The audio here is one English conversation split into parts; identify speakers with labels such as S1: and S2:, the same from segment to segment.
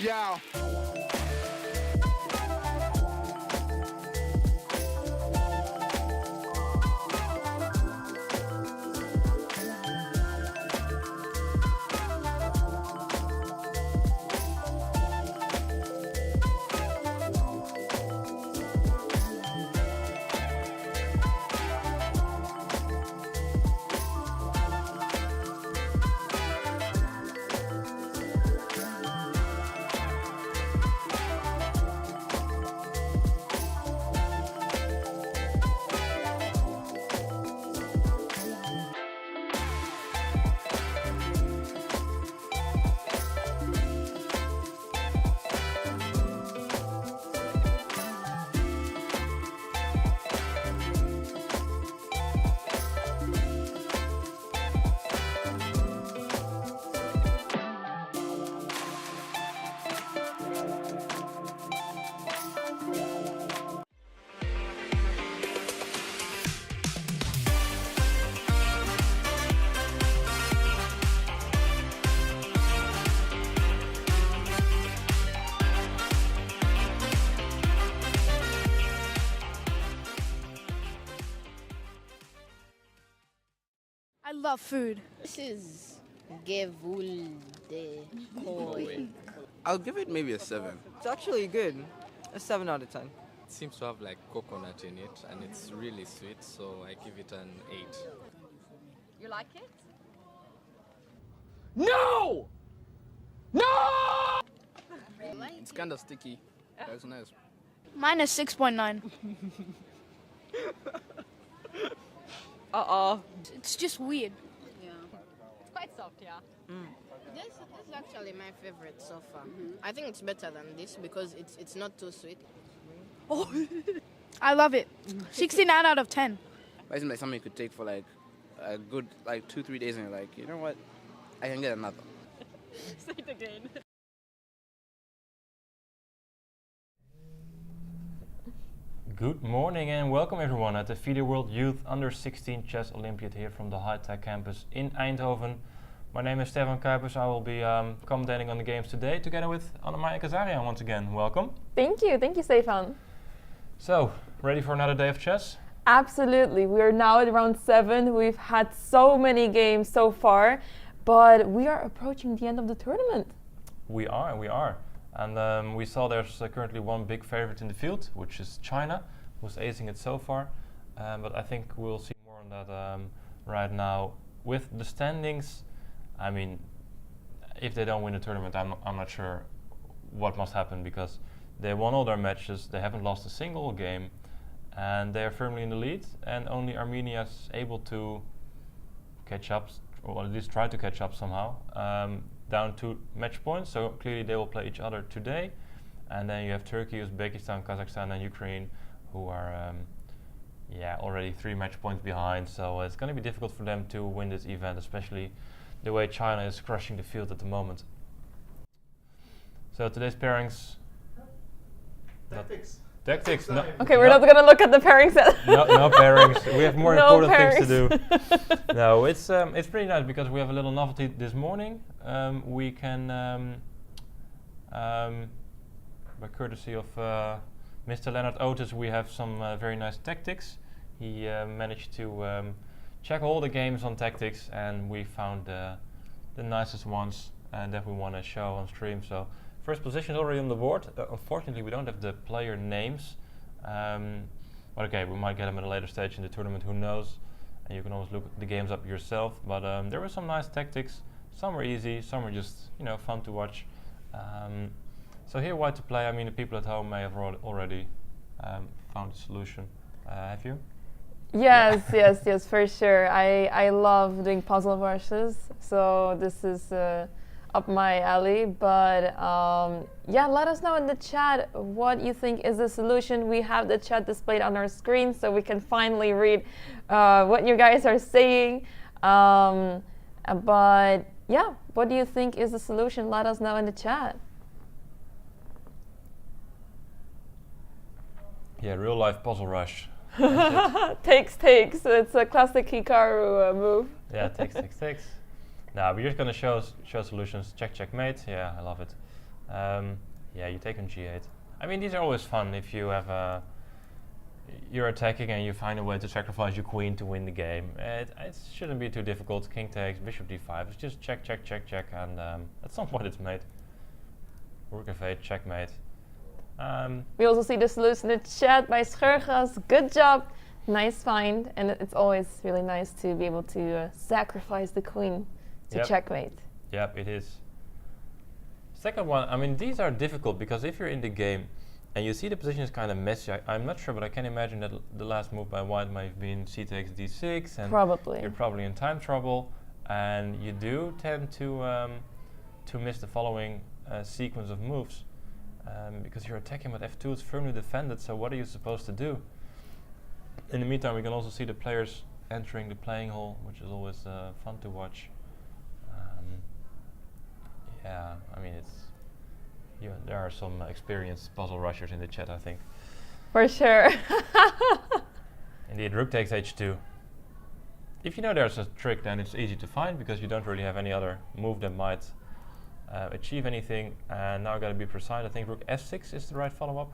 S1: Yeah.
S2: I love food.
S3: This is Gevulde Koi.
S4: I'll give it maybe a 7.
S5: It's actually good. A 7 out of 10.
S6: It seems to have like coconut in it and it's really sweet, so I give it an 8.
S7: You like it?
S1: No! No!
S4: It's kind of sticky. That's nice.
S2: Mine is 6.9. It's just weird.
S3: Yeah.
S7: It's quite soft, yeah.
S3: This is actually my favorite so far. I think it's better than this because it's not too sweet.
S2: I love it. 69 out of 10.
S4: It seems like something you could take for like a good 2-3 days and you're like, you know what? I can get another.
S7: Say it again.
S8: Good morning and welcome everyone at the FIDE World Youth Under 16 Chess Olympiad here from the high-tech campus in Eindhoven. My name is Stefan Kuipers. I will be commentating on the games today together with Anna-Maja Kazarian once again. Welcome.
S9: Thank you, Stefan.
S8: So, ready for another day of chess?
S9: Absolutely. We are now at round 7. We've had so many games so far, but we are approaching the end of the tournament.
S8: We are. And we saw there's currently one big favorite in the field, which is China, who's acing it so far. But I think we'll see more on that right now. With the standings, I mean, if they don't win the tournament, I'm not sure what must happen, because they won all their matches, they haven't lost a single game, and they're firmly in the lead, and only Armenia is able to catch up, or at least try to catch up somehow. Down 2 match points, so clearly they will play each other today. And then you have Turkey, Uzbekistan, Kazakhstan and Ukraine, who are already 3 match points behind, so it's going to be difficult for them to win this event, especially the way China is crushing the field at the moment. So today's pairings... Tactics. No,
S9: Okay, we're not going to look at the pairing set.
S8: no pairings. We have more
S9: No
S8: important things to
S9: pairings.
S8: do. No, it's pretty nice because we have a little novelty this morning. We can, by courtesy of Mr. Leonard Otis, we have some very nice tactics. He managed to check all the games on tactics, and we found the nicest ones that we want to show on stream. So first position is already on the board. Unfortunately, we don't have the player names. But okay, we might get them at a later stage in the tournament, who knows. And you can always look the games up yourself. But there were some nice tactics. Some were easy, some were just, you know, fun to watch. So here, white to play. I mean, the people at home may have already found a solution. Have you?
S9: Yes, yes, for sure. I love doing puzzle rushes, so this is up my alley. But yeah, let us know in the chat what you think is the solution. We have the chat displayed on our screen, so we can finally read what you guys are saying. But yeah, what do you think is the solution? Let us know in the chat.
S8: Yeah, real life puzzle rush.
S9: Takes. It's a classic Hikaru move.
S8: Yeah, takes. Now we're just gonna show solutions. Checkmate. Yeah, I love it. Yeah, you take on g8. I mean, these are always fun if you have you're attacking and you find a way to sacrifice your queen to win the game. It shouldn't be too difficult. King takes, bishop d5. It's just check, and at some point it's mate. Rook f8, checkmate.
S9: We also see the solution in the chat by Schurgas. Good job, nice find, and it's always really nice to be able to sacrifice the queen to checkmate.
S8: Yep, it is. Second one, I mean, these are difficult because if you're in the game and you see the position is kind of messy, I'm not sure, but I can imagine that the last move by white might have been c takes d6, and you're probably in time trouble, and you do tend to miss the following sequence of moves. Because you're attacking with f2, it's firmly defended, so what are you supposed to do? In the meantime, we can also see the players entering the playing hall, which is always fun to watch. Yeah, I mean, there are some experienced puzzle rushers in the chat, I think.
S9: For sure.
S8: Indeed, rook takes h2. If you know there's a trick, then it's easy to find because you don't really have any other move that might achieve anything. And now I gotta be precise. I think rook f6 is the right follow-up.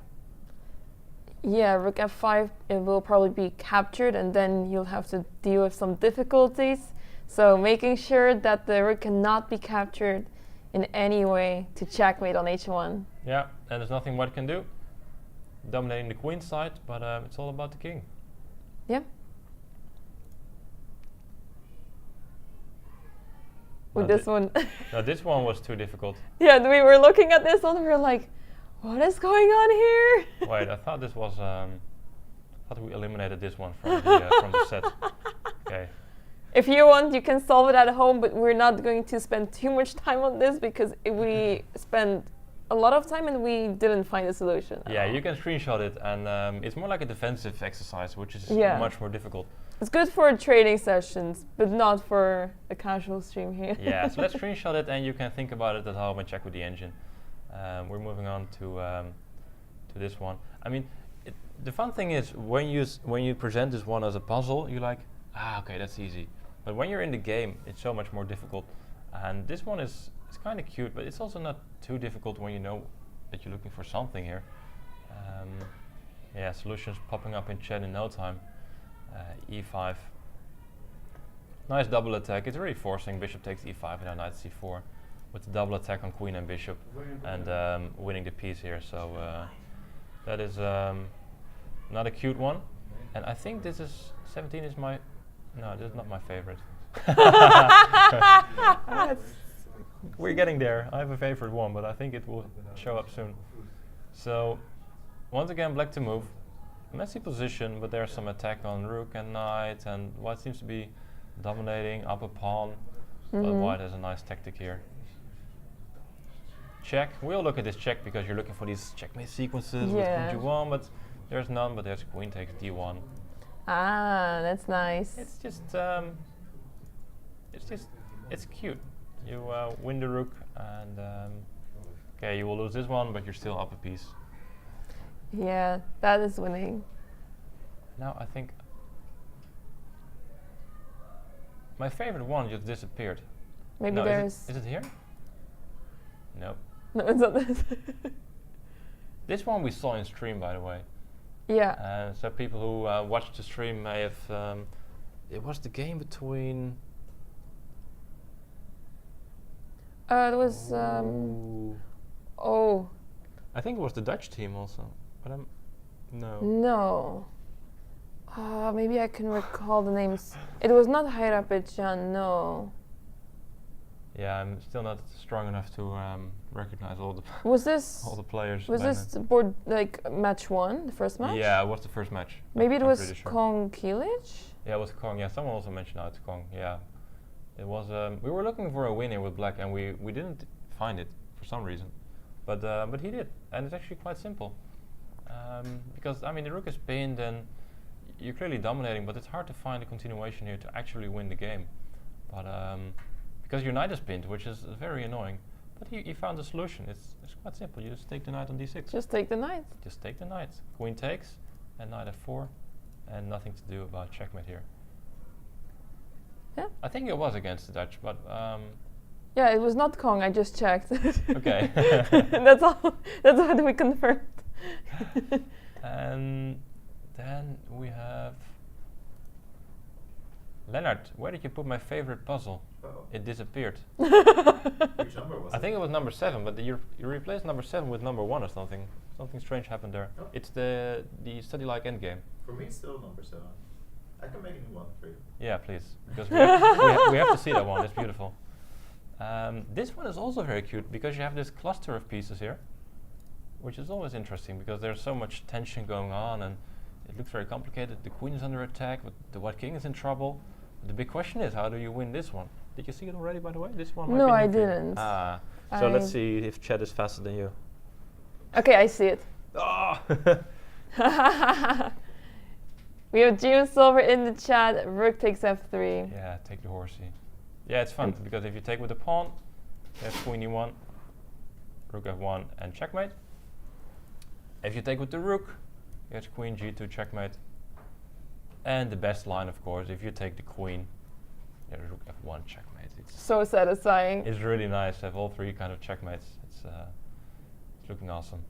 S9: Yeah, rook f5, it will probably be captured, and then you'll have to deal with some difficulties. So making sure that the rook cannot be captured in any way to checkmate on h1.
S8: Yeah, and there's nothing white can do. Dominating the queen side, but it's all about the king.
S9: Yeah. With this one.
S8: No, this one was too difficult.
S9: Yeah, we were looking at this one, we were like, what is going on here?
S8: Wait, I thought this was, I thought we eliminated this one from the set. Okay.
S9: If you want, you can solve it at home, but we're not going to spend too much time on this because we spent a lot of time and we didn't find a solution.
S8: Yeah, you can screenshot it, and it's more like a defensive exercise, which is much more difficult.
S9: It's good for training sessions, but not for a casual stream here.
S8: Yeah, so let's screenshot it, and you can think about it at home and check with the engine. We're moving on to this one. I mean, the fun thing is when you present this one as a puzzle, you're like, okay, that's easy. But when you're in the game, it's so much more difficult. And this one is kind of cute, but it's also not too difficult when you know that you're looking for something here. Yeah, solutions popping up in chat in no time. E5. Nice double attack. It's really forcing bishop takes e5 and now knight c4 with the double attack on queen and bishop and winning the piece here. So that is not a cute one. And I think this is 17 is my... No, this is not my favorite. We're getting there. I have a favorite one, but I think it will show up soon. So, once again, black to move. Messy position, but there's some attack on rook and knight, and white seems to be dominating up a pawn. But white has a nice tactic here. Check. We'll look at this check because you're looking for these checkmate sequences with queen g1, but there's none. But there's queen takes d1.
S9: Ah, that's nice.
S8: It's just, it's cute. You win the rook, and okay, you will lose this one, but you're still up a piece.
S9: Yeah, that is winning.
S8: Now I think my favorite one just disappeared.
S9: Maybe
S8: no, is it here? Nope.
S9: No, it's not this.
S8: This one we saw in stream, by the way.
S9: Yeah.
S8: So people who watched the stream may have. It was the game between.
S9: It was. Oh.
S8: I think it was the Dutch team also, but I'm. No.
S9: No. Maybe I can recall the names. It was not Hayrapetyan, no.
S8: Yeah, I'm still not strong enough to recognize all the
S9: Was this
S8: all the players.
S9: was
S8: by
S9: this
S8: name.
S9: board like match 1, the first match?
S8: Yeah, it was the first match.
S9: Maybe it
S8: I'm
S9: was
S8: pretty sure.
S9: Kong Kilic?
S8: Yeah, it was Kong. Yeah, someone also mentioned now it's Kong. Yeah, it was. We were looking for a win here with black, and we didn't find it for some reason, but he did, and it's actually quite simple. Because I mean the rook is pinned and you're clearly dominating, but it's hard to find a continuation here to actually win the game. But because your knight is pinned, which is very annoying. But he found a solution. It's quite simple. You just take the knight on d6.
S9: Just take the knight.
S8: Just take the knight. Queen takes, and knight f4, and nothing to do about checkmate here.
S9: Yeah.
S8: I think it was against the Dutch, but
S9: Yeah, it was not Kong. I just checked.
S8: okay.
S9: That's all. That's what we confirmed.
S8: And then we have Leonard. Where did you put my favorite puzzle?
S10: Uh-oh.
S8: It disappeared.
S10: Which number was
S8: I
S10: it?
S8: think it was number 7, but you replaced number 7 with number 1 or something. Something strange happened there.
S10: Oh.
S8: It's the study like endgame.
S10: For me, it's still number 7. I can make a new one for you.
S8: Yeah, please, because we have to see that one. It's beautiful. This one is also very cute because you have this cluster of pieces here, which is always interesting because there's so much tension going on and it looks very complicated. The queen is under attack, but the white king is in trouble. The big question is, how do you win this one? Did you see it already, by the way? This one? might
S9: No,
S8: be
S9: I
S8: new for you.
S9: didn't.
S8: Ah, so let's see if chat is faster than you.
S9: Okay, I see it.
S8: Oh!
S9: We have Geo Silver in the chat. Rook takes f3.
S8: Yeah, take the horsey. Yeah, it's fun because if you take with the pawn, you have queen e1, rook f1, and checkmate. If you take with the rook, you have queen g2 checkmate. And the best line, of course, if you take the queen, you have rook f1 checkmate.
S9: So satisfying.
S8: It's really nice to have all three kind of checkmates. It's looking awesome.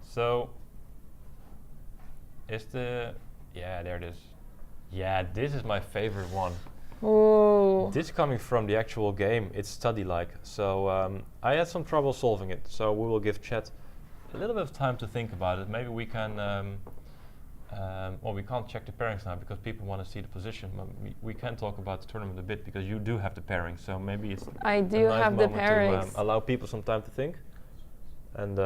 S8: So, is the... Yeah, there it is. Yeah, this is my favorite one.
S9: Ooh.
S8: This coming from the actual game, it's study-like. So I had some trouble solving it. So we will give chat a little bit of time to think about it. Maybe we can, well, we can't check the pairings now because people want to see the position. But we can talk about the tournament a bit because you do have the pairings. So maybe it's
S9: I
S8: a
S9: do
S8: nice
S9: have the
S8: moment
S9: pairings.
S8: to allow people some time to think. And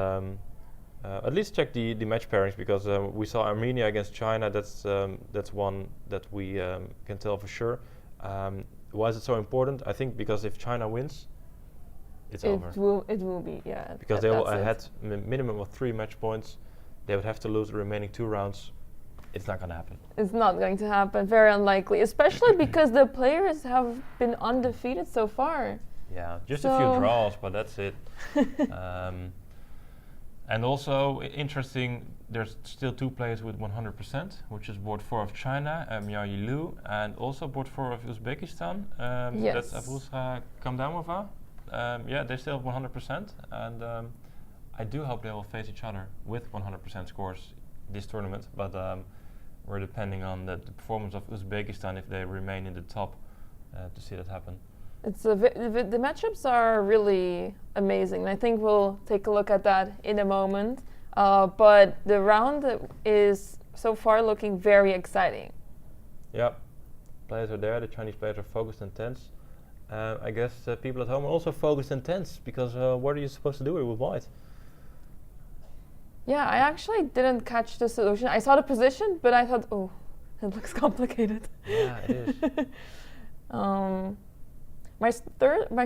S8: at least check the match pairings because we saw Armenia against China. That's one that we can tell for sure. Why is it so important? I think because if China wins, it's over.
S9: It will be, yeah.
S8: Because they will had minimum of 3 match points. They would have to lose the remaining 2 rounds. It's not going to happen.
S9: It's not going to happen. Very unlikely, especially because the players have been undefeated so far.
S8: Yeah, just a few draws, but that's it. And also interesting, there's still 2 players with 100%, which is board 4 of China, Miao Yilu, and also board 4 of Uzbekistan.
S9: Yes.
S8: That's Abulsra Kamdamova. Yeah, they still have 100%, and I do hope they will face each other with 100% scores this tournament. But we're depending on the performance of Uzbekistan if they remain in the top to see that happen.
S9: It's the matchups are really amazing. I think we'll take a look at that in a moment. But the round is so far looking very exciting.
S8: Yeah, players are there. The Chinese players are focused and tense. I guess people at home are also focused and tense because what are you supposed to do here with white?
S9: Yeah, I actually didn't catch the solution. I saw the position, but I thought, oh, it looks complicated.
S8: Yeah, it is.
S9: My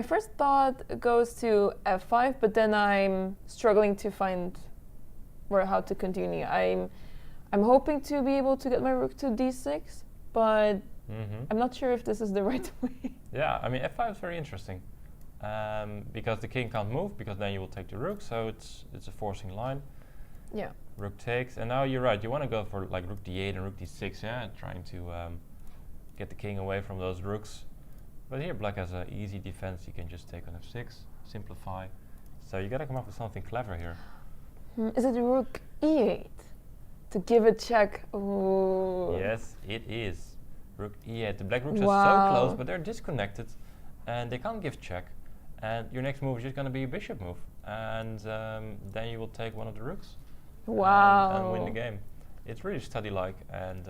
S9: first thought goes to f5, but then I'm struggling to find how to continue. I'm hoping to be able to get my rook to d6, but I'm not sure if this is the right way.
S8: Yeah, I mean f5 is very interesting because the king can't move because then you will take the rook, so it's a forcing line.
S9: Yeah.
S8: Rook takes, and now you're right. You want to go for like rook d8 and rook d6, yeah, trying to get the king away from those rooks. But here black has an easy defense. You can just take on f6, simplify. So you gotta come up with something clever here.
S9: Is it rook e8 to give a check? Ooh.
S8: Yes, it is. Rook e8. The black rooks
S9: Wow.
S8: are so close, but they're disconnected, and they can't give check. And your next move is just going to be a bishop move, and then you will take one of the rooks.
S9: Wow.
S8: And win the game. It's really study-like, and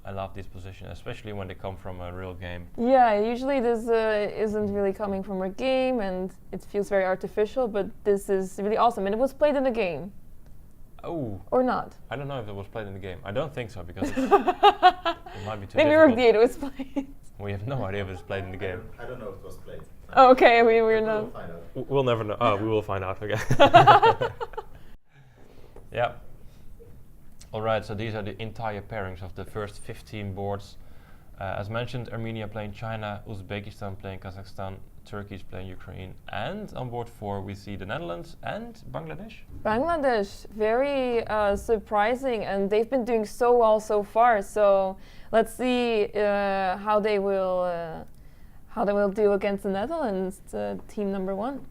S8: I love this position, especially when they come from a real game.
S9: Yeah, usually this isn't really coming from a game, and it feels very artificial, but this is really awesome. And it was played in the game.
S8: Oh.
S9: Or not?
S8: I don't know if it was played in the game. I don't think so, because it might be too
S9: Maybe
S8: difficult.
S9: rook d8 was played.
S8: We have no idea if it's played in the game.
S10: I don't know if it was played.
S9: Oh, okay, we're
S10: We'll
S9: not.
S10: find out.
S8: We'll never know. Oh, we will find out. Okay. Yeah. All right. So these are the entire pairings of the first 15 boards. As mentioned, Armenia playing China, Uzbekistan playing Kazakhstan, Turkey is playing Ukraine, and on board 4 we see the Netherlands and Bangladesh.
S9: Bangladesh, very surprising, and they've been doing so well so far. So let's see how they will do against the Netherlands, team number 1.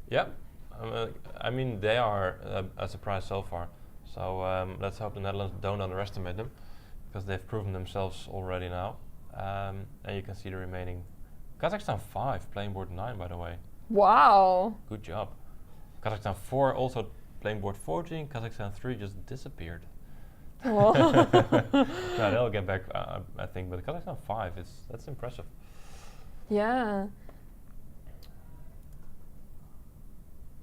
S8: Yeah. I mean, they are a surprise so far. So let's hope the Netherlands don't underestimate them, because they've proven themselves already now. And you can see the remaining. Kazakhstan 5 playing board 9, by the way.
S9: Wow.
S8: Good job. Kazakhstan 4 also playing board 14. Kazakhstan 3 just disappeared.
S9: Whoa.
S8: No, they'll get back, I think. But Kazakhstan 5 that's impressive.
S9: Yeah.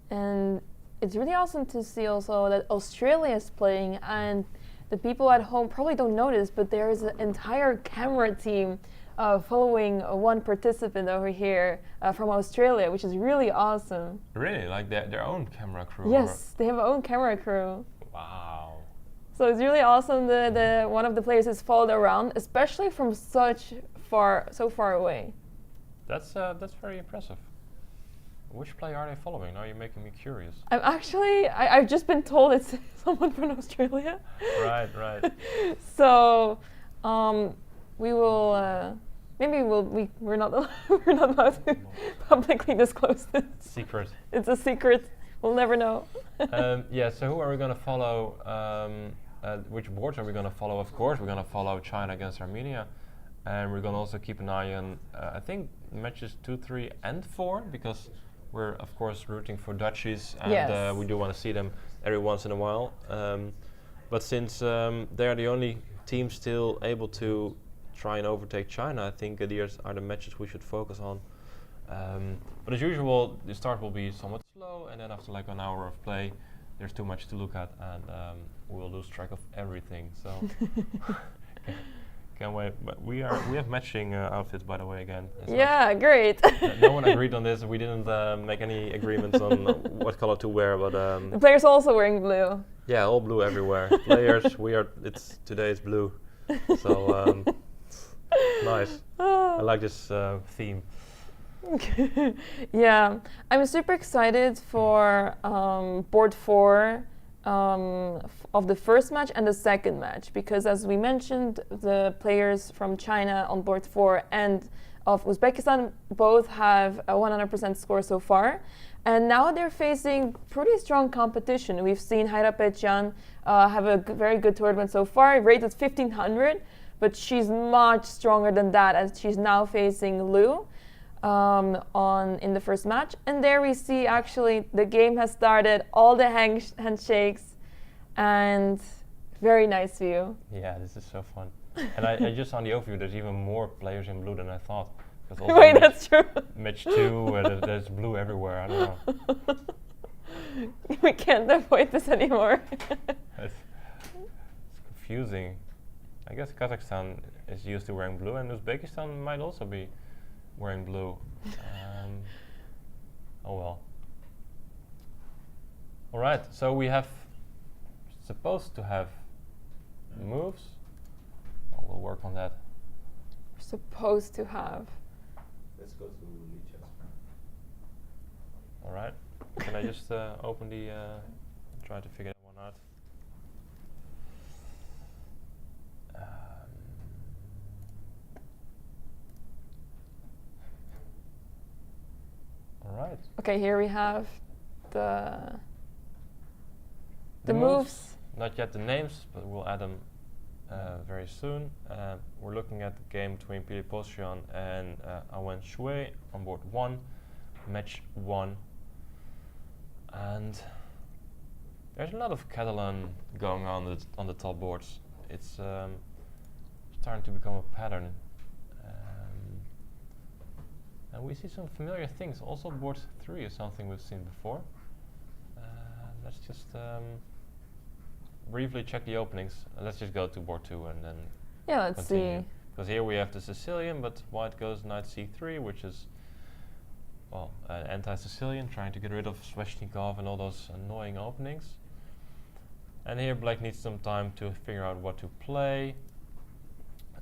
S9: And it's really awesome to see also that Australia is playing, and the people at home probably don't notice, but there is an entire camera team following one participant over here from Australia, which is really awesome.
S8: Really? Like their own camera crew?
S9: Yes, they have their own camera crew.
S8: Wow.
S9: So it's really awesome. The one of the players is followed around, especially from so far away.
S8: That's very impressive. Which player are they following? Now you're making me curious.
S9: I've just been told it's someone from Australia.
S8: Right.
S9: So, we will. Maybe we're not allowed to publicly disclose this.
S8: Secret.
S9: It's a secret. We'll never know.
S8: Yeah. So who are we going to follow? Which boards are we going to follow? Of course, we're going to follow China against Armenia, and we're going to also keep an eye on I think matches 2, 3, and 4, because we're of course rooting for Dutchies, and
S9: Yes.
S8: we do want to see them every once in a while. But since they are the only team still able to try and overtake China, I think these are the matches we should focus on. But as usual, the start will be somewhat slow, and then after like an hour of play, there's too much to look at, and we'll lose track of everything. So can't wait. But we have matching outfits, by the way, again.
S9: Yeah, great.
S8: No one agreed on this. We didn't make any agreements on what color to wear, but
S9: The player's also wearing blue.
S8: yeah, all blue everywhere. Players, today it's blue. So nice. I like this theme.
S9: Yeah, I'm super excited for board 4 of the first match and the second match, because as we mentioned, the players from China on board 4 and of Uzbekistan both have a 100% score so far, and now they're facing pretty strong competition. We've seen Hayrapetyan have a very good tournament so far, rated 1500, but she's much stronger than that, as she's now facing Liu in the first match. And there we see actually the game has started, all the handshakes, and very nice view.
S8: Yeah, this is so fun. And I just saw on the overview there's even more players in blue than I thought.
S9: Wait, that's true.
S8: Match 2, there's blue everywhere. I don't know.
S9: We can't avoid this anymore.
S8: It's confusing. I guess Kazakhstan is used to wearing blue, and Uzbekistan might also be wearing blue. Oh well. All right, so we have supposed to have moves. Oh, we'll work on that.
S9: We're supposed to have.
S10: Let's go to Lichess.
S8: All right. Can I just open the try to figure that one out? All right.
S9: Okay, here we have the moves.
S8: Not yet the names, but we'll add them very soon. We're looking at the game between Posjan and Awen Shui on board 1, match 1. And there's a lot of Catalan going on the top boards. It's starting to become a pattern. And we see some familiar things. Also board 3 is something we've seen before. Let's just briefly check the openings. Let's just go to board 2 and then
S9: let's
S8: continue.
S9: see.
S8: Because here we have the Sicilian, but white goes knight c3, which is, well, anti-Sicilian, trying to get rid of Sveshnikov and all those annoying openings. And here black needs some time to figure out what to play.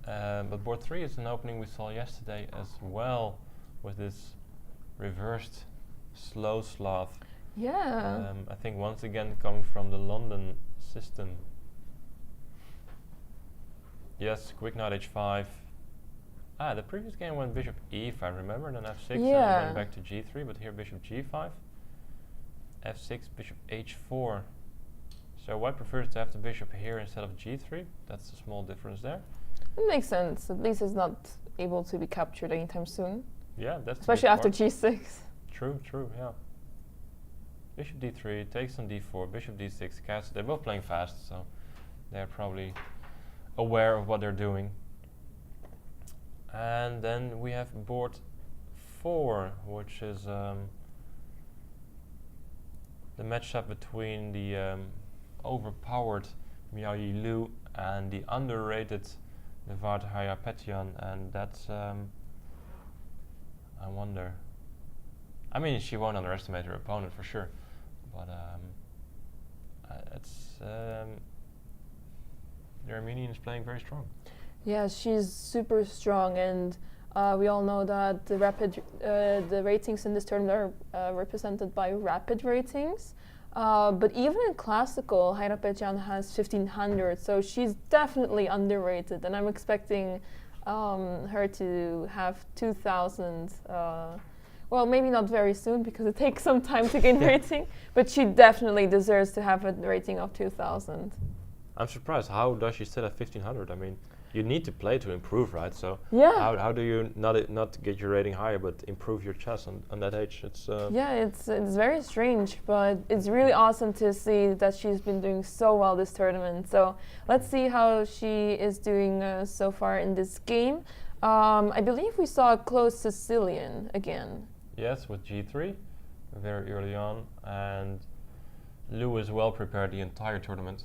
S8: But board 3 is an opening we saw yesterday as well, with this reversed slow Slav.
S9: Yeah.
S8: I think once again coming from the London system. Yes, quick knight h5. The previous game went bishop e5, remember? Then f6 and then went back to g3, but here bishop g5. f6, bishop h4. So white prefers to have the bishop here instead of g3. That's a small difference there.
S9: It makes sense. At least it's not able to be captured anytime soon.
S8: Yeah, that's
S9: especially after g6.
S8: True, yeah. Bishop d3, takes on d4, bishop d6, castle. They're both playing fast, so they're probably aware of what they're doing. And then we have board 4, which is the matchup between the overpowered Miao Yi and the underrated Nevad Hayrapetyan, and that's I wonder. I mean, she won't underestimate her opponent for sure, but it's the Armenian is playing very strong.
S9: Yeah, she's super strong, and we all know that the ratings in this tournament are represented by rapid ratings. But even in classical, Hayrapetyan has 1500, so she's definitely underrated, and I'm expecting her to have 2000. Well, maybe not very soon because it takes some time to gain rating, but she definitely deserves to have a rating of 2000.
S8: I'm surprised. How does she still have 1500? I mean, you need to play to improve, right? So how do you not get your rating higher but improve your chess on that age? It's
S9: it's very strange, but it's really awesome to see that she's been doing so well this tournament. So let's see how she is doing so far in this game. I believe we saw a close Sicilian again.
S8: Yes, with g3 very early on, and Lou is well prepared the entire tournament,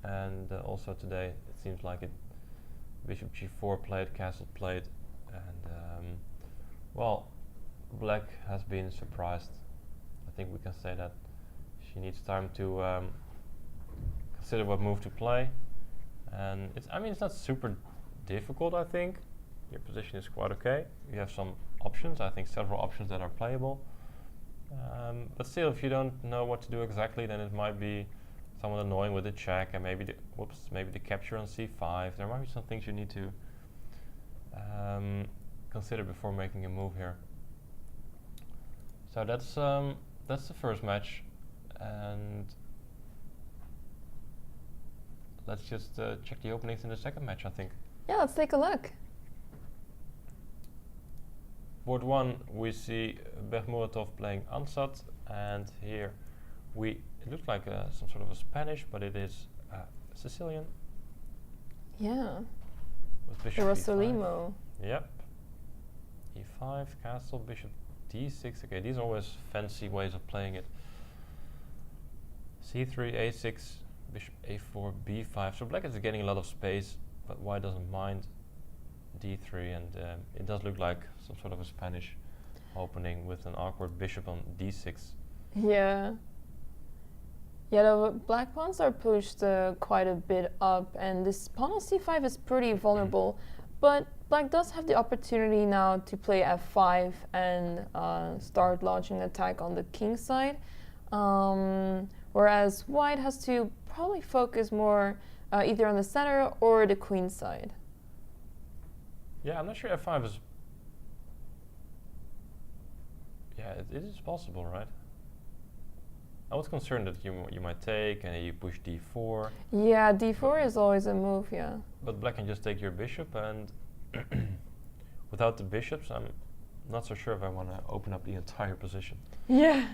S8: and also today it seems like it. Bishop g4 played, castle played, and well, black has been surprised. I think we can say that. She needs time to consider what move to play, and it's not super difficult. I think your position is quite okay. You have some options. I think several options that are playable, but still, if you don't know what to do exactly, then it might be somewhat annoying with the check and maybe the capture on c5. There might be some things you need to consider before making a move here. So that's the first match, and let's just check the openings in the second match, I think.
S9: Yeah, let's take a look.
S8: Board 1, we see Bermuratov playing Ansat, and here it looks like some sort of a Spanish, but it is Sicilian.
S9: Yeah.
S8: With bishop
S9: Rosolimo.
S8: Yep. e5, castle, bishop d6. Okay, these are always fancy ways of playing it. c3, a6, bishop a4, b5. So black is getting a lot of space, but white doesn't mind. d3, and it does look like some sort of a Spanish opening with an awkward bishop on d6.
S9: Yeah. Yeah, the black pawns are pushed quite a bit up, and this pawn on c5 is pretty vulnerable, but black does have the opportunity now to play f5 and start launching an attack on the king side, whereas white has to probably focus more either on the center or the queen side.
S8: Yeah, I'm not sure f5 is... Yeah, it is possible, right? I was concerned that you might take and then you push d4,
S9: Yeah, d4 is always a move, yeah.
S8: but black can just take your bishop, and without the bishops, I'm not so sure if I want to open up the entire position.
S9: Yeah.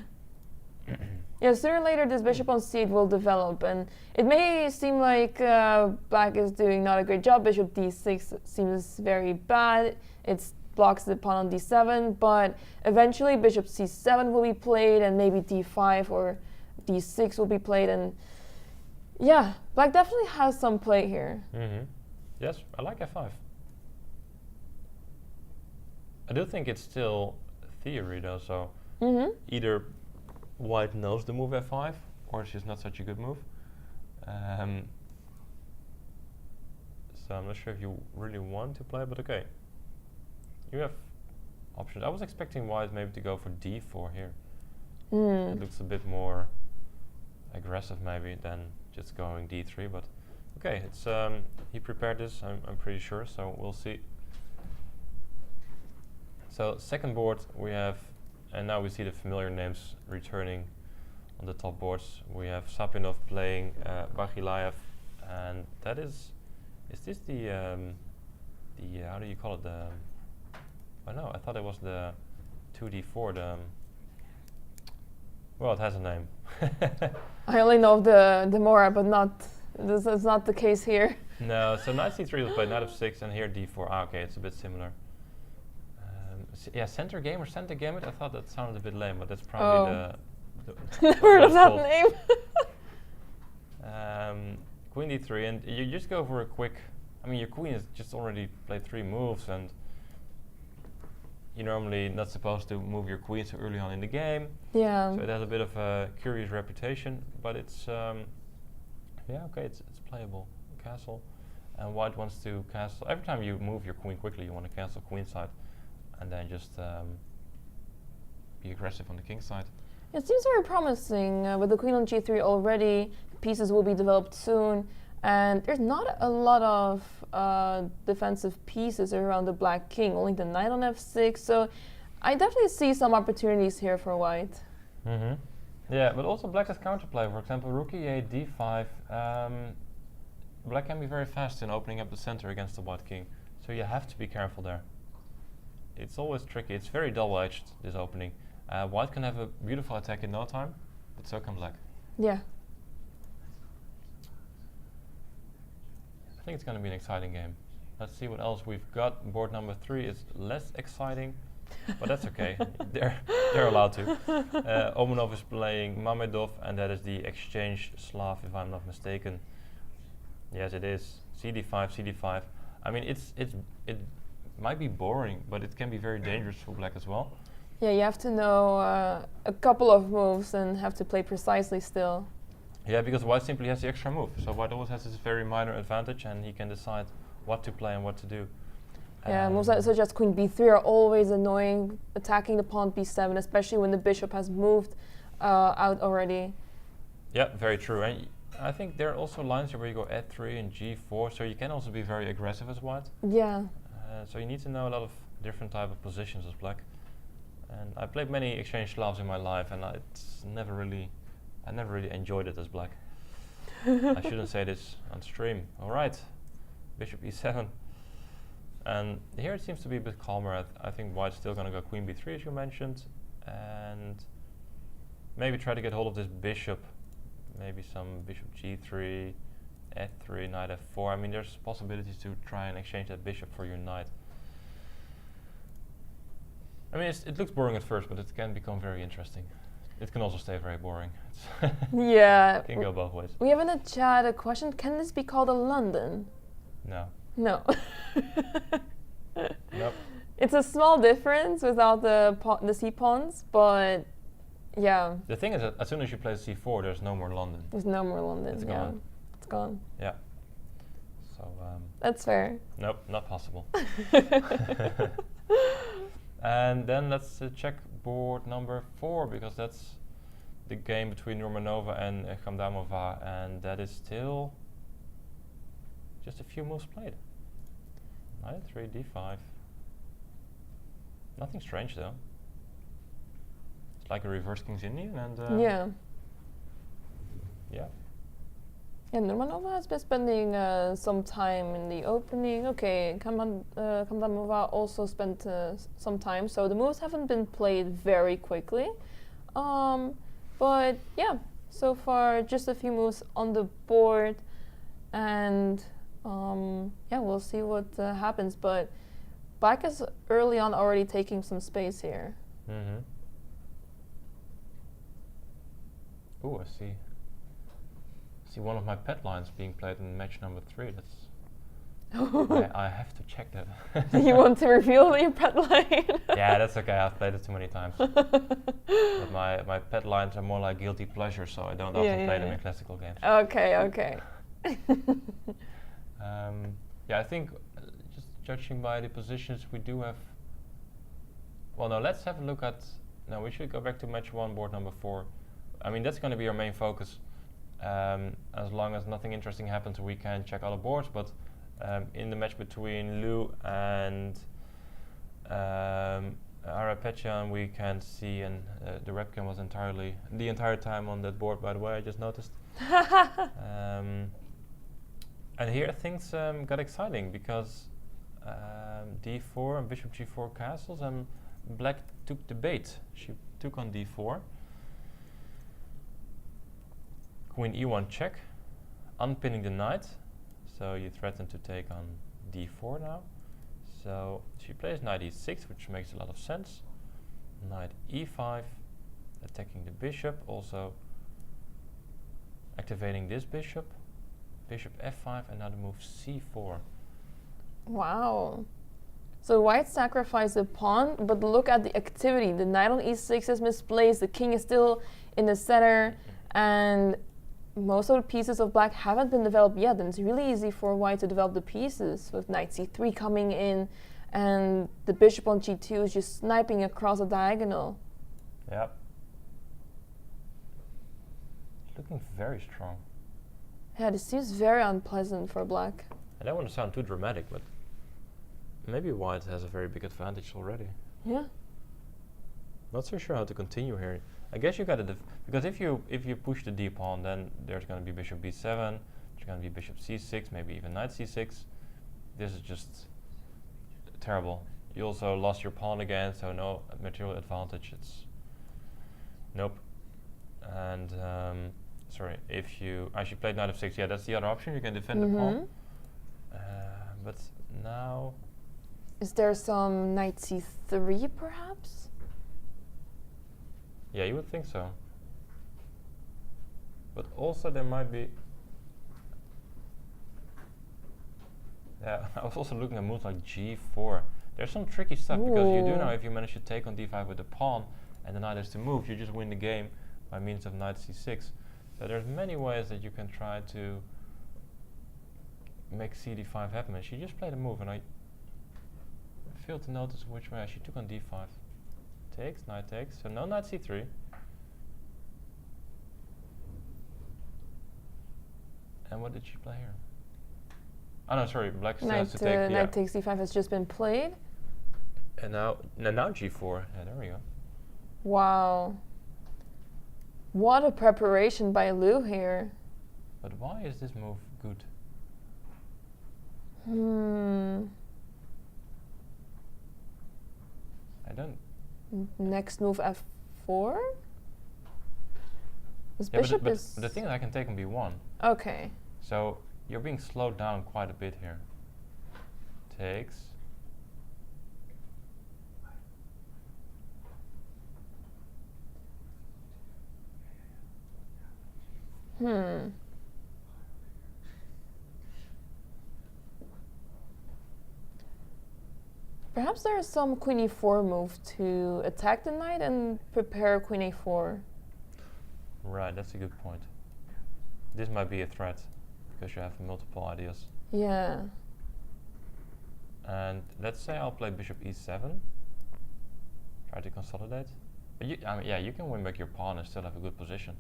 S9: Yeah, sooner or later this bishop on c8 will develop, and it may seem like black is doing not a great job. Bishop d6 seems very bad. It blocks the pawn on d7, but eventually bishop c7 will be played, and maybe d5 or d6 will be played, and yeah, black definitely has some play here.
S8: Yes, I like f5. I do think it's still theory though, so either white knows the move f5, or it's just not such a good move. So I'm not sure if you really want to play, but okay. You have options. I was expecting white maybe to go for d4 here. It looks a bit more aggressive maybe than just going d3, but okay, it's he prepared this, I'm pretty sure, so we'll see. So second board we have, and now we see the familiar names returning on the top boards. We have Sapinov playing Bagilayev, and that is this the how do you call it, the, oh no, I thought it was the 2d4, the, well, it has a name.
S9: I only know of the Mora, but this is not the case here.
S8: No, so knight c3 was played, knight f6, and here d4. Ah, okay, it's a bit similar. Yeah, center game or center game it? I thought that sounded a bit lame, but that's probably
S9: Never heard of that name.
S8: Queen d3, and you just go for a quick, I mean, your queen has just already played 3 moves, and you're normally not supposed to move your queen so early on in the game.
S9: Yeah.
S8: So it has a bit of a curious reputation, but it's, yeah, okay, it's playable. Castle, and white wants to castle. Every time you move your queen quickly, you want to castle queenside, and then just be aggressive on the king side.
S9: It seems very promising. With the queen on g3 already, pieces will be developed soon, and there's not a lot of defensive pieces around the black king, only the knight on f6, so I definitely see some opportunities here for white.
S8: Yeah, but also black has counterplay. For example, rook e8, d5. Black can be very fast in opening up the center against the white king, so you have to be careful there. It's always tricky. It's very double-edged, this opening. White can have a beautiful attack in no time, but so can black.
S9: Yeah.
S8: I think it's going to be an exciting game. Let's see what else we've got. Board number 3 is less exciting, but that's okay. They're allowed to. Omenov is playing Mamedov, and that is the exchange Slav, if I'm not mistaken. Yes, it is. CD5, CD5. I mean, it might be boring, but it can be very dangerous for black as well.
S9: Yeah, you have to know a couple of moves and have to play precisely still.
S8: Yeah, because white simply has the extra move. So white always has this very minor advantage, and he can decide what to play and what to do.
S9: Yeah, moves such as queen b3 are always annoying, attacking the pawn b7, especially when the bishop has moved out already.
S8: Yeah, very true. And I think there are also lines here where you go f3 and g4, so you can also be very aggressive as white.
S9: Yeah.
S8: So you need to know a lot of different type of positions as black. And I played many exchange Slavs in my life, and I never really enjoyed it as black. I shouldn't say this on stream. All right, bishop e7. And here it seems to be a bit calmer. I think white's still going to go queen b3, as you mentioned, and maybe try to get hold of this bishop. Maybe some bishop g3, f3, knight f4. I mean, there's possibilities to try and exchange that bishop for your knight. I mean, it looks boring at first, but it can become very interesting. It can also stay very boring.
S9: Yeah.
S8: It can go both ways.
S9: We have in the chat a question, can this be called a London?
S8: No.
S9: No.
S8: Nope.
S9: It's a small difference without the c pawns, but yeah.
S8: The thing is that as soon as you play c4, there's no more London.
S9: There's no more London.
S8: It's
S9: yeah.
S8: gone.
S9: It's gone.
S8: Yeah. So.
S9: That's fair.
S8: Nope, not possible. And then let's check board number 4, because that's the game between Romanova and Khamdamova, and that is still just a few moves played. Knight 3, d5. Nothing strange though. It's like a reverse King's Indian, and
S9: yeah.
S8: Yeah.
S9: Yeah, Nurmanova has been spending some time in the opening. Okay, Kamdanova also spent some time, so the moves haven't been played very quickly. But yeah, so far just a few moves on the board, and yeah, we'll see what happens. But Black is early on already taking some space here.
S8: Mm-hmm. Oh, I see. See one of my pet lines being played in match number 3. That's I have to check that.
S9: You want to reveal your pet line?
S8: Yeah, that's okay. I've played it too many times. But my pet lines are more like guilty pleasure, so I don't often play them in classical games.
S9: Okay, okay.
S8: Yeah, I think just judging by the positions, we do have. Well, no, let's have a look at. No, we should go back to match 1, board number 4. I mean, that's going to be our main focus. As long as nothing interesting happens, we can check other boards. But in the match between Lou and Hayrapetyan, we can see, and the webcam was the entire time on that board, by the way, I just noticed. And here things got exciting because d4 and bishop g4 castles, and Black took the bait. She took on d4. Queen e1 check, unpinning the knight, so you threaten to take on d4 now. So she plays knight e6, which makes a lot of sense. Knight e5, attacking the bishop, also activating this bishop. Bishop f5, and now the move c4.
S9: Wow. So white sacrificed a pawn, but look at the activity. The knight on e6 is misplaced, the king is still in the center, and most of the pieces of Black haven't been developed yet, and it's really easy for white to develop the pieces with knight c3 coming in, and the bishop on g2 is just sniping across a diagonal.
S8: Yep. Looking very strong.
S9: Yeah, this seems very unpleasant for Black.
S8: I don't want to sound too dramatic, but maybe white has a very big advantage already.
S9: Yeah.
S8: Not so sure how to continue here. I guess you got to because if you push the d pawn, then there's going to be bishop b7, there's going to be bishop c6, maybe even knight c6. This is just terrible. You also lost your pawn again, so no material advantage. It's nope. And sorry, if you actually played knight f6, yeah, that's the other option. You can defend the pawn. But now,
S9: is there some knight c3 perhaps?
S8: Yeah, you would think so. But also there might be. Yeah, I was also looking at moves like g4. There's some tricky stuff because you do know if you manage to take on d5 with the pawn and the knight has to move, you just win the game by means of knight c6. So there's many ways that you can try to make cd5 happen. And she just played a move, and I failed to notice which way. She took on d5. Takes, knight takes, so no knight c3. And what did she play here? Oh no, sorry, Black still has to take.
S9: Knight takes d5 has just been played.
S8: And now g4. Yeah, there we go.
S9: Wow. What a preparation by Lou here.
S8: But why is this move good? I don't.
S9: Next move f4? This
S8: Yeah,
S9: bishop
S8: but
S9: is...
S8: the thing is I can take on b1.
S9: Okay.
S8: So you're being slowed down quite a bit here. Takes.
S9: Perhaps there is some queen e4 move to attack the knight and prepare queen a4.
S8: Right, that's a good point. This might be a threat because you have multiple ideas.
S9: Yeah.
S8: And let's say I'll play bishop e7. Try to consolidate. But I mean, yeah, you can win back your pawn and still have a good position.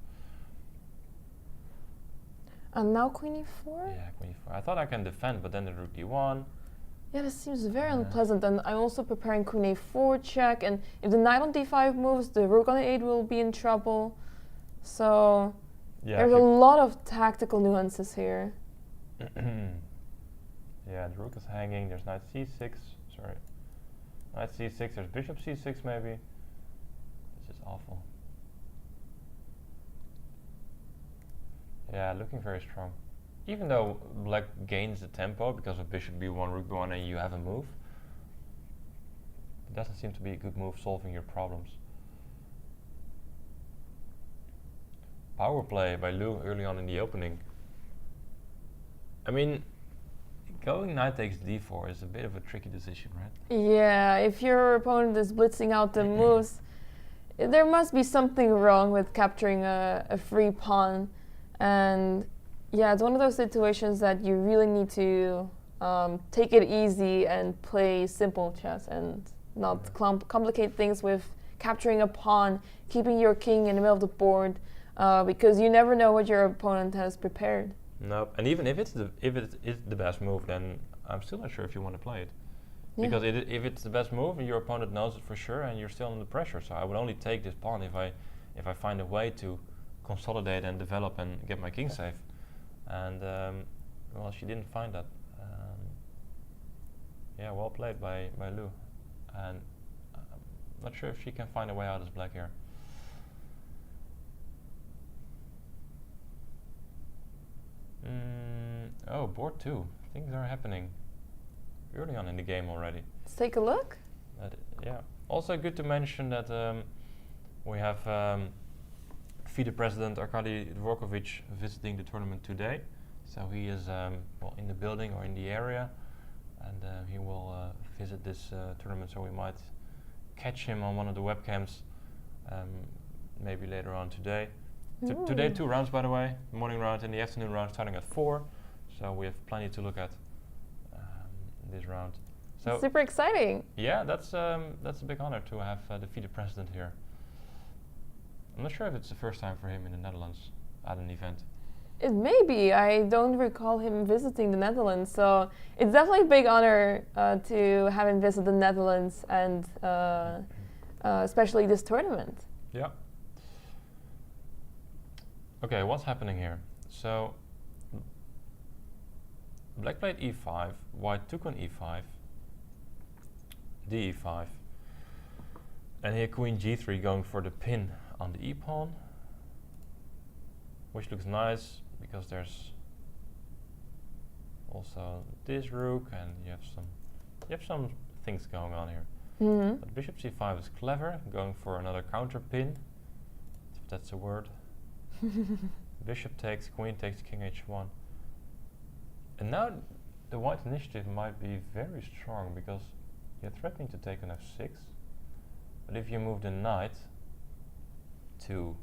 S9: And now queen e4?
S8: Yeah, queen e4. I thought I can defend, but then the rook d1.
S9: Yeah, this seems very unpleasant, and I'm also preparing queen a4 check, and if the knight on d5 moves, the rook on a8 will be in trouble. So
S8: Yeah,
S9: There's a lot of tactical nuances here.
S8: yeah, the rook is hanging. There's knight c6. Sorry, knight c6. There's bishop c6 maybe. This is awful. Yeah, looking very strong. Even though black gains the tempo because of bishop b1, rook b1, and you have a move, it doesn't seem to be a good move solving your problems. Power play by Lou early on in the opening. I mean, going knight takes d4 is a bit of a tricky decision, right?
S9: Yeah, if your opponent is blitzing out the moves, there must be something wrong with capturing a free pawn. And yeah, it's one of those situations that you really need to take it easy and play simple chess and not complicate things with capturing a pawn, keeping your king in the middle of the board, because you never know what your opponent has prepared.
S8: Nope. And even if it is the best move, then I'm still not sure if you want to play it.
S9: Yeah.
S8: Because if it's the best move, your opponent knows it for sure, and you're still under pressure. So I would only take this pawn if I find a way to consolidate and develop and get my king safe. And well, she didn't find that. Yeah, well played by Lou. And I'm not sure if she can find a way out as black here. Oh, board 2. Things are happening early on in the game already.
S9: Let's take a look.
S8: Yeah. Also good to mention that we have FIDE president Arkady Dvorkovich visiting the tournament today. So he is well, in the building or in the area, and he will visit this tournament, so we might catch him on one of the webcams maybe later on today. Today 2 rounds, by the way, morning round and the afternoon round starting at 4, so we have plenty to look at this round. So
S9: Super exciting.
S8: yeah, that's a big honor to have the FIDE president here. I'm not sure if it's the first time for him in the Netherlands at an event.
S9: It may be. I don't recall him visiting the Netherlands, so it's definitely a big honor to have him visit the Netherlands and especially this tournament.
S8: Yeah. Okay, what's happening here? So black played e5, white took on e5, d5, and here queen g3 going for the pin on the e-pawn, which looks nice because there's also this rook and you have some things going on here.
S9: Mm-hmm.
S8: But bishop c5 is clever, going for another counter pin, if that's a word. Bishop takes, queen takes, king h1. And now the white initiative might be very strong because you're threatening to take on f6. But if you move the knight to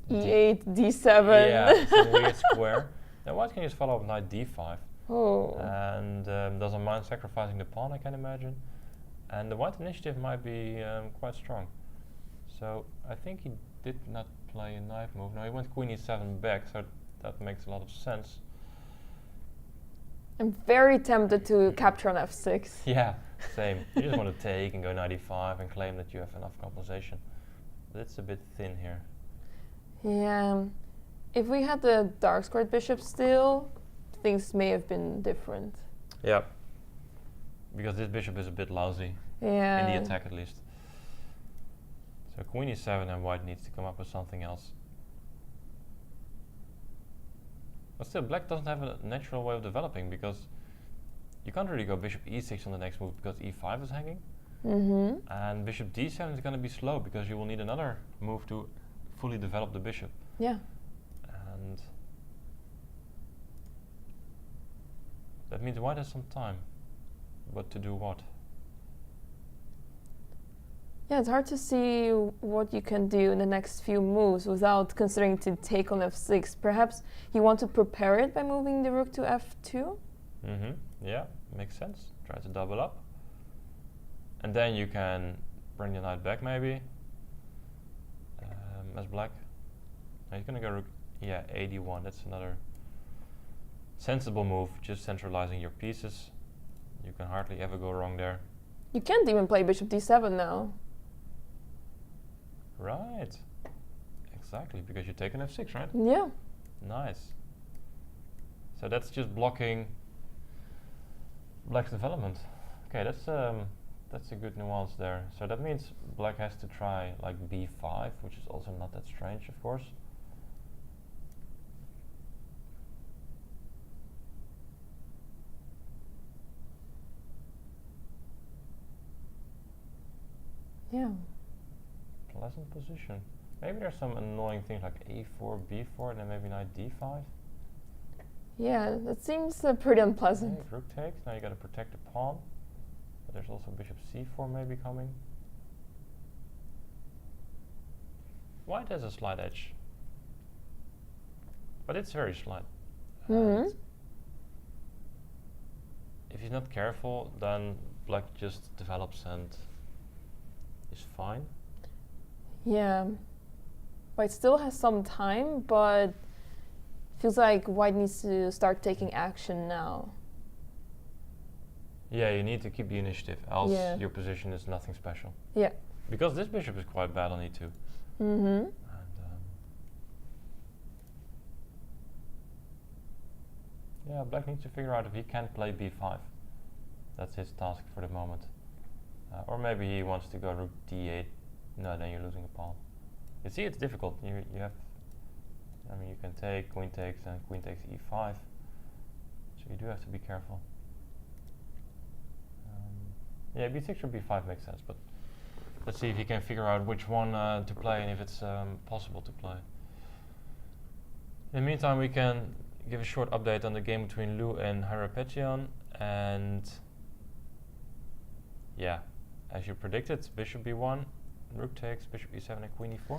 S9: e8, d7.
S8: yeah, some weird square, then white can just follow up knight d5.
S9: Oh.
S8: And doesn't mind sacrificing the pawn, I can imagine. And the white initiative might be quite strong. So I think he did not play a knight move. No, he went queen e7 back, so that makes a lot of sense.
S9: I'm very tempted to capture on f6.
S8: Yeah, same. You just want to take and go knight e5 and claim that you have enough compensation. But it's a bit thin here.
S9: Yeah. If we had the dark squared bishop still, things may have been different.
S8: Yeah. Because this bishop is a bit lousy.
S9: Yeah.
S8: In the attack at least. So queen e7 and white needs to come up with something else. But still, black doesn't have a natural way of developing because you can't really go bishop e6 on the next move because e5 is hanging.
S9: Mm-hmm.
S8: And bishop d7 is going to be slow because you will need another move to fully develop the bishop.
S9: Yeah.
S8: And that means white has some time. But to do what?
S9: Yeah, it's hard to see what you can do in the next few moves without considering to take on f6. Perhaps you want to prepare it by moving the rook to f2?
S8: Mm-hmm. Yeah, makes sense. Try to double up. And then you can bring the knight back maybe. As black. Now he's gonna go rook, yeah, a1. That's another sensible move, just centralizing your pieces. You can hardly ever go wrong there.
S9: You can't even play bishop d7 now.
S8: Right. Exactly, because you take an f6, right?
S9: Yeah.
S8: Nice. So that's just blocking black's development. Okay, that's a good nuance there. So that means black has to try like b5, which is also not that strange, of course.
S9: Yeah.
S8: Pleasant position. Maybe there's some annoying things like a4, b4, and then maybe knight d5.
S9: Yeah, that seems pretty unpleasant.
S8: Okay, rook takes. Now you got to protect the pawn. But there's also bishop c4 maybe coming. White has a slight edge, but it's very slight. And if he's not careful, then black just develops and is fine.
S9: Yeah. White still has some time, but feels like white needs to start taking action now.
S8: Yeah, you need to keep the initiative, else your position is nothing special.
S9: Yeah.
S8: Because this bishop is quite bad on e2.
S9: Mm-hmm.
S8: And, yeah, black needs to figure out if he can play b5. That's his task for the moment. Or maybe he wants to go rook d8. No, then you're losing a pawn. You see, it's difficult. You have. I mean, you can take queen takes and queen takes e5. So you do have to be careful. Yeah, b6 or b5 makes sense, but let's see if he can figure out which one to play and if it's possible to play. In the meantime, we can give a short update on the game between Lou and Hayrapetyan, and yeah, as you predicted, bishop b1, rook takes, bishop e7 and queen e4.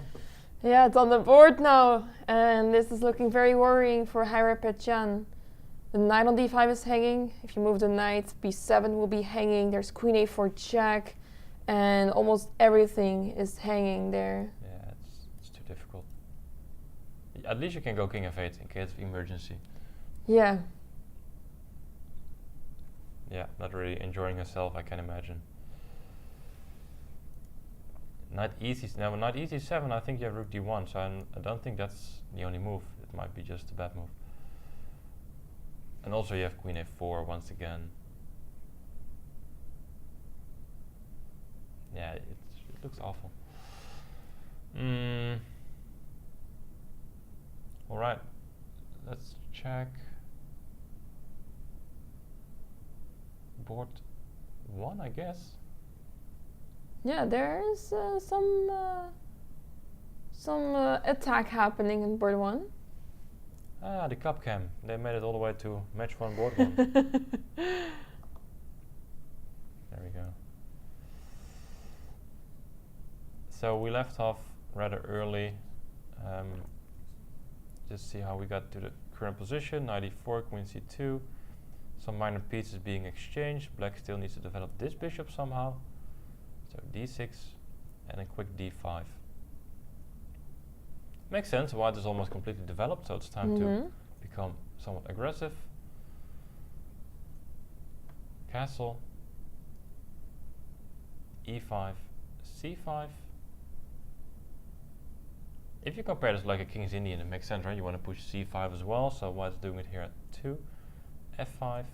S9: Yeah, it's on the board now, and this is looking very worrying for Hayrapetyan. The knight on d5 is hanging. If you move the knight, b7 will be hanging. There's queen a4 check, and almost everything is hanging there.
S8: Yeah, it's too difficult. At least you can go king f8 in case of emergency.
S9: Yeah.
S8: Yeah, not really enjoying herself, I can imagine. Knight e7. Knight e7, I think you have rook d1, so I don't think that's the only move. It might be just a bad move. And also you have queen a4 once again. Yeah, it looks awful. Alright, let's check board 1, I guess.
S9: Yeah, there is some attack happening in board 1.
S8: Ah, the cup cam. They made it all the way to match 1, board 1. There we go. So we left off rather early. Just see how we got to the current position. Knight e4, queen c2. Some minor pieces being exchanged. Black still needs to develop this bishop somehow. So d6 and a quick d5. Makes sense, white is almost completely developed, so it's time to become somewhat aggressive. Castle, e5, c5. If you compare this like a King's Indian, it makes sense, right? You want to push c5 as well, so white's doing it here at 2. f5,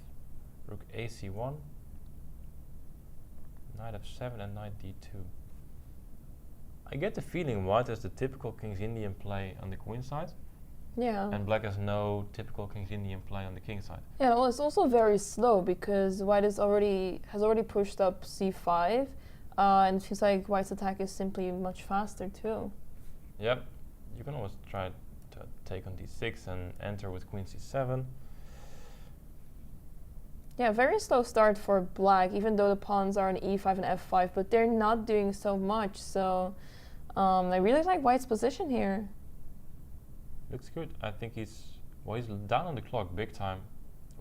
S8: rook ac1, knight f7 and knight d2. I get the feeling white has the typical King's Indian play on the queen side.
S9: Yeah.
S8: And black has no typical King's Indian play on the king side.
S9: Yeah, well, it's also very slow because white has already pushed up c5, and it feels like white's attack is simply much faster too.
S8: Yep, you can always try to take on d6 and enter with queen c7.
S9: Yeah, very slow start for black, even though the pawns are on e5 and f5, but they're not doing so much. So I really like white's position here.
S8: Looks good. I think he's down on the clock big time.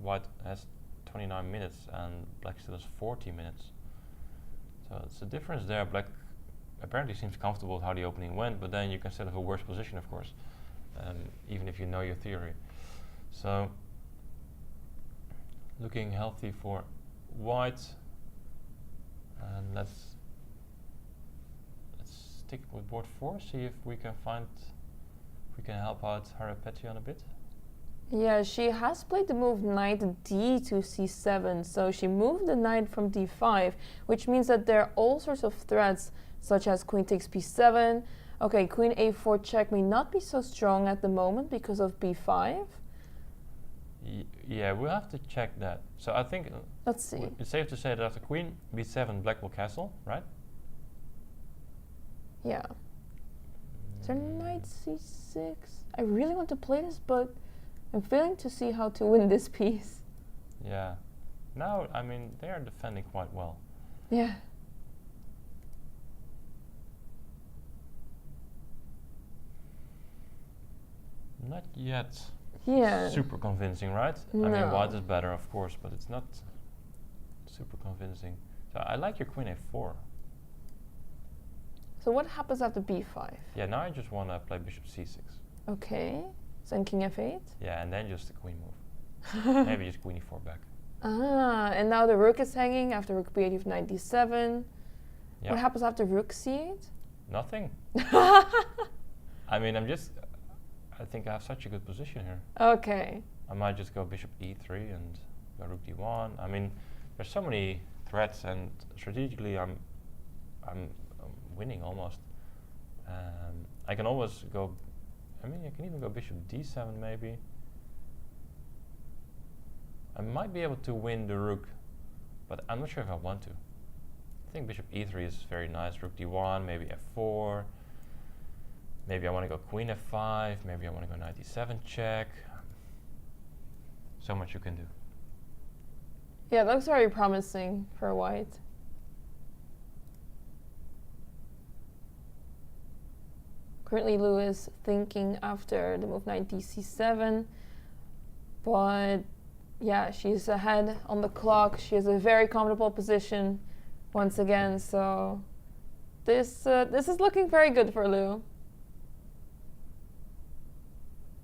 S8: White has 29 minutes and black still has 40 minutes. So it's a difference there. Black apparently seems comfortable with how the opening went, but then you can still have a worse position, of course, even if you know your theory. So looking healthy for white, and let's stick with board 4, see if we can find If we can help out Hayrapetyan a bit.
S9: Yeah, she has played the move knight d to c7, so she moved the knight from d5, which means that there are all sorts of threats, such as queen takes b7. Okay, queen a4 check may not be so strong at the moment because of b5.
S8: Yeah, we'll have to check that. So I think
S9: Let's see.
S8: it's safe to say that after queen b7, black will castle, right?
S9: Yeah. Is there knight c6? I really want to play this, but I'm failing to see how to win this piece.
S8: Yeah. Now, I mean, they are defending quite well.
S9: Yeah.
S8: Not yet
S9: Yeah.
S8: super convincing, right? I mean,
S9: No.
S8: white is better, of course, but it's not super convincing. So I like your queen a4.
S9: So what happens after b5?
S8: Yeah, now I just want to play bishop c6.
S9: Okay. So then king f8?
S8: Yeah, and then just the queen move. Maybe just queen e4 back.
S9: Ah, and now the rook is hanging after rook b8 with knight d7.
S8: Yeah.
S9: What happens after rook c8?
S8: Nothing. I mean, I think I have such a good position here.
S9: Okay.
S8: I might just go bishop e3 and go rook d1. I mean, there's so many threats, and strategically, I'm winning almost. I can always go. I mean, I can even go bishop d7 maybe. I might be able to win the rook, but I'm not sure if I want to. I think bishop e3 is very nice. Rook d1, maybe f4. Maybe I want to go queen f5. Maybe I want to go knight d7 check. So much you can do.
S9: Yeah, it looks very promising for white. Currently, Lou is thinking after the move knight dc7, but yeah, she's ahead on the clock. She has a very comfortable position once again, so this is looking very good for Lou.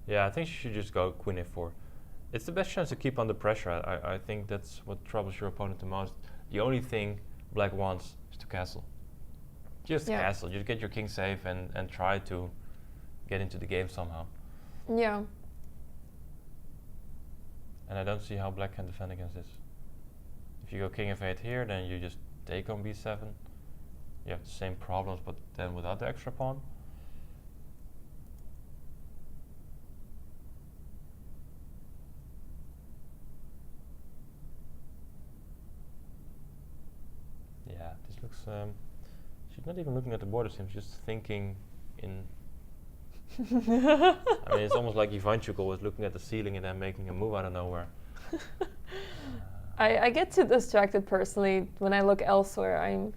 S8: Yeah, I think she should just go queen f4. It's the best chance to keep under pressure. I think that's what troubles your opponent the most. The only thing black wants is to castle. Just castle. Just get your king safe and try to get into the game somehow.
S9: Yeah.
S8: And I don't see how black can defend against this. If you go king f8 here, then you just take on b7. You have the same problems, but then without the extra pawn. Yeah, this looks. She's not even looking at the border sim. She's just thinking in. I mean, it's almost like Ivanchuk was looking at the ceiling and then making a move out of nowhere.
S9: I get too distracted personally when I look elsewhere.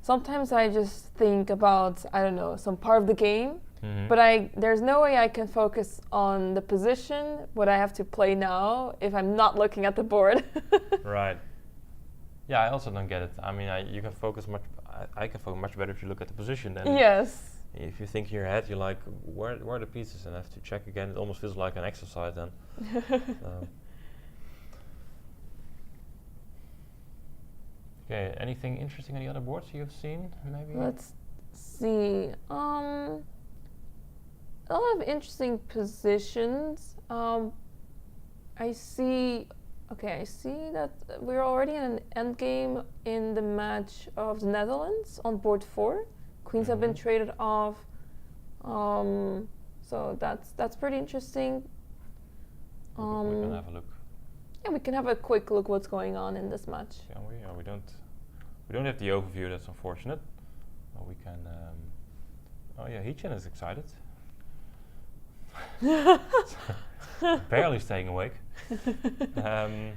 S9: Sometimes I just think about, I don't know, some part of the game, but there's no way I can focus on the position, what I have to play now, if I'm not looking at the board.
S8: Right. Yeah, I also don't get it. I mean, you can focus much. I can focus much better if you look at the position. Then
S9: Yes.
S8: if you think in your head, you're like, where are the pieces? And I have to check again. It almost feels like an exercise then. Okay, anything interesting on the other boards you've seen, maybe?
S9: Let's see. A lot of interesting positions. I see that we're already in an endgame in the match of the Netherlands on board 4. Queens have been traded off. So that's pretty interesting.
S8: We can have a look.
S9: Yeah, we can have a quick look what's going on in this match.
S8: Can we? We don't have the overview. That's unfortunate. But we can. Oh yeah, Hichan is excited. Barely staying awake.
S9: Is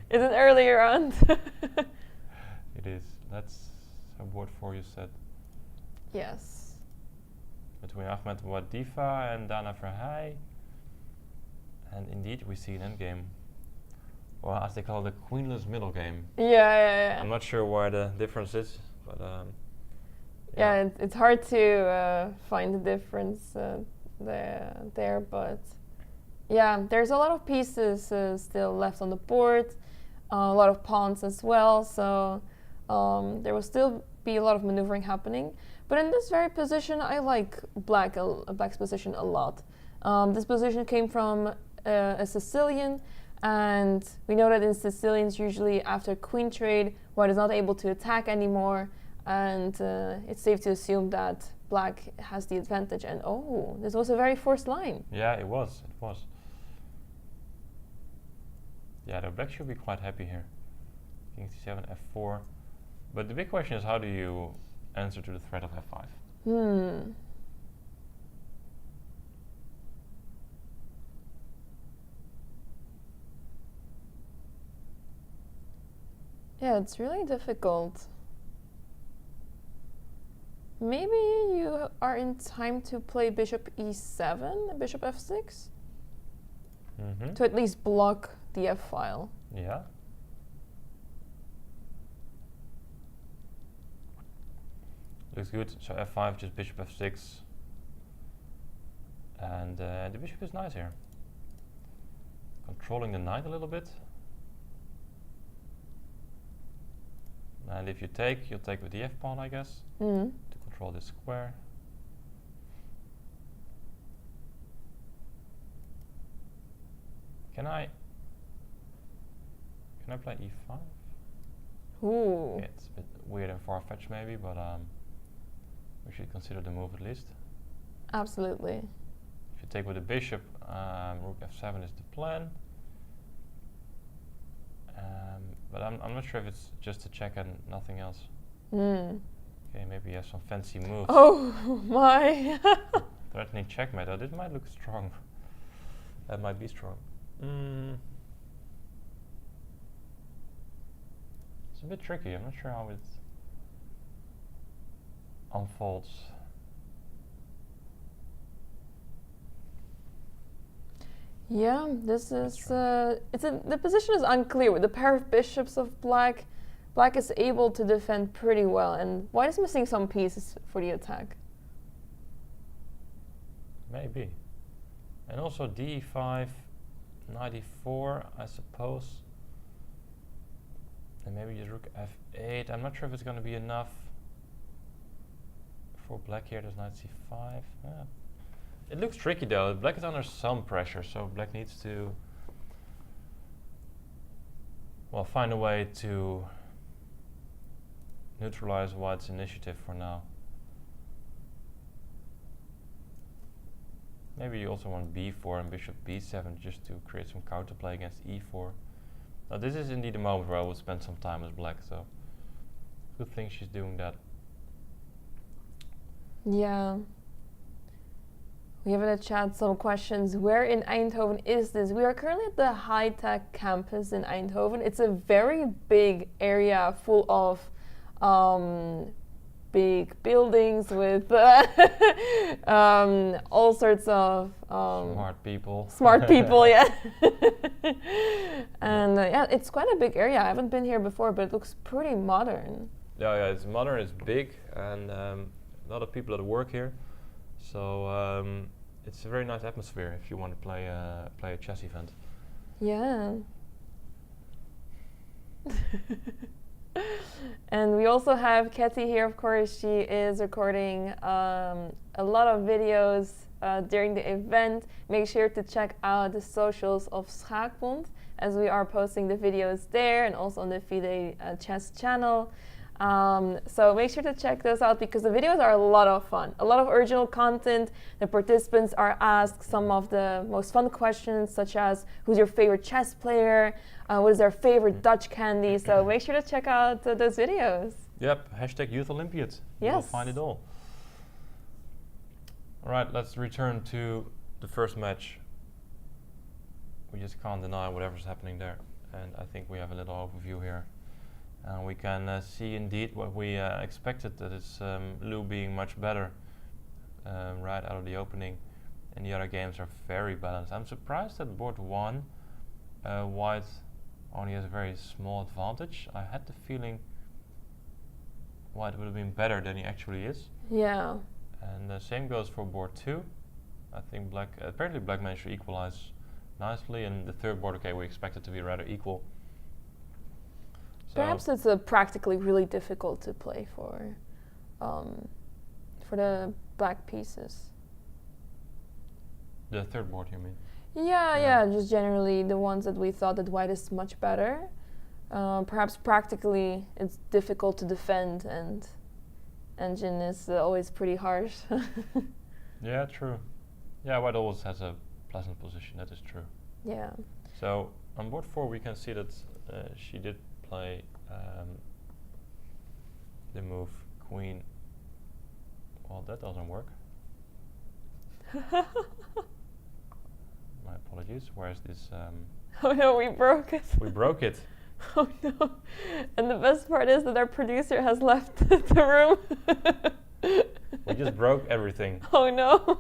S9: it earlier on?
S8: It is. That's so board 4 you said.
S9: Yes.
S8: Between Ahmed Wadifa and Dana Verheij. And indeed we see an endgame. Well, as they call it, the queenless middle game.
S9: Yeah.
S8: I'm not sure where the difference is, but
S9: yeah, it's hard to find the difference there, but yeah, there's a lot of pieces still left on the board, a lot of pawns as well, so there will still be a lot of maneuvering happening. But in this very position, I like black's position a lot. This position came from a Sicilian, and we know that in Sicilians usually after queen trade, white is not able to attack anymore, and it's safe to assume that black has the advantage. And oh, this was a very forced line.
S8: Yeah, it was. It was. Yeah, the black should be quite happy here. King c7, f4. But the big question is, how do you answer to the threat of f5?
S9: Yeah, it's really difficult. Maybe you are in time to play bishop e7, bishop f6? To at least block the f-file.
S8: Yeah. Looks good. So f5, just bishop f6. And the bishop is nice here. Controlling the knight a little bit. And if you take, you'll take with the f-pawn, I guess, to control this square. Can I play e5?
S9: Ooh.
S8: Yeah, it's a bit weird and far-fetched maybe, but we should consider the move at least.
S9: Absolutely.
S8: If you take with the bishop, rook f7 is the plan. But I'm not sure if it's just a check and nothing else. Okay, maybe he has some fancy moves.
S9: Oh my!
S8: Threatening checkmate. Oh, this might look strong. That might be strong. It's a bit tricky. I'm not sure how it unfolds.
S9: Yeah, this is the position is unclear. With the pair of bishops of black, black is able to defend pretty well, and white is missing some pieces for the attack.
S8: Maybe. And also d5, knight e4, I suppose. And maybe just rook f8. I'm not sure if it's going to be enough for black here. There's knight c5. It looks tricky though. Black is under some pressure, so black needs to, well, find a way to neutralize white's initiative for now. Maybe you also want b4 and bishop b7 just to create some counterplay against e4. Now this is indeed a moment where I will spend some time with black, so good thing she's doing that.
S9: Yeah. We have in the chat some questions. Where in Eindhoven is this? We are currently at the high-tech campus in Eindhoven. It's a very big area full of big buildings with all sorts of
S8: smart people.
S9: Smart people, yeah. And yeah, it's quite a big area. I haven't been here before, but it looks pretty modern.
S8: Yeah, it's modern, it's big, and a lot of people that work here. So it's a very nice atmosphere if you want to play a chess event.
S9: Yeah. And we also have Ketty here, of course. She is recording a lot of videos during the event. Make sure to check out the socials of Schaakbond, as we are posting the videos there and also on the FIDE chess channel. So make sure to check those out because the videos are a lot of fun, a lot of original content. The participants are asked some of the most fun questions, such as who's your favorite chess player, what is their favorite Dutch candy. So make sure to check out those videos.
S8: Yep, hashtag Youth Olympiad. You'll find it all. All right, let's return to the first match. We just can't deny whatever's happening there, and I think we have a little overview here. We can see indeed what we expected, that is Lou being much better right out of the opening, and the other games are very balanced. I'm surprised that board 1 white only has a very small advantage. I had the feeling white would have been better than he actually is.
S9: Yeah.
S8: And the same goes for board 2. I think black, apparently black managed to equalize nicely, and the third board, okay, we expect it to be rather equal.
S9: Perhaps it's practically really difficult to play for the black pieces.
S8: The third board, you mean?
S9: Yeah,
S8: Yeah.
S9: just generally the ones that we thought that white is much better. Perhaps practically it's difficult to defend, and engine is always pretty harsh.
S8: Yeah, true. Yeah, white always has a pleasant position, that is true.
S9: Yeah.
S8: So on board 4 we can see that she did play the move queen. Well, that doesn't work. My apologies. Where's this?
S9: Oh no, we broke it.
S8: We broke it.
S9: Oh no. And the best part is that our producer has left the room.
S8: We just broke everything.
S9: Oh no.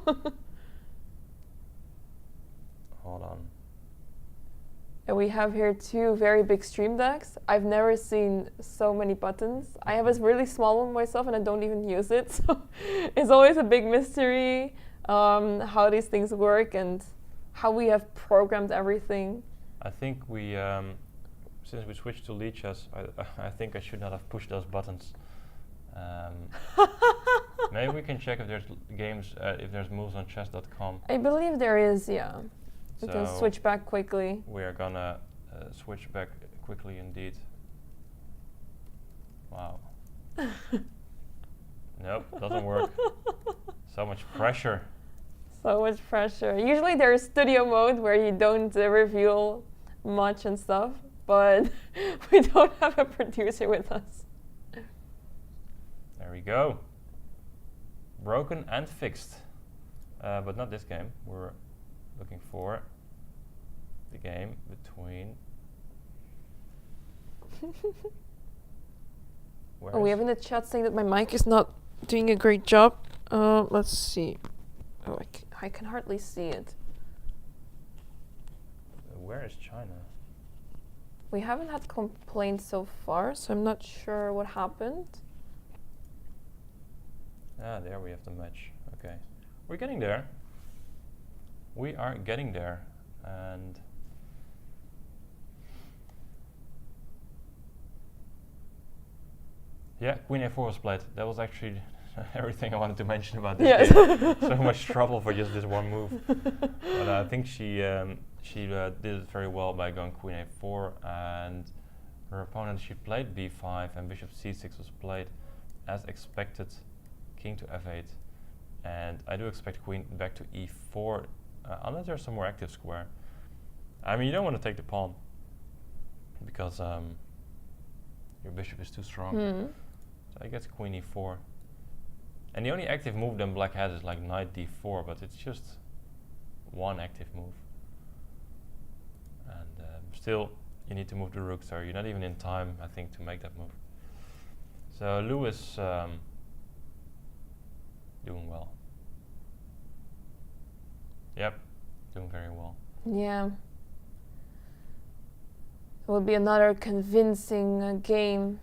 S8: Hold on.
S9: And we have here 2 very big stream decks. I've never seen so many buttons. I have a really small one myself and I don't even use it. So it's always a big mystery how these things work and how we have programmed everything.
S8: I think we, since we switched to lead chess, I think I should not have pushed those buttons. Maybe we can check if there's games, if there's moves on chess.com.
S9: I believe there is, yeah. We can
S8: So
S9: switch back quickly.
S8: we are gonna switch back quickly indeed. Wow. Nope, doesn't work. So much pressure.
S9: So much pressure. Usually there's studio mode where you don't reveal much and stuff, but we don't have a producer with us.
S8: There we go. Broken and fixed. But not this game. We're looking for the game between.
S9: Oh, we have in the chat saying that my mic is not doing a great job. Let's see. Oh, I can hardly see it.
S8: Where is China?
S9: We haven't had complaints so far, so I'm not sure what happened.
S8: Ah, there we have the match. Okay. We're getting there. We are getting there. And yeah, Queen A4 was played. That was actually everything I wanted to mention about this
S9: Yes.
S8: game. So much trouble for just this one move. But I think she did it very well by going Queen A4, and her opponent, she played B5 and Bishop C6 was played as expected, King to F8, and I do expect Queen back to E4 unless there's some more active square. I mean, you don't want to take the pawn because your bishop is too strong. So I guess Queen E4. And the only active move then black has is like Knight D4, but it's just one active move. And still, you need to move the rook, so you're not even in time, I think, to make that move. So Lewis doing well. Yep, doing very well.
S9: Yeah. It will be another convincing game.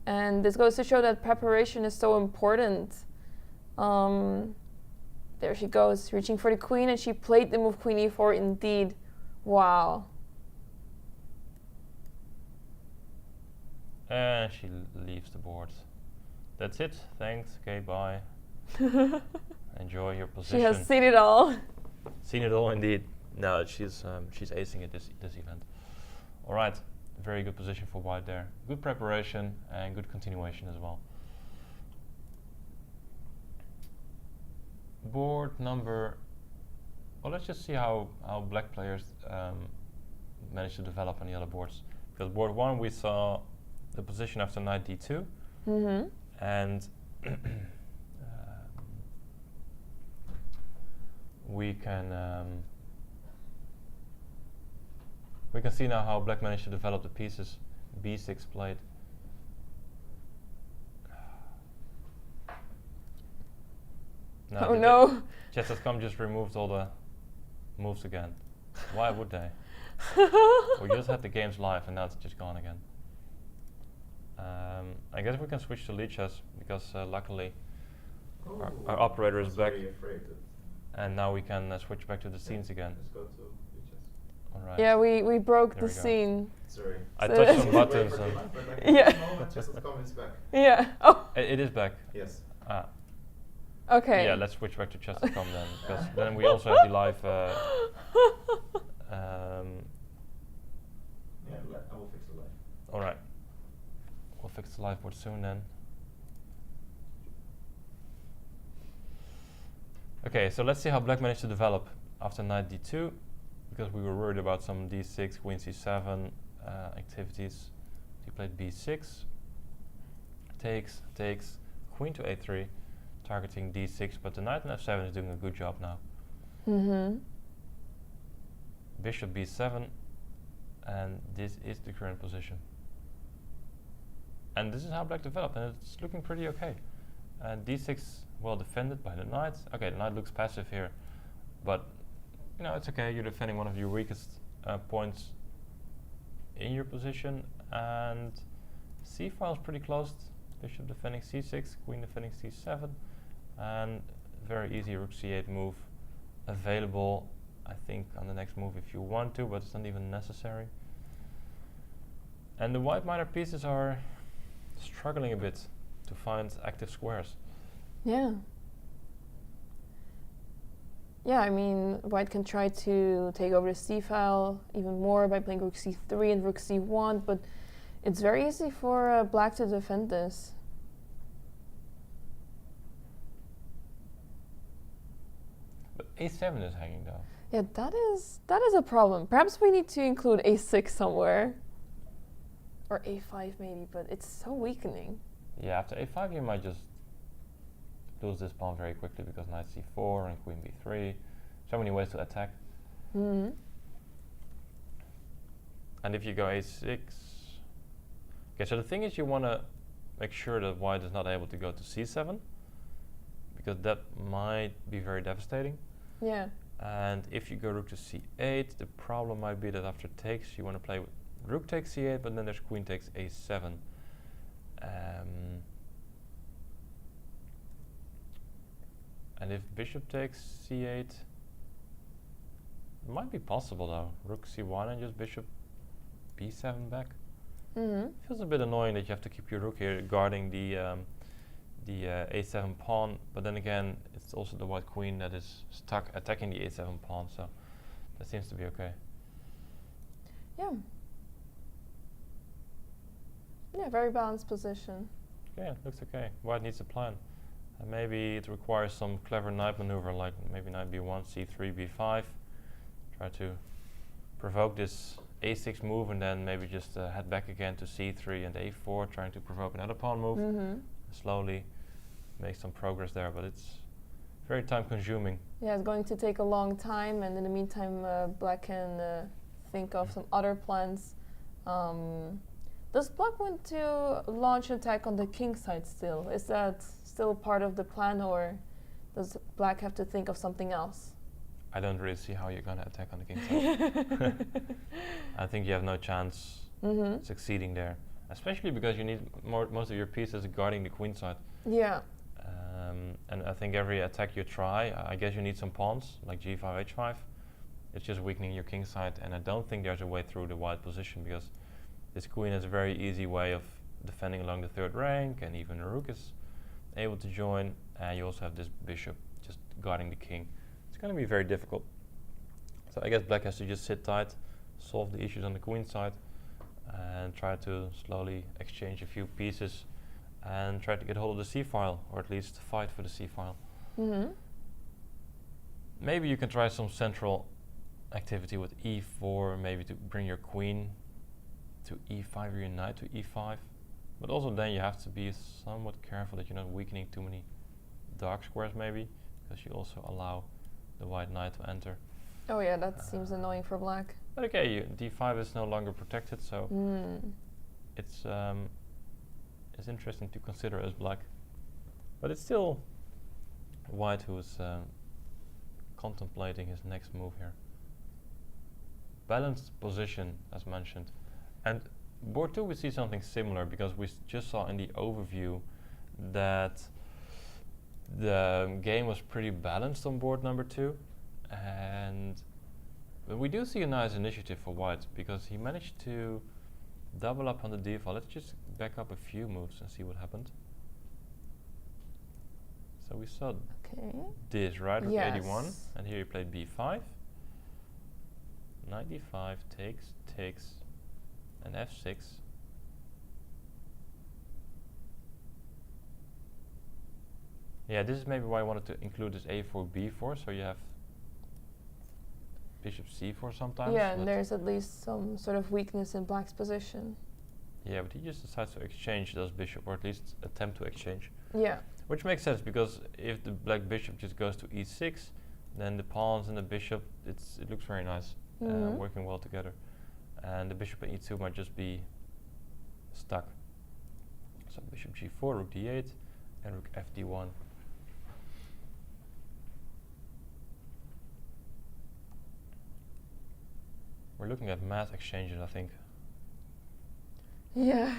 S9: And this goes to show that preparation is so important. There she goes, reaching for the queen, and she played the move Queen E4 indeed. Wow.
S8: And she leaves the board. That's it. Thanks. Okay, bye. Enjoy your position.
S9: She has seen it all.
S8: Seen it all, indeed. No, she's acing it this event. All right, very good position for white there. Good preparation and good continuation as well. Board number. Well, let's just see how black players managed to develop on the other boards. Because board 1 we saw the position after Knight D2, and we can see now how black managed to develop the pieces. B6 played.
S9: No, oh no!
S8: Chess.com just removed all the moves again. Why would they? We just had the games live and now it's just gone again. I guess we can switch to lead chess because luckily our operator is back. And now we can switch back to the scenes again.
S10: Let's go to lead chess.
S8: All right.
S9: Yeah, we broke
S8: There
S9: the
S8: we go.
S9: scene.
S10: Sorry.
S8: I touched some buttons. And
S9: Yeah.
S10: Moment, chess.com is back.
S9: Yeah. Oh.
S8: it is back.
S10: Yes.
S8: Ah.
S9: Okay.
S8: Yeah, let's switch back to chess.com then, because then we also have the live.
S10: Yeah, I will fix the light.
S8: All right, we'll fix the live board soon then. Okay, so let's see how black managed to develop after knight d2, because we were worried about some d6, queen c7 activities. He played b6, takes, queen to a3, targeting d6, but the knight on f7 is doing a good job now.
S9: Mm-hmm.
S8: Bishop b7, and this is the current position. And this is how black developed, and it's looking pretty okay. And d6 well defended by the knight. Okay, the knight looks passive here, but you know, it's okay. You're defending one of your weakest points in your position, and c file is pretty close. Bishop defending c6, queen defending c7, and very easy rook c8 move available, I think, on the next move if you want to, but it's not even necessary. And the white minor pieces are struggling a bit to find active squares.
S9: Yeah. Yeah, I mean, white can try to take over the c file even more by playing rook c3 and rook c1, but it's very easy for black to defend this.
S8: But a7 is hanging though.
S9: Yeah, that is a problem. Perhaps we need to include a6 somewhere. Or a5 maybe, but it's so weakening.
S8: Yeah, after a5 you might just lose this pawn very quickly, because knight c4 and queen b3. So many ways to attack.
S9: Mm-hmm.
S8: And if you go a6... Okay, so the thing is, you want to make sure that white is not able to go to c7, because that might be very devastating.
S9: Yeah.
S8: And if you go rook to c8, the problem might be that after takes you want to play with rook takes c8, but then there's queen takes a7. And if bishop takes c8, it might be possible though. Rook c1 and just bishop b7 back.
S9: Mm-hmm.
S8: Feels a bit annoying that you have to keep your rook here guarding the a7 pawn, but then again, it's also the white queen that is stuck attacking the a7 pawn, so that seems to be okay.
S9: Yeah. Yeah, very balanced position.
S8: Yeah, looks okay. White needs a plan. And maybe it requires some clever knight maneuver, like maybe knight b1, c3, b5. Try to provoke this a6 move, and then maybe just head back again to c3 and a4, trying to provoke another pawn move.
S9: Mm-hmm.
S8: Slowly make some progress there, but it's very time consuming.
S9: Yeah, it's going to take a long time, and in the meantime, black can think of some other plans. Does black want to launch an attack on the king side still? Is that still part of the plan, or does black have to think of something else?
S8: I don't really see how you're going to attack on the king side. I think you have no chance succeeding there, especially because you need most of your pieces guarding the queen side.
S9: Yeah.
S8: And I think every attack you try, I guess you need some pawns, like g5, h5. It's just weakening your king side, and I don't think there's a way through the white position, because this queen has a very easy way of defending along the third rank, and even the rook is able to join, and you also have this bishop just guarding the king. It's going to be very difficult. So I guess black has to just sit tight, solve the issues on the queen side, and try to slowly exchange a few pieces and try to get hold of the c file, or at least fight for the c file.
S9: Mm-hmm.
S8: Maybe you can try some central activity with e4, maybe to bring your queen to e5 or your knight to e5. But also then you have to be somewhat careful that you're not weakening too many dark squares, maybe, because you also allow the white knight to enter.
S9: Oh yeah, that seems annoying for black.
S8: But okay, d5 is no longer protected, so it's interesting to consider as black. But it's still white who's contemplating his next move here. Balanced position, as mentioned. And board 2 we see something similar, because we just saw in the overview that the game was pretty balanced on board number 2, but we do see a nice initiative for white, because he managed to double up on the d file. Let's just back up a few moves and see what happened. So we saw
S9: Okay.
S8: this, right? Rook
S9: Yes.
S8: 81, and here you played b5. Knight d5 takes, and f6. Yeah, this is maybe why I wanted to include this a4, b4, so you have bishop c4 sometimes.
S9: Yeah,
S8: but
S9: and there's at least some sort of weakness in black's position.
S8: yeah, but he just decides to exchange those bishop, or at least attempt to exchange.
S9: Yeah.
S8: Which makes sense, because if the black bishop just goes to e6, then the pawns and the bishop, it looks very nice, working well together. And the bishop at e2 might just be stuck. So bishop g4, rook d8, and rook fd1. We're looking at mass exchanges, I think.
S9: Yeah.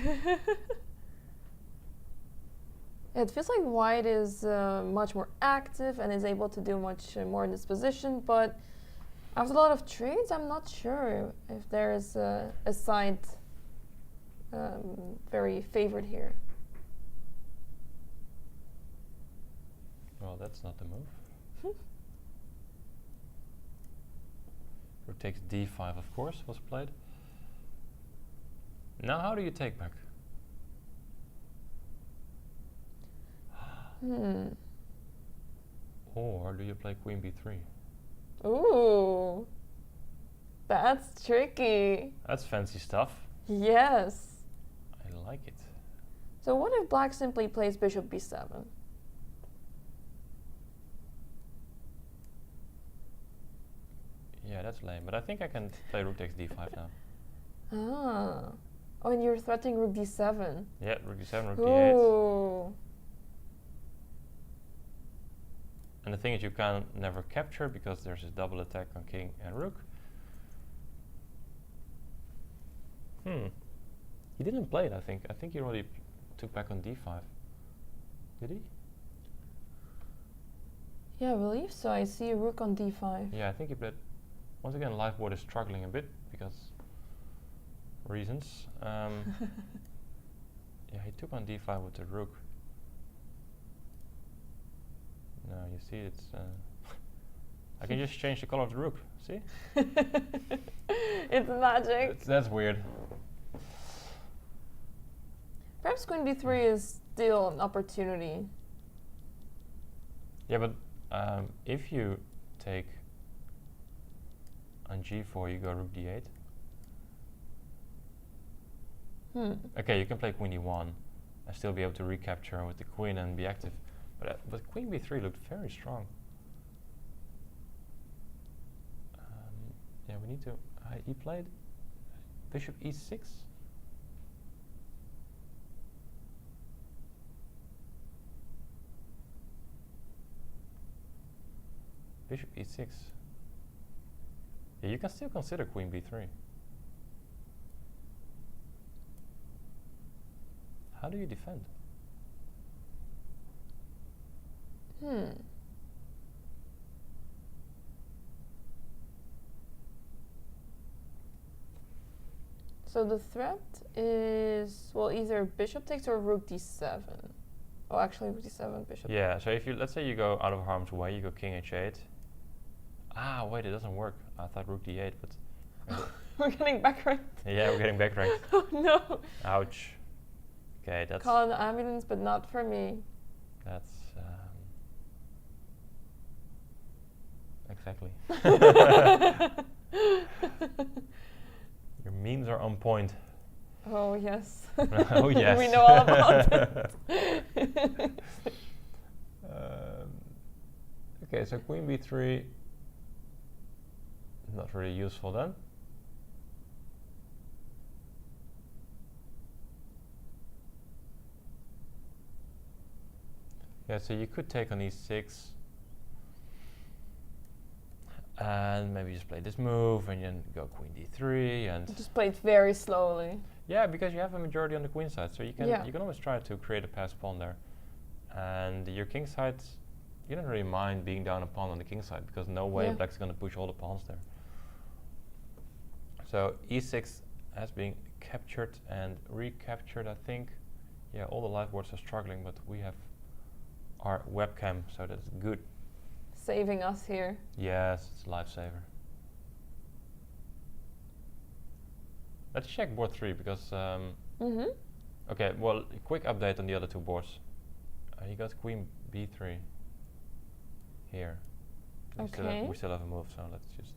S9: It feels like white is much more active and is able to do much more in this position, but after a lot of trades, I'm not sure if there is a side very favored here.
S8: Well, that's not the move. Rook takes d5, of course, was played. Now how do you take back? Or do you play queen b3?
S9: Ooh, that's tricky.
S8: That's fancy stuff.
S9: Yes.
S8: I like it.
S9: So what if black simply plays bishop b7?
S8: Yeah, that's lame. But I think I can play rook takes d5 now.
S9: Ah. Oh, and you're threatening rook d7.
S8: Yeah, rook d7, rook d8.
S9: Ooh.
S8: And the thing is, you can never capture because there's this double attack on king and rook. He didn't play it, I think. I think he already took back on d5. Did he?
S9: Yeah, I believe so. I see a rook on d5.
S8: Yeah, I think he played. Once again, live board is struggling a bit because reasons. Yeah, he took on d5 with the rook. No, you see, it's. I can just change the color of the rook. See?
S9: It's magic.
S8: That's weird.
S9: Perhaps queen b3 is still an opportunity.
S8: Yeah, but if you take on g4, you go rook d8. Okay, you can play queen e1 and still be able to recapture with the queen and be active. But queen b3 looked very strong. Yeah, we need to. He played bishop e6. Bishop e6. Yeah, you can still consider queen b3. How do you defend?
S9: So the threat is, well, either bishop takes or rook d7. Oh, actually rook d7, bishop.
S8: Yeah, so if you, let's say you go out of harm's way, you go king h8. Ah, wait, it doesn't work. I thought rook d8, but...
S9: We're getting back ranked.
S8: Yeah, we're getting back ranked.
S9: Oh no.
S8: Ouch. Okay, that's...
S9: Call an ambulance, but not for me.
S8: That's... exactly. Your memes are on point.
S9: Oh yes.
S8: Oh yes.
S9: We know all about it.
S8: Okay, so queen b3, not really useful then. Yeah, so you could take on e6 and maybe just play this move and then go queen d3 and
S9: Just play it very slowly.
S8: yeah, because you have a majority on the queen side, so you can
S9: Yeah.
S8: you can always try to create a pass pawn there. And your king side, you don't really mind being down a pawn on the king side because no way
S9: Yeah.
S8: black's going to push all the pawns there. So e6 has been captured and recaptured, I think. Yeah, all the live boards are struggling, but we have our webcam, so that's good.
S9: Saving us here.
S8: Yes, it's a lifesaver. Let's check board 3 because okay, well, a quick update on the other two boards. You got queen b3 here.
S9: Okay.
S8: We still have a move, so let's just...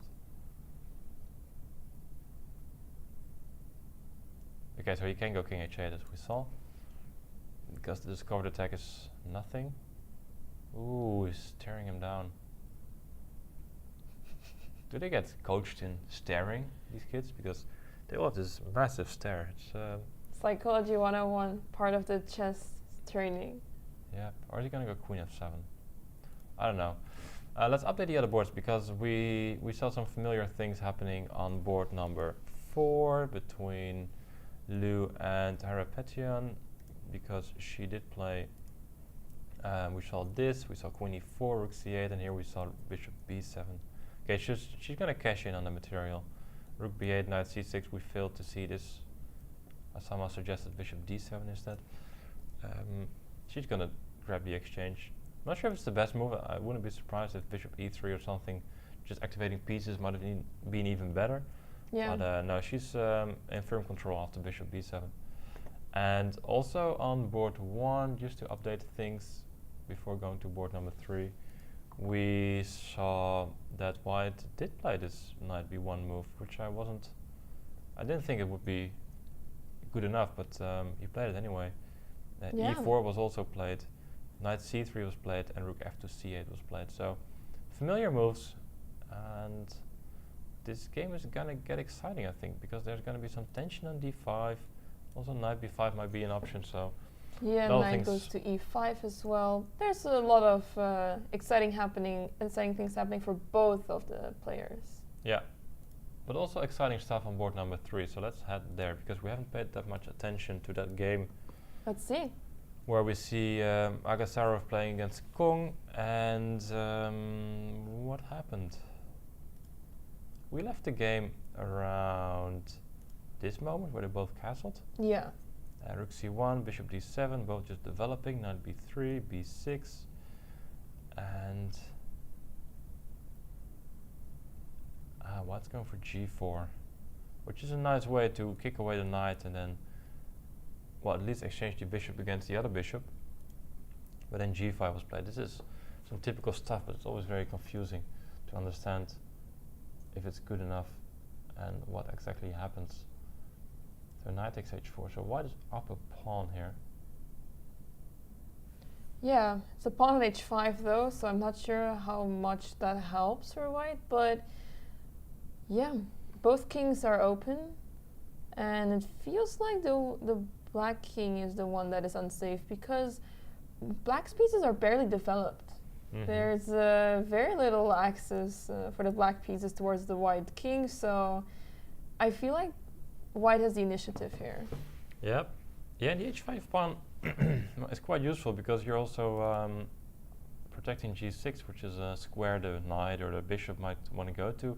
S8: Okay, so he can go king h8 as we saw. Because the discovered attack is nothing. Ooh, he's staring him down. Do they get coached in staring, these kids? Because they all have this massive stare. It's
S9: Psychology 101, part of the chess training.
S8: yeah, or is he gonna go queen f7? I don't know. Let's update the other boards because we saw some familiar things happening on board number 4 between Lou and Hayrapetyan, because she did play. We saw this. We saw queen e4, rook c8, and here we saw bishop b7. Okay, she's gonna cash in on the material. Rook b8, knight c6. We failed to see this. Someone suggested bishop d7 instead. She's gonna grab the exchange. I'm not sure if it's the best move. I wouldn't be surprised if bishop e3 or something, just activating pieces might have been even better.
S9: Yeah.
S8: But no, she's in firm control after bishop b7. And also on board 1, just to update things before going to board number 3, we saw that white did play this knight b1 move, which I didn't think it would be good enough, but he played it anyway.
S9: Yeah.
S8: e4 was also played, knight c3 was played, and rook f to c8 was played. So familiar moves, and this game is gonna get exciting, I think, because there's gonna be some tension on d5. Also, knight b5 might be an option. So
S9: Yeah, knight goes to e5 as well. There's a lot of exciting things happening for both of the players.
S8: yeah, but also exciting stuff on board number 3. So let's head there because we haven't paid that much attention to that game.
S9: Let's see.
S8: Where we see Agasarov playing against Kong, and what happened? We left the game around this moment where they both castled.
S9: Yeah.
S8: Rook c1, bishop d7, both just developing, knight b3, b6, and white's going for g4, which is a nice way to kick away the knight and then, well, at least exchange the bishop against the other bishop. But then g5 was played. This is some typical stuff, but it's always very confusing to understand if it's good enough and what exactly happens. So knight takes h4. So white is up a pawn here.
S9: Yeah, it's a pawn on h5 though, so I'm not sure how much that helps for white, but yeah, both kings are open, and it feels like the black king is the one that is unsafe because black's pieces are barely developed. There's very little access for the black pieces towards the white king, so I feel like white has the initiative here.
S8: Yep. Yeah, the h5 pawn is quite useful because you're also protecting g6, which is a square the knight or the bishop might want to go to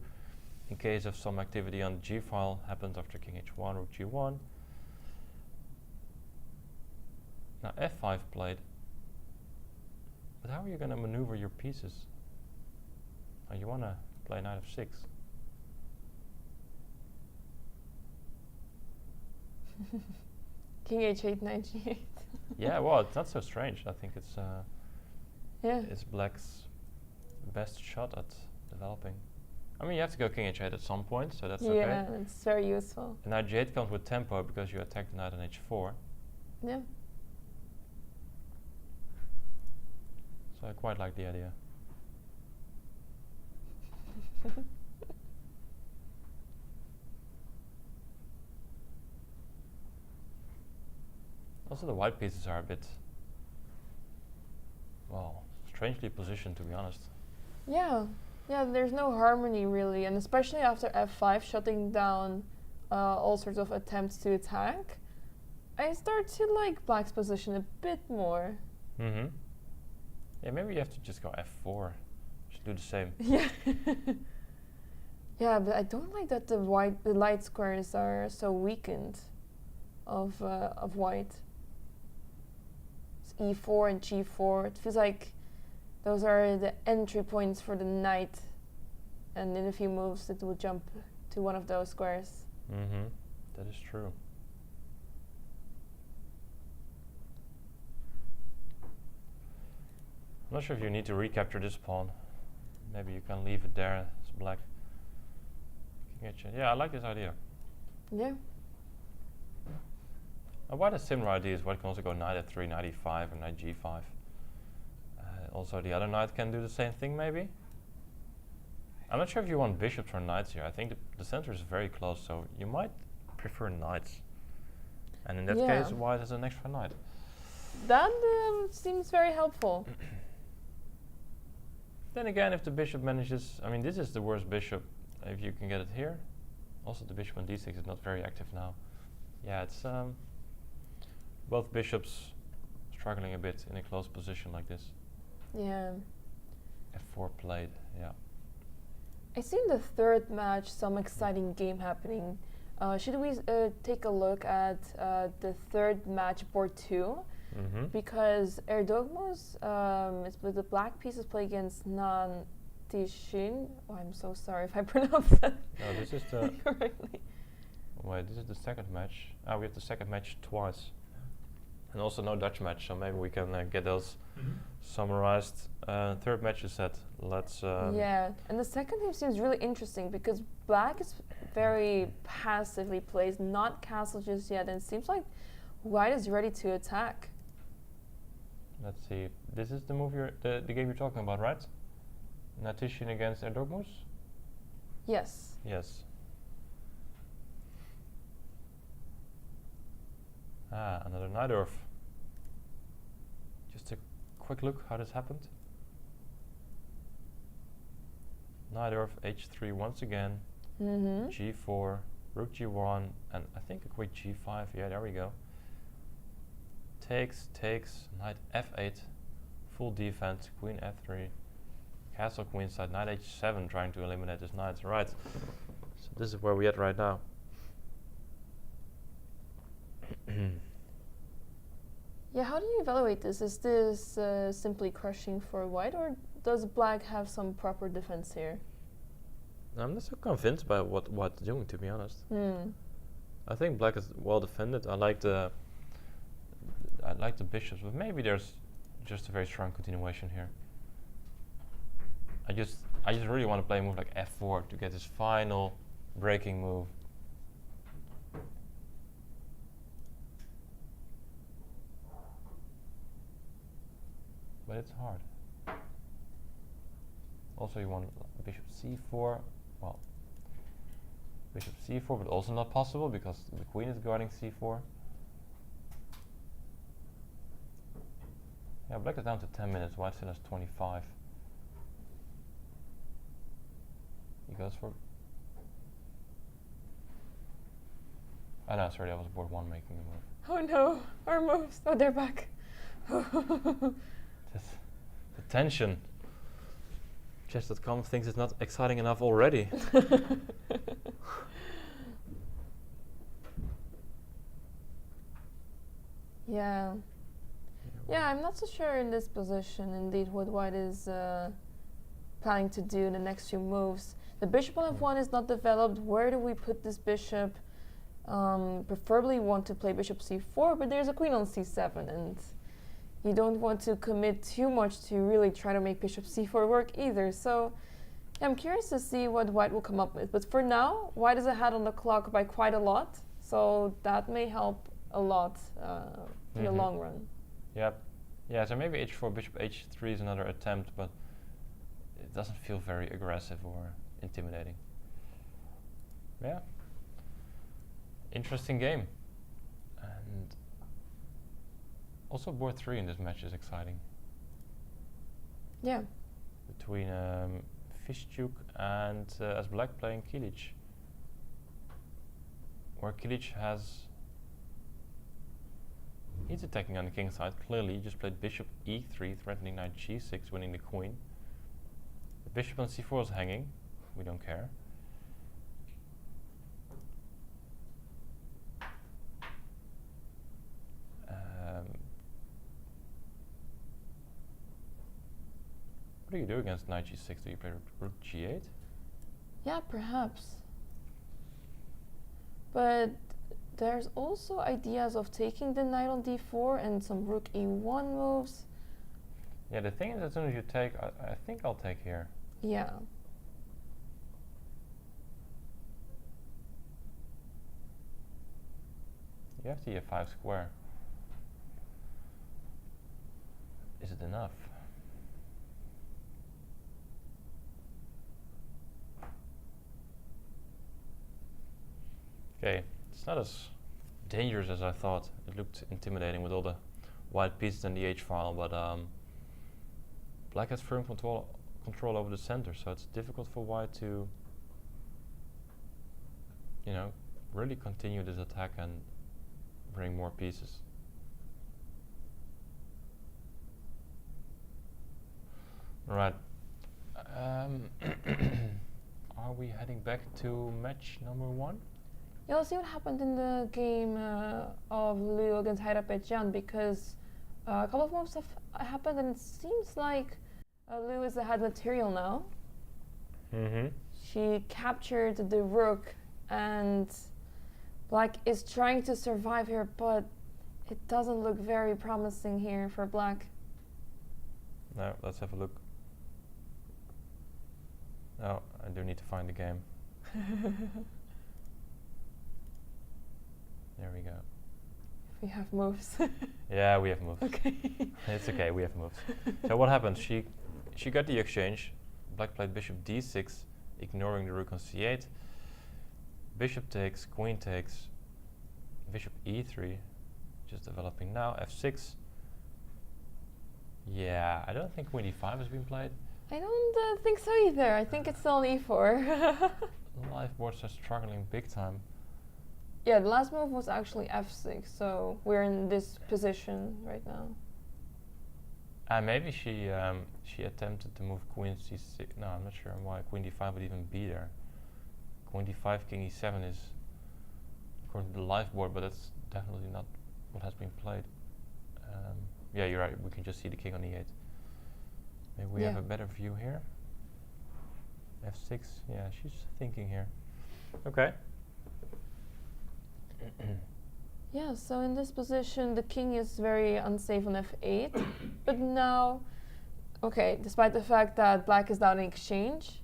S8: in case of some activity on the g file happens after king h1 or g1. Now f5 played. But how are you going to maneuver your pieces? Oh, you want to play knight f6.
S9: King h8, knight g8.
S8: Yeah, well, it's not so strange. I think it's
S9: Yeah.
S8: it's black's best shot at developing. I mean, you have to go king h8 at some point, so that's okay.
S9: Yeah, it's very useful.
S8: And knight g8 comes with tempo because you attack the knight on h4.
S9: Yeah.
S8: So I quite like the idea. Also, the white pieces are a bit, well, strangely positioned, to be honest.
S9: Yeah, yeah, there's no harmony really, and especially after f5 shutting down all sorts of attempts to attack, I start to like black's position a bit more.
S8: Mm-hmm. Yeah, maybe you have to just go f4. Just do the same.
S9: Yeah. Yeah, but I don't like that the light squares are so weakened of white. e4 and g4. It feels like those are the entry points for the knight, and in a few moves it will jump to one of those squares.
S8: Mm-hmm. That is true. I'm not sure if you need to recapture this pawn. Maybe you can leave it there as black. Yeah, I like this idea.
S9: Yeah.
S8: White has similar ideas. White can also go knight f3, knight e5, and knight g5. Also, the other knight can do the same thing, maybe. I'm not sure if you want bishops or knights here. I think the center is very close, so you might prefer knights. And in that case, white has an extra knight.
S9: That seems very helpful.
S8: Then again, if the bishop manages, I mean, this is the worst bishop. If you can get it here. Also, the bishop on d6 is not very active now. Yeah, it's both bishops struggling a bit in a close position like this.
S9: Yeah.
S8: f4 played, yeah.
S9: I see in the third match some exciting game happening. Should we take a look at the third match, board 2?
S8: Mm-hmm.
S9: Because Erdogmos, it's with the black pieces play against Nan Tishin. Oh, I'm so sorry if I pronounced that
S8: No, this is the
S9: correctly.
S8: wait. This is the second match. We have the second match twice, and also no Dutch match. So maybe we can get those summarized. Third match is set. Let's.
S9: Yeah, and the second game seems really interesting because black is very passively plays, not castle just yet, and it seems like white is ready to attack.
S8: Let's see. This is the move the game you're talking about, right? Natishin against Erdogmus?
S9: Yes.
S8: Yes. Another Najdorf. Just a quick look how this happened. Najdorf h3 once again.
S9: Mm-hmm.
S8: G4, rook g1, and I think a quick g5. Yeah, there we go. Takes, knight f8, full defense, queen f3, castle queenside, knight h7, trying to eliminate his knights. Right. So this is where we're at right now.
S9: Yeah, how do you evaluate this? Is this simply crushing for white, or does black have some proper defense here?
S8: I'm not so convinced by what white's doing, to be honest. I think black is well defended. I like the bishops, but maybe there's just a very strong continuation here. I just really want to play a move like f4 to get this final breaking move. But it's hard. Also, you want bishop c4. Well, bishop c4, but also not possible because the queen is guarding c4. Yeah, black is down to 10 minutes, white still has 25. He goes for... Oh no, sorry, that was board 1 making a move.
S9: Oh no, our moves. Oh, they're back.
S8: The tension. Chess.com thinks it's not exciting enough already.
S9: Yeah. Yeah, I'm not so sure in this position, indeed, what white is planning to do in the next few moves. The bishop on f1 is not developed. Where do we put this bishop? Preferably want to play bishop c4, but there's a queen on c7, and you don't want to commit too much to really try to make bishop c4 work either. So I'm curious to see what white will come up with. But for now, white is ahead on the clock by quite a lot, so that may help a lot in the long run.
S8: Yep. Yeah, so maybe h4, bishop h3 is another attempt, but it doesn't feel very aggressive or intimidating. Yeah. Interesting game. And also board 3 in this match is exciting.
S9: Yeah.
S8: Between Fischuk and as black playing Kilic. Where Kilic has... He's attacking on the king side, clearly. He just played bishop e3, threatening knight g6, winning the queen. The bishop on c4 is hanging. We don't care. What do you do against knight g6? Do you play rook g8?
S9: Yeah, perhaps. But there's also ideas of taking the knight on d4 and some rook e1 moves.
S8: Yeah, the thing is, as soon as you take, I think I'll take here.
S9: Yeah.
S8: You have the e5 square. Is it enough? Okay, it's not as dangerous as I thought. It looked intimidating with all the white pieces in the h-file, but black has firm control over the center, so it's difficult for white to, you know, really continue this attack and bring more pieces. Right. Are we heading back to match number 1?
S9: Yeah, let's see what happened in the game of Liu against Hayrapetyan, because a couple of moves have happened and it seems like Liu is ahead material now.
S8: Mm-hmm.
S9: She captured the rook and black is trying to survive here, but it doesn't look very promising here for black.
S8: No, let's have a look. Oh, I do need to find the game. There we go.
S9: We have moves.
S8: Yeah, we have moves.
S9: Okay.
S8: It's okay, we have moves. So what happened? She got the exchange. Black played bishop d6, ignoring the rook on c8. Bishop takes, queen takes, bishop e3, just developing now, f6. Yeah, I don't think queen e5 has been played.
S9: I don't think so either. I think it's still on e4.
S8: Live boards are struggling big time.
S9: Yeah, the last move was actually f6, so we're in this position right now.
S8: Maybe she attempted to move queen c6. No, I'm not sure why queen d5 would even be there. Queen d5, king e7 is according to the live board, but that's definitely not what has been played. Yeah, you're right. We can just see the king on e8. Maybe we have a better view here. f6. Yeah, she's thinking here. Okay.
S9: Yeah, so in this position the king is very unsafe on f8, but now, okay, despite the fact that black is down in exchange,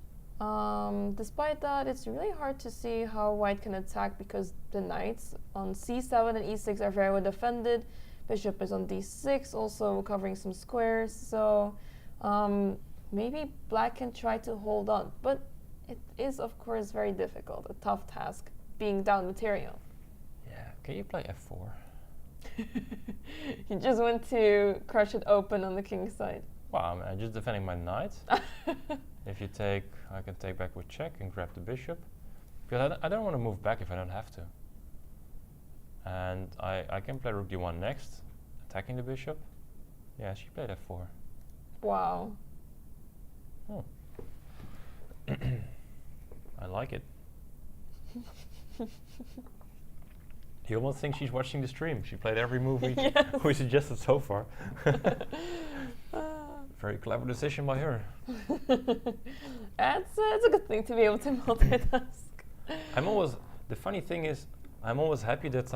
S9: despite that it's really hard to see how white can attack because the knights on c7 and e6 are very well defended. Bishop is on d6, also covering some squares, so maybe black can try to hold on, but it is of course very difficult, a tough task, being down material.
S8: Can you play f4?
S9: You just want to crush it open on the king's side.
S8: Well, I'm just defending my knight. If you take, I can take back with check and grab the bishop. Because I don't want to move back if I don't have to. And I can play rook d1 next, attacking the bishop. Yeah, she played f4.
S9: Wow.
S8: Oh. I like it. You almost think she's watching the stream. She played every move we suggested so far. Very clever decision by her.
S9: It's a good thing to be able to multitask.
S8: The funny thing is, I'm always happy that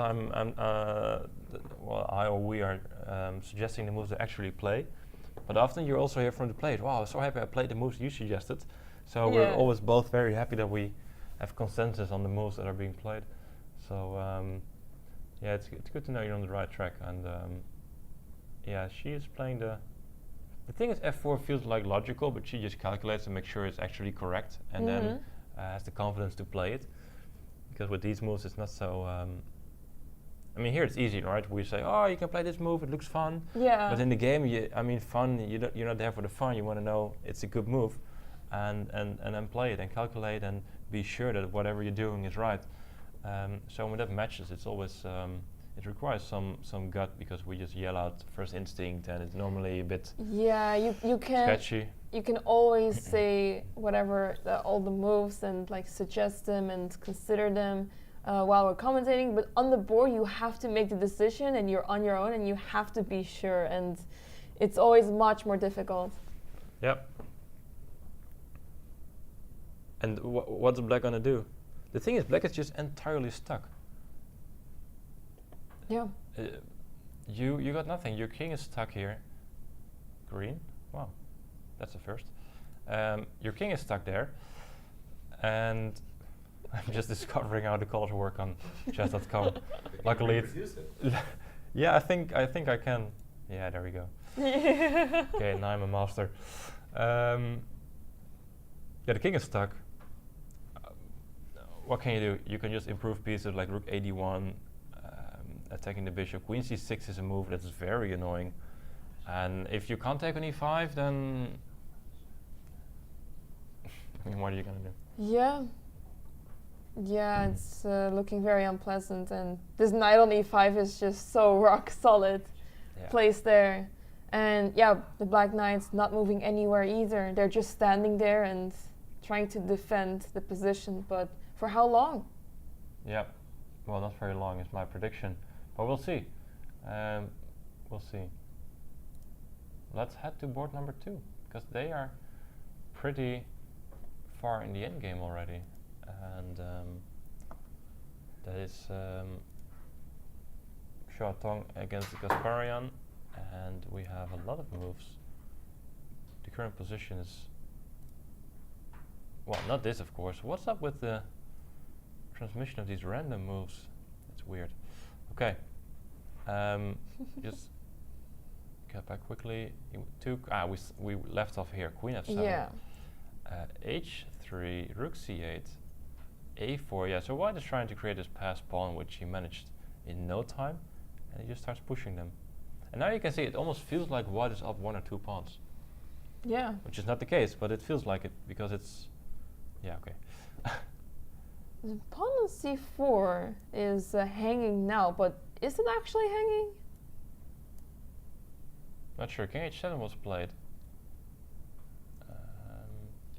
S8: we are suggesting the moves to actually play. But often you also hear from the players, wow, I'm so happy I played the moves you suggested. So we're always both very happy that we have consensus on the moves that are being played. So yeah, it's good to know you're on the right track. And yeah, she is playing the thing is f4 feels like logical, but she just calculates and makes sure it's actually correct, and then has the confidence to play it. Because with these moves, it's not so. I mean, here it's easy, right? We say, oh, you can play this move; it looks fun.
S9: Yeah.
S8: But in the game, fun. You're not there for the fun. You want to know it's a good move, and then play it and calculate and be sure that whatever you're doing is right. So when that matches, it's always it requires some gut, because we just yell out first instinct, and it's normally a bit
S9: you can
S8: sketchy.
S9: You can always say whatever all the moves and like suggest them and consider them while we're commentating, but on the board you have to make the decision and you're on your own and you have to be sure, and it's always much more difficult.
S8: Yep. And what's black gonna do? The thing is, black is just entirely stuck.
S9: Yeah.
S8: You got nothing. Your king is stuck here. Green. Wow, that's the first. Your king is stuck there, and I'm just discovering how the colors work on chess.com. Luckily, it's yeah. I think I can. Yeah, there we go. Okay, now I'm a master. Yeah, the king is stuck. What can you do? You can just improve pieces like rook a1, attacking the bishop. Queen c6 is a move that's very annoying. And if you can't take on e5, then I mean, what are you gonna do?
S9: Yeah. Yeah, it's looking very unpleasant, and this knight on e5 is just so rock solid placed there. And yeah, the black knight's not moving anywhere either. They're just standing there and trying to defend the position, but for how long?
S8: Yeah, well, not very long is my prediction, but we'll see. We'll see. Let's head to board number 2, because they are pretty far in the endgame already. And that is Tong against the Kazarian, and we have a lot of moves. The current position is, well, not this of course. What's up with the transmission of these random moves? It's weird. Okay, just get back quickly. We left off here. Queen f7.
S9: Yeah.
S8: H3, rook c8, a4. Yeah, so white is trying to create this passed pawn, which he managed in no time, and he just starts pushing them. And now you can see it almost feels like white is up 1 or 2 pawns.
S9: Yeah.
S8: Which is not the case, but it feels like it because it's, yeah, okay.
S9: The pawn on c4 is hanging now, but is it actually hanging?
S8: Not sure. King h7 was played.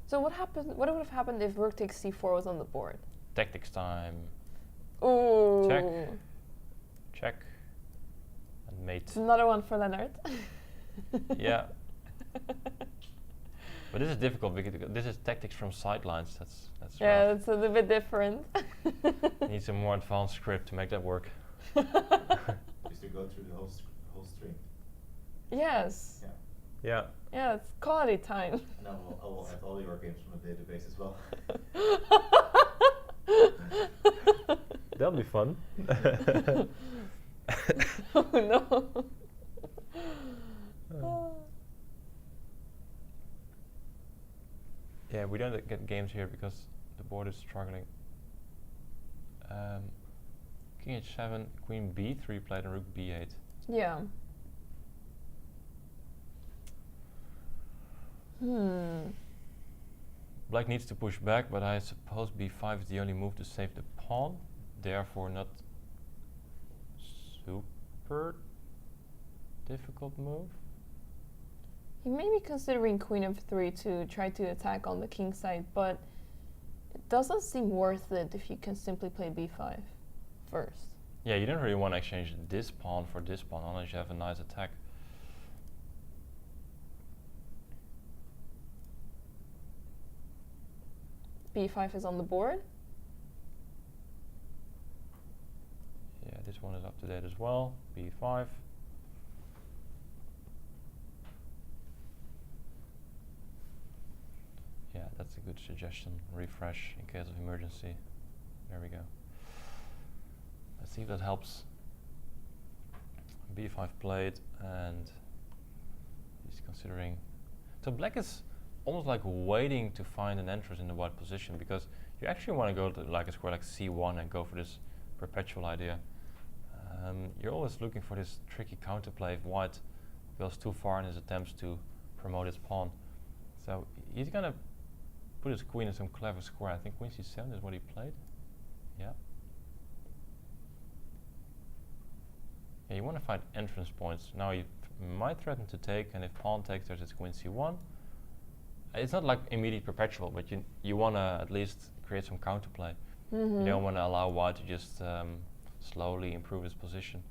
S9: So what happened? What would have happened if rook takes c4 was on the board?
S8: Tactics time.
S9: Ooh.
S8: Check. Check. And mate.
S9: It's another one for Leonard.
S8: Yeah. But this is difficult because this is tactics from sidelines. That's
S9: yeah,
S8: rough.
S9: it's a little bit different.
S8: Need some more advanced script to make that work.
S10: Just to go through the whole stream.
S9: Yes.
S10: Yeah.
S8: Yeah.
S9: Yeah, it's quality time.
S10: And I will add all your games from the database as well.
S8: That'll be fun.
S9: Oh no.
S8: Yeah, we don't get games here because the board is struggling. King h7, queen b3 played, and rook b8.
S9: Yeah.
S8: Black needs to push back, but I suppose b5 is the only move to save the pawn. Therefore, not super difficult move.
S9: He may be considering queen f3 to try to attack on the king side, but it doesn't seem worth it if you can simply play b5 first.
S8: Yeah, you don't really want to exchange this pawn for this pawn unless you have a nice attack.
S9: b5 is on the board.
S8: Yeah, this one is up to date as well. b5. Yeah, that's a good suggestion. Refresh in case of emergency. There we go. Let's see if that helps. b5 played, and he's considering. So black is almost like waiting to find an entrance in the white position, because you actually want to go to like a square like c1 and go for this perpetual idea. You're always looking for this tricky counterplay if white goes too far in his attempts to promote his pawn. So he's gonna put his queen in some clever square. I think queen c7 is what he played. Yeah. Yeah, you want to find entrance points. Now you might threaten to take, and if pawn takes, there's this queen c1. It's not like immediate perpetual, but you want to at least create some counterplay. You don't want to allow white to just slowly improve his position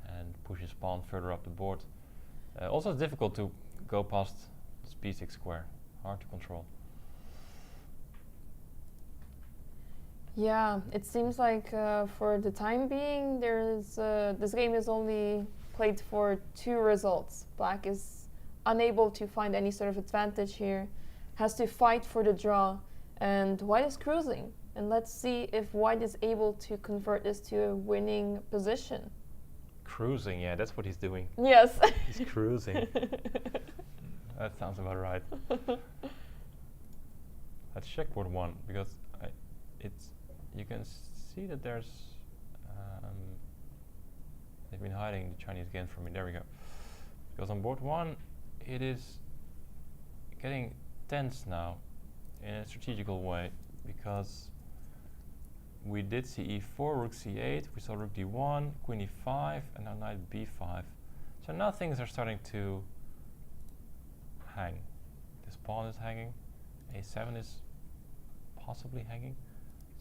S8: and push his pawn further up the board. Also, it's difficult to go past this b6 square. Hard to control.
S9: Yeah, it seems like for the time being, this game is only played for 2 results. Black is unable to find any sort of advantage here, has to fight for the draw, and white is cruising. And let's see if white is able to convert this to a winning position.
S8: Cruising, yeah, that's what he's doing.
S9: Yes.
S8: He's cruising. That sounds about right. Let's check board 1 because you can see that there's they've been hiding the Chinese game from me. There we go. Because on board 1 it is getting tense now in a strategical way, because we did see e4, rook c8, we saw rook d1, queen e5, and now knight b5. So now things are starting to hang. This pawn is hanging, a7 is possibly hanging.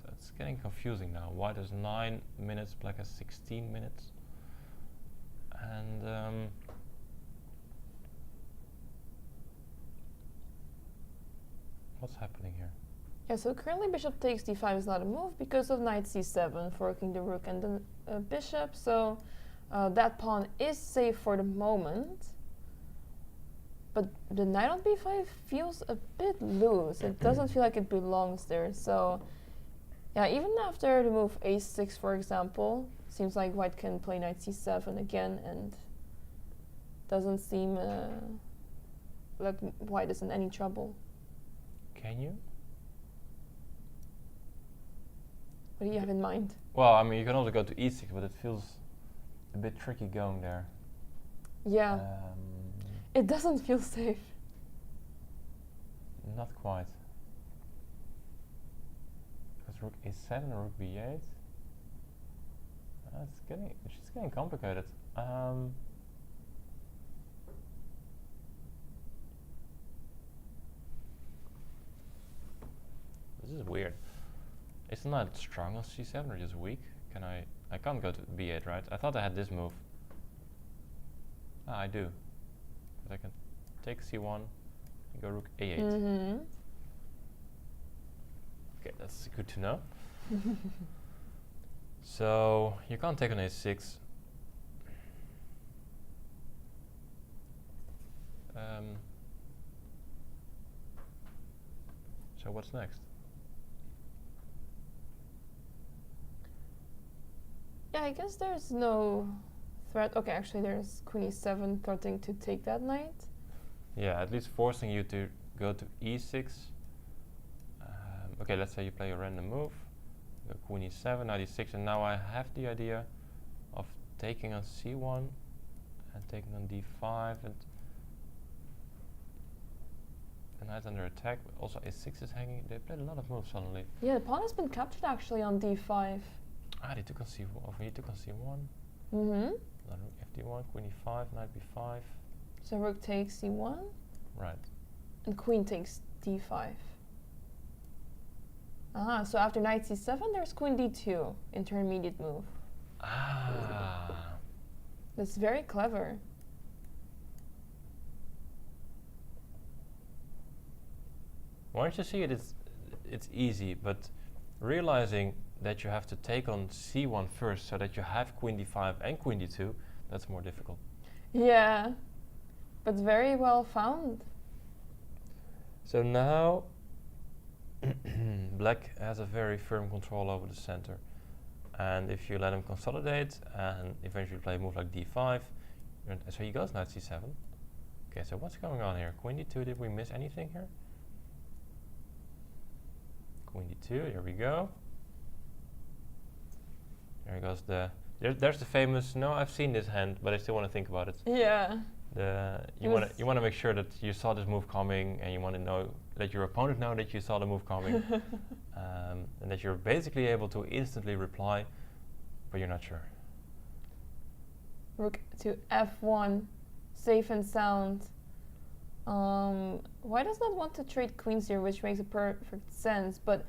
S8: So it's getting confusing now. White has 9 minutes, black has 16 minutes. And what's happening here?
S9: Yeah, so currently bishop takes d5 is not a move because of knight c7, forking the rook and the bishop. So that pawn is safe for the moment. But the knight on b5 feels a bit loose. It doesn't feel like it belongs there. So yeah, even after the move a6, for example, seems like white can play knight c7 again, and doesn't seem like white is in any trouble.
S8: Can you?
S9: What do you have in mind?
S8: Well, I mean, you can also go to e6, but it feels a bit tricky going there.
S9: Yeah. It doesn't feel safe.
S8: Not quite. Because rook a7 or rook b8. It's just getting complicated. This is weird. It's not strong on c7 or just weak. I can't go to b8, right? I thought I had this move. Ah, I do. Because I can take c1 and go rook a8.
S9: Mm-hmm.
S8: Okay, that's good to know. So you can't take on a6. So what's next?
S9: Yeah, I guess there's no threat. Okay, actually there's queen e7 threatening to take that knight.
S8: Yeah, at least forcing you to go to e6. Okay, let's say you play a random move. Go queen e7, knight e6, and now I have the idea of taking on c1 and taking on d5, and the knight's under attack. But also a6 is hanging. They played a lot of moves suddenly.
S9: Yeah, the pawn has been captured actually on d5.
S8: Ah, they took on c1. Oh, he took on c1.
S9: Mm-hmm.
S8: Then rook fd1, queen e5, knight b5.
S9: So rook takes c1.
S8: Right.
S9: And queen takes d5. Ah, so after knight c7, there's queen d2, intermediate move.
S8: Ah.
S9: That's very clever.
S8: Once you see it, it's easy, but realizing that you have to take on c1 first so that you have queen d5 and queen d2, that's more difficult.
S9: Yeah, but very well found.
S8: So now black has a very firm control over the center, and if you let him consolidate and eventually play a move like d5, so he goes knight c7. Okay, so what's going on here? Queen d2, did we miss anything here? Queen d2, here we go. There goes there's the famous, no, I've seen this hand, but I still want to think about it.
S9: Yeah.
S8: You want to make sure that you saw this move coming, and you want to know that your opponent know that you saw the move coming, and that you're basically able to instantly reply, but you're not sure.
S9: Rook to f1, safe and sound. Why does not want to trade queens here, which makes a perfect sense, but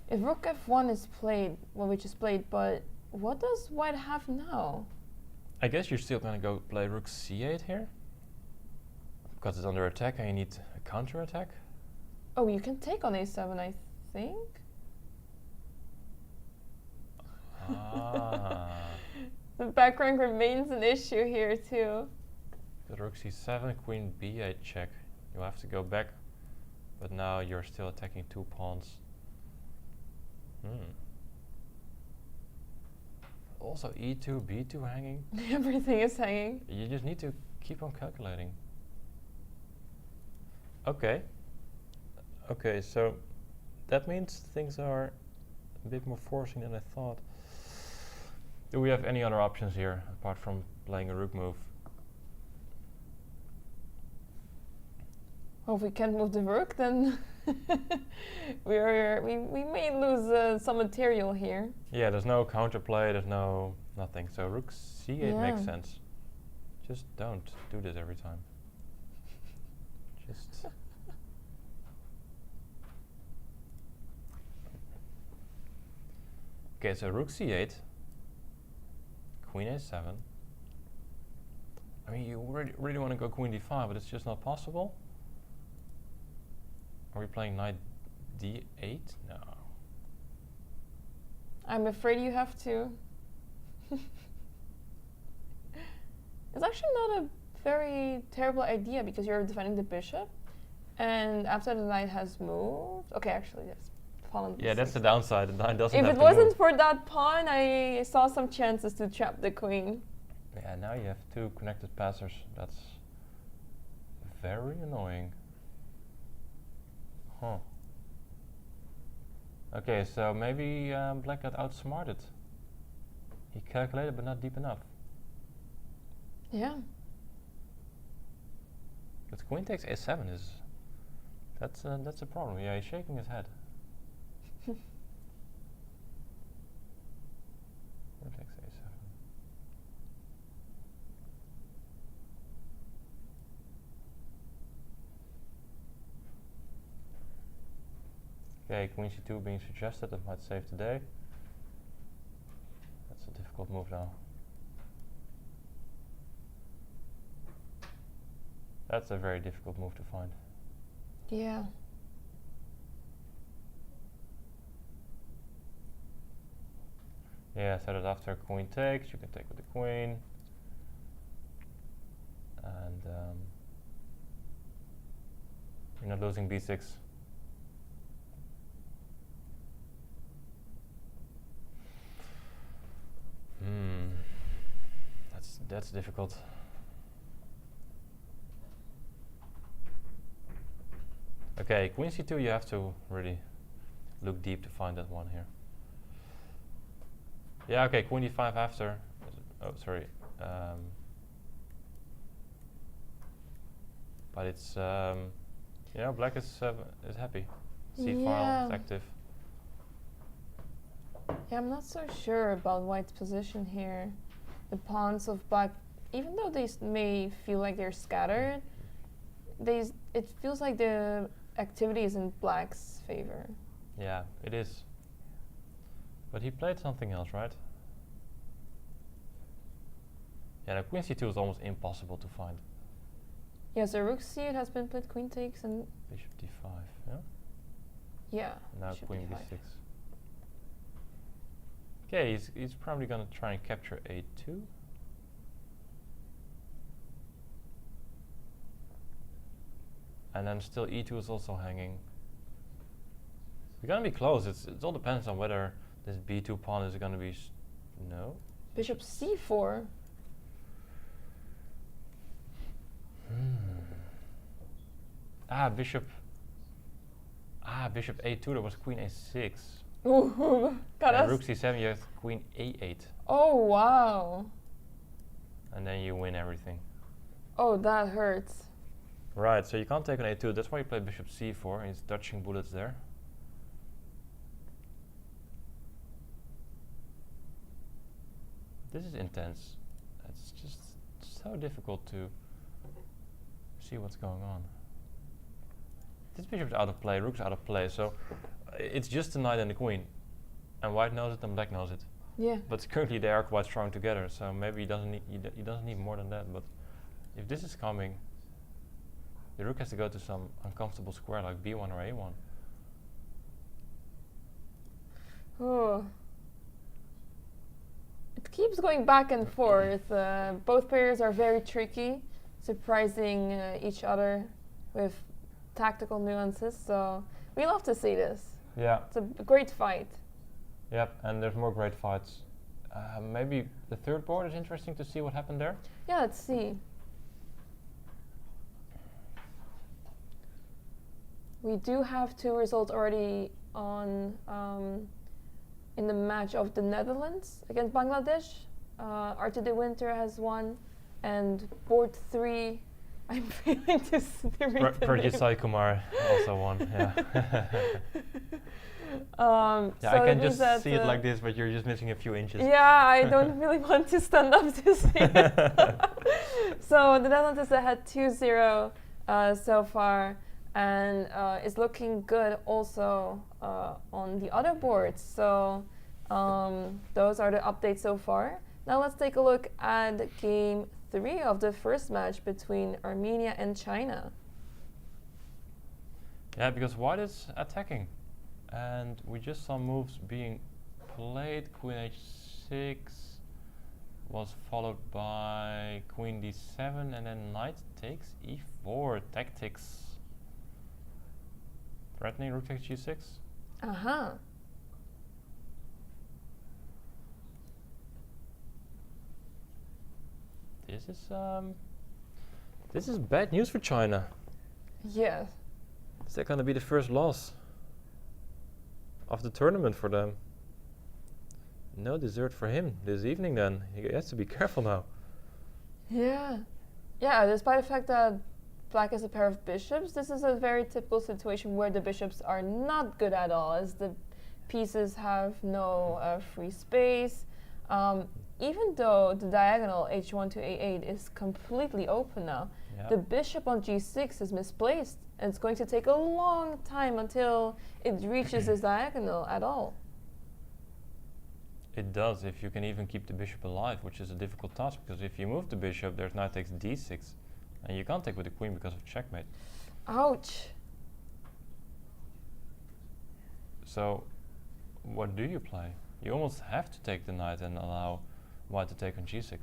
S9: if rook f1 is played, well, which is played, but what does white have now?
S8: I guess you're still going to go play rook c8 here, because it's under attack and you need a counter attack.
S9: Oh, you can take on a7, I think.
S8: Ah.
S9: The back rank remains an issue here too.
S8: Got rook c7, queen b8 check. You have to go back, but now you're still attacking 2 pawns. Also e2, b2 hanging.
S9: Everything is hanging.
S8: You just need to keep on calculating. Okay. Okay, so that means things are a bit more forcing than I thought. Do we have any other options here apart from playing a rook move?
S9: Well, if we can't move the rook, then we may lose some material here.
S8: Yeah, there's no counterplay, there's no nothing. So rook c8 makes sense. Just don't do this every time. Just okay, so rook c8, queen a7. I mean, you really want to go queen d5, but it's just not possible. Are we playing knight d8? No.
S9: I'm afraid you have to. It's actually not a very terrible idea because you're defending the bishop, and after the knight has moved, okay, actually that's fallen.
S8: Yeah, that's the downside. The knight doesn't
S9: If
S8: have
S9: it
S8: to
S9: wasn't
S8: move.
S9: for that pawn, I saw some chances to trap the queen.
S8: Yeah, now you have 2 connected passers. That's very annoying. Huh. Okay, so maybe black got outsmarted. He calculated, but not deep enough.
S9: Yeah.
S8: But queen takes a7 is that's a problem. Yeah, he's shaking his head. Queen takes a7. Okay, queen c2 being suggested. That might save the day. That's a difficult move now. That's a very difficult move to find.
S9: Yeah.
S8: Yeah, so that after queen takes, you can take with the queen. And you're not losing b6. That's difficult. Okay, queen c2, you have to really look deep to find that one here. Yeah, okay, queen d5 after. Oh, sorry. But it's yeah, black is happy. C file is active.
S9: Yeah, I'm not so sure about white's position here. The pawns of black, even though they may feel like they're scattered, it feels like the activity is in black's favor.
S8: Yeah, it is. But he played something else, right? Yeah, the queen c2 is almost impossible to find.
S9: Yeah, so rook c8 has been played, queen takes, and
S8: Bishop d5, yeah?
S9: yeah.
S8: Now
S9: bishop
S8: queen
S9: d5.
S8: b6. Okay, he's probably gonna try and capture a2. And then still e2 is also hanging. We're gonna be close. It all depends on whether this b2 pawn is gonna be no.
S9: Bishop c4.
S8: Bishop a2. There was queen a6.
S9: Ooh, got us.
S8: Rook c7. You have queen a8.
S9: Oh wow.
S8: And then you win everything.
S9: Oh, that hurts.
S8: Right. So you can't take on a2. That's why you play bishop c4. He's dodging bullets there. This is intense. It's just so difficult to see what's going on. This bishop's out of play, rook's out of play, so it's just the knight and the queen. And white knows it and black knows it.
S9: Yeah.
S8: But currently they are quite strong together, so maybe he doesn't need more than that. But if this is coming, the rook has to go to some uncomfortable square like b1 or a1.
S9: Oh. keeps going back and forth. Both players are very tricky, surprising each other with tactical nuances. So we love to see this.
S8: Yeah.
S9: It's a great fight.
S8: Yep, and there's more great fights. Maybe the third board is interesting to see what happened there.
S9: Yeah, let's see. We do have 2 results already on in the match of the Netherlands against Bangladesh. Arthur de Winter has won, and board 3, I'm failing to read the
S8: Purjit
S9: name.
S8: Sai Kumar also won. Yeah.
S9: Yeah,
S8: Yeah,
S9: so
S8: I can
S9: that means
S8: just see it
S9: that,
S8: like this, but you're just missing a few inches.
S9: Yeah, I don't really want to stand up to see it. So the Netherlands is ahead 2-0 so far, and is looking good also on the other boards. So those are the updates so far. Now let's take a look at game 3 of the first match between Armenia and China.
S8: Yeah, because white is attacking. And we just saw moves being played. Queen h6 was followed by queen d7, and then knight takes e4. Tactics. Threatening rook takes g6.
S9: Uh-huh.
S8: This is bad news for China.
S9: Yeah.
S8: Is that going to be the first loss of the tournament for them? No dessert for him this evening then. He has to be careful now.
S9: Yeah. Yeah, despite the fact that black is a pair of bishops, this is a very typical situation where the bishops are not good at all, as the pieces have no free space. Even though the diagonal h1 to a8 is completely open now, the bishop on g6 is misplaced, and it's going to take a long time until it reaches this diagonal at all.
S8: It does, if you can even keep the bishop alive, which is a difficult task, because if you move the bishop, there's knight takes d6, and you can't take with the queen because of checkmate.
S9: Ouch.
S8: So, what do you play? You almost have to take the knight and allow white to take on g6.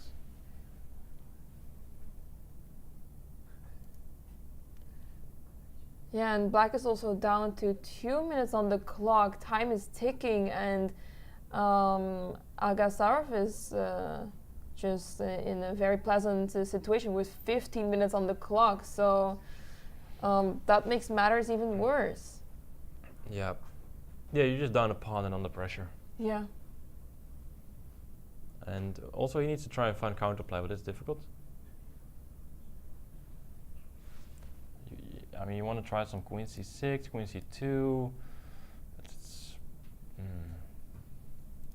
S9: Yeah, and black is also down to 2 minutes on the clock. Time is ticking, and Agasarov is just in a very pleasant situation with 15 minutes on the clock. So that makes matters even worse.
S8: Yeah. Yeah, you're just down a pawn and under pressure.
S9: Yeah.
S8: And also he needs to try and find counterplay, but it's difficult. I mean, you want to try some queen c6, queen c2. But it's,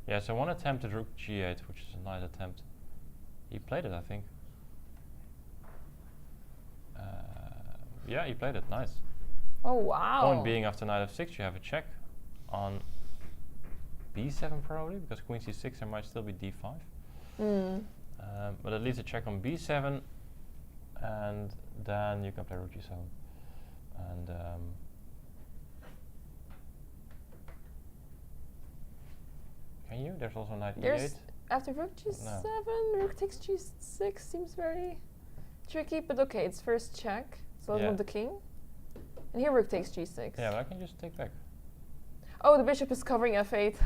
S8: yeah, so one attempt at rook g8, which is a nice attempt. He played it, I think. Yeah, he played it, nice.
S9: Oh, wow.
S8: Point being, after knight f6, you have a check on b7 probably, because queen c6 there might still be d5. But at least a check on b7, and then you can play rook g7. And can you? There's also knight e8.
S9: After rook g7, rook takes g6 seems very tricky, but okay, it's first check. So let's move the king. And here rook takes g6.
S8: Yeah, but I can just take back.
S9: Oh, the bishop is covering f8.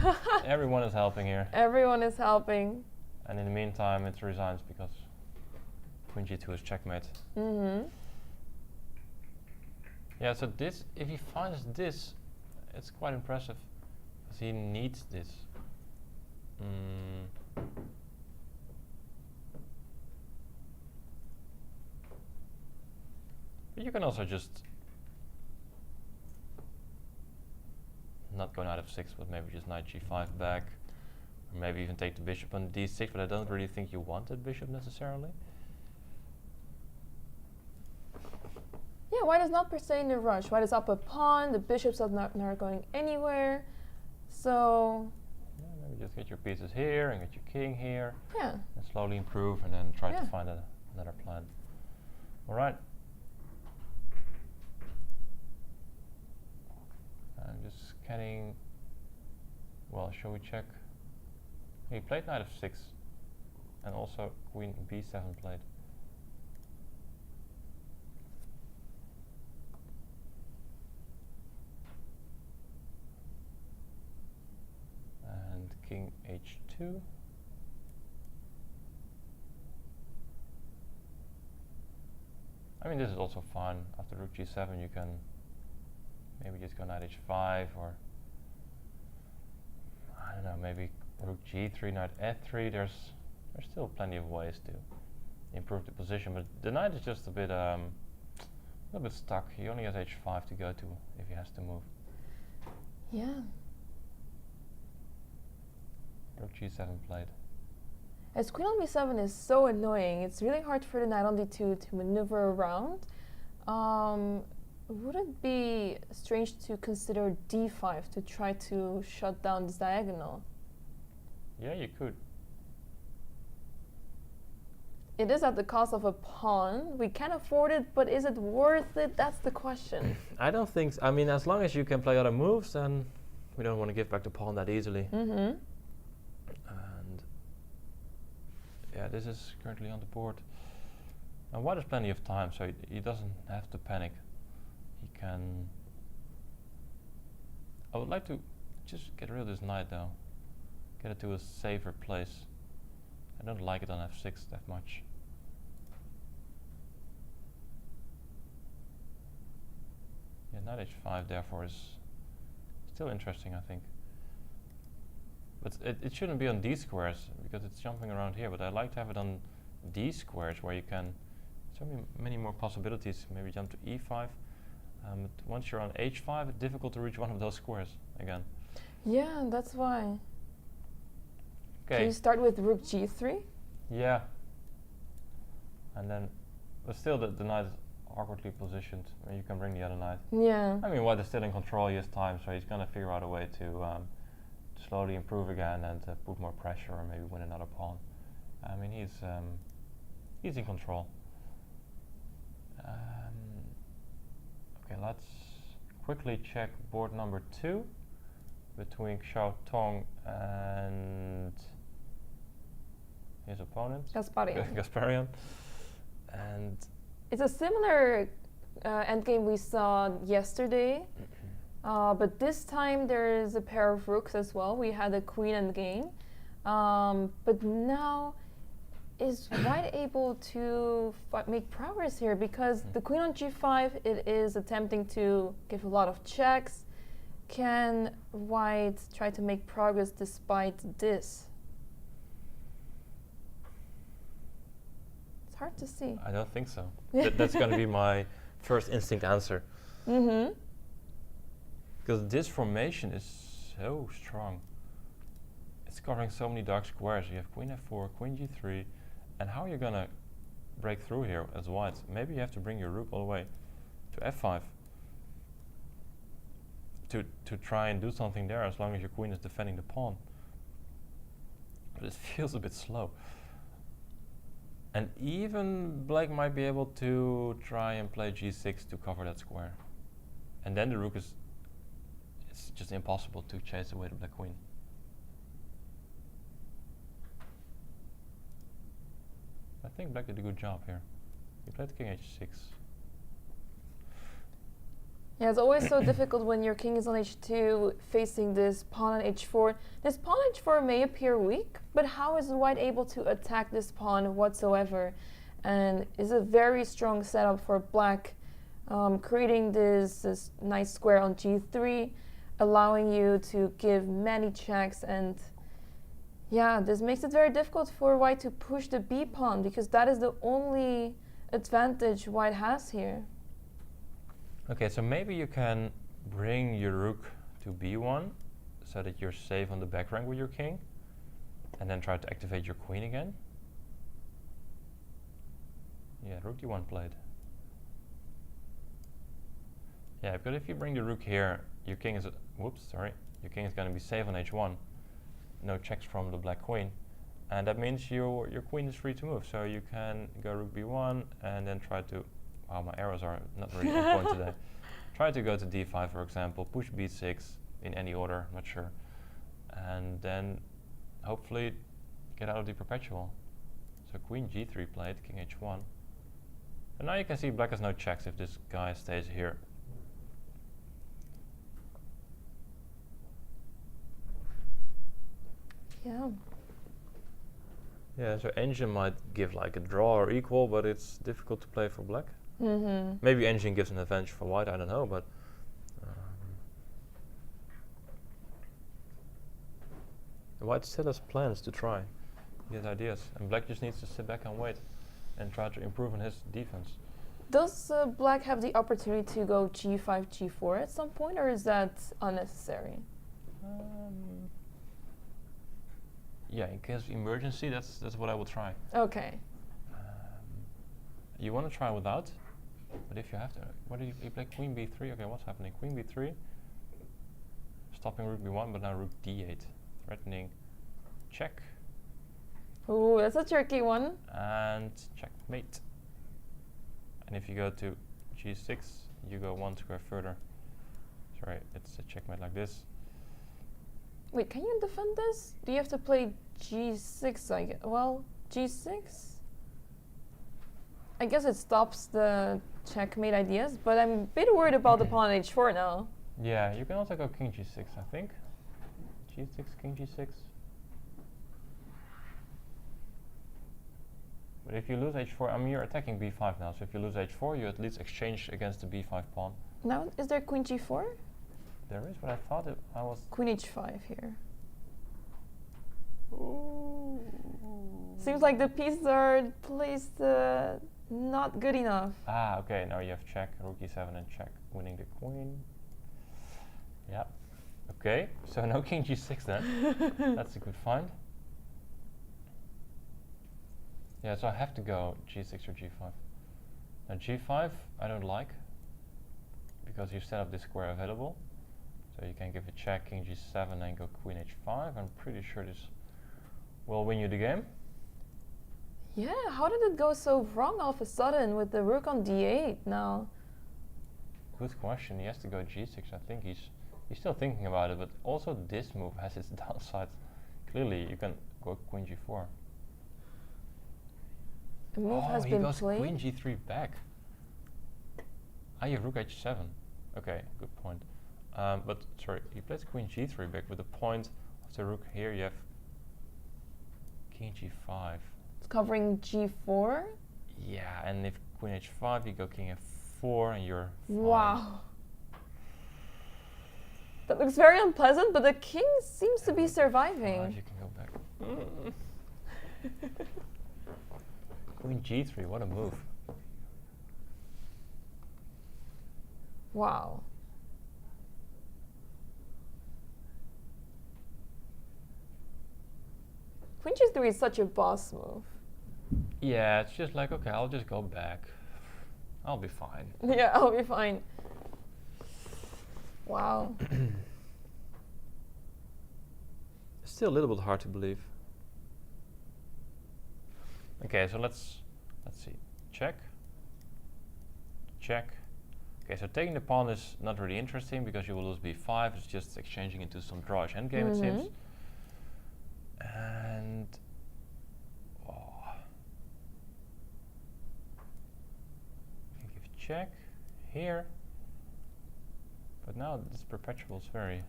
S8: Everyone is helping here.
S9: Everyone is helping.
S8: And in the meantime, it resigns because queen g2 is checkmate. Yeah, so this, if he finds this, it's quite impressive, because he needs this. But you can also just not go knight f6, but maybe just knight g5 back, or maybe even take the bishop on d6, but I don't really think you want that bishop necessarily.
S9: Yeah, white is not per se in a rush. White is up a pawn, the bishops are not going anywhere. So
S8: yeah, maybe just get your pieces here and get your king here.
S9: Yeah.
S8: And slowly improve and then try to find another plan. Alright. I'm just scanning. Well, shall we check? He played knight f6. and also queen b7 played. And king h2. I mean, this is also fine. After rook g7 you can maybe just go knight h5, or I don't know, maybe rook g3, knight f3. There's still plenty of ways to improve the position, but the knight is just a little bit stuck. He only has h5 to go to if he has to move.
S9: Yeah.
S8: Rook g7 played.
S9: As queen on b7 is so annoying, it's really hard for the knight on d2 to maneuver around. Would it be strange to consider d5 to try to shut down this diagonal?
S8: Yeah, you could.
S9: It is at the cost of a pawn. We can afford it, but is it worth it? That's the question.
S8: I don't think so. I mean, as long as you can play other moves, then we don't want to give back the pawn that easily.
S9: Mm-hmm.
S8: And yeah, this is currently on the board. And white has plenty of time, so he doesn't have to panic. He can... I would like to just get rid of this knight though. Get it to a safer place. I don't like it on f6 that much. Yeah, knight h5 therefore is still interesting, I think. But it shouldn't be on d squares because it's jumping around here, but I like to have it on d squares where you can, so many more possibilities. Maybe jump to e5. But once you're on h5, it's difficult to reach one of those squares again.
S9: Yeah, that's why.
S8: Okay.
S9: Can you start with rook g3?
S8: Yeah. And then, but still the knight is awkwardly positioned. I mean, you can bring the other knight.
S9: Yeah.
S8: I mean, white is still in control, he has time, so he's gonna figure out a way to slowly improve again and put more pressure or maybe win another pawn. I mean, he's in control. Okay, let's quickly check board number 2 between Xiao Tong and his opponent,
S9: Kazarian.
S8: Kazarian. And
S9: It's a similar endgame we saw yesterday, but this time there is a pair of rooks as well. We had a queen endgame, but now is white able to make progress here? Because the queen on g5, it is attempting to give a lot of checks. Can white try to make progress despite this? It's hard to see.
S8: I don't think so. That's going to be my first instinct answer.
S9: Mm-hmm.
S8: Because this formation is so strong. It's covering so many dark squares. You have queen f4, queen g3, and how are you going to break through here as white? Maybe you have to bring your rook all the way to f5 to try and do something there, as long as your queen is defending the pawn. But it feels a bit slow. And even black might be able to try and play g6 to cover that square. And then the rook is, it's just impossible to chase away the black queen. I think black did a good job here. He played king h6.
S9: Yeah, it's always so difficult when your king is on h2 facing this pawn on h4. This pawn on h4 may appear weak, but how is white able to attack this pawn whatsoever? And is a very strong setup for black, creating this nice square on g3, allowing you to give many checks. And yeah, this makes it very difficult for white to push the b pawn, because that is the only advantage white has here.
S8: Okay, so maybe you can bring your rook to b1 so that you're safe on the back rank with your king, and then try to activate your queen again. Yeah, rook d1 played. Yeah, because if you bring the rook here, your king is your king is going to be safe on h1. No checks from the black queen, and that means your queen is free to move. So you can go rook b1 and then try to. Wow, my arrows are not really on point today. Try to go to d5, for example, push b6 in any order, not sure. And then hopefully get out of the perpetual. So queen g3 played, king h1. And now you can see black has no checks if this guy stays here.
S9: Yeah.
S8: Yeah, so engine might give like a draw or equal, but it's difficult to play for black.
S9: Mm-hmm.
S8: Maybe engine gives an advantage for white, I don't know, but white still has plans to try. He has ideas, and black just needs to sit back and wait and try to improve on his defense.
S9: Does black have the opportunity to go g5, g4 at some point, or is that unnecessary?
S8: Yeah, in case of emergency, that's what I will try.
S9: Okay.
S8: You want to try without, but if you have to, what do you play queen b3? Okay, what's happening? Queen b3, stopping rook b1, but now rook d8, threatening check.
S9: Ooh, that's a tricky one.
S8: And checkmate. And if you go to g6, you go one square further. Sorry, it's a checkmate like this.
S9: Wait, can you defend this? Do you have to play g6? Well, g6? I guess it stops the checkmate ideas, but I'm a bit worried about the pawn on h4 now.
S8: Yeah, you can also go king g6, I think. g6, king g6. But if you lose h4, I mean you're attacking b5 now, so if you lose h4, you at least exchange against the b5 pawn.
S9: Now, is there queen g4?
S8: There is, but I thought I was...
S9: Queen h5 here.
S8: Ooh.
S9: Seems like the pieces are placed not good enough.
S8: Ah, okay, now you have check, rook e7 and check, winning the queen. Yeah. Okay, so no king g6 then. That's a good find. Yeah, so I have to go g6 or g5. Now g5 I don't like, because you set up this square available. So you can give a check, king g7 and go queen h5. I'm pretty sure this will win you the game.
S9: Yeah, how did it go so wrong all of a sudden with the rook on d8 now?
S8: Good question. He has to go g6. I think he's still thinking about it, but also this move has its downsides. Clearly, you can go queen g4.
S9: The move has
S8: he
S9: been
S8: goes
S9: played.
S8: queen g3 back. Ah, you have rook h7. Okay, good point. But sorry, he plays queen g3 back with the point of the rook here. You have king g5.
S9: It's covering g4.
S8: Yeah, and if queen h5, you go king f4, and you're fine.
S9: Wow. That looks very unpleasant, but the king seems to be surviving.
S8: You can go back. Queen g3, what a move.
S9: Wow. Queen g3 is such a boss move.
S8: Yeah, it's just like, okay, I'll just go back. I'll be fine.
S9: Yeah, I'll be fine. Wow.
S8: Still a little bit hard to believe. Okay, so let's see. Check. Check. Okay, so taking the pawn is not really interesting because you will lose b5. It's just exchanging into some drawish endgame, it seems. And you can give check here. But now this perpetual is very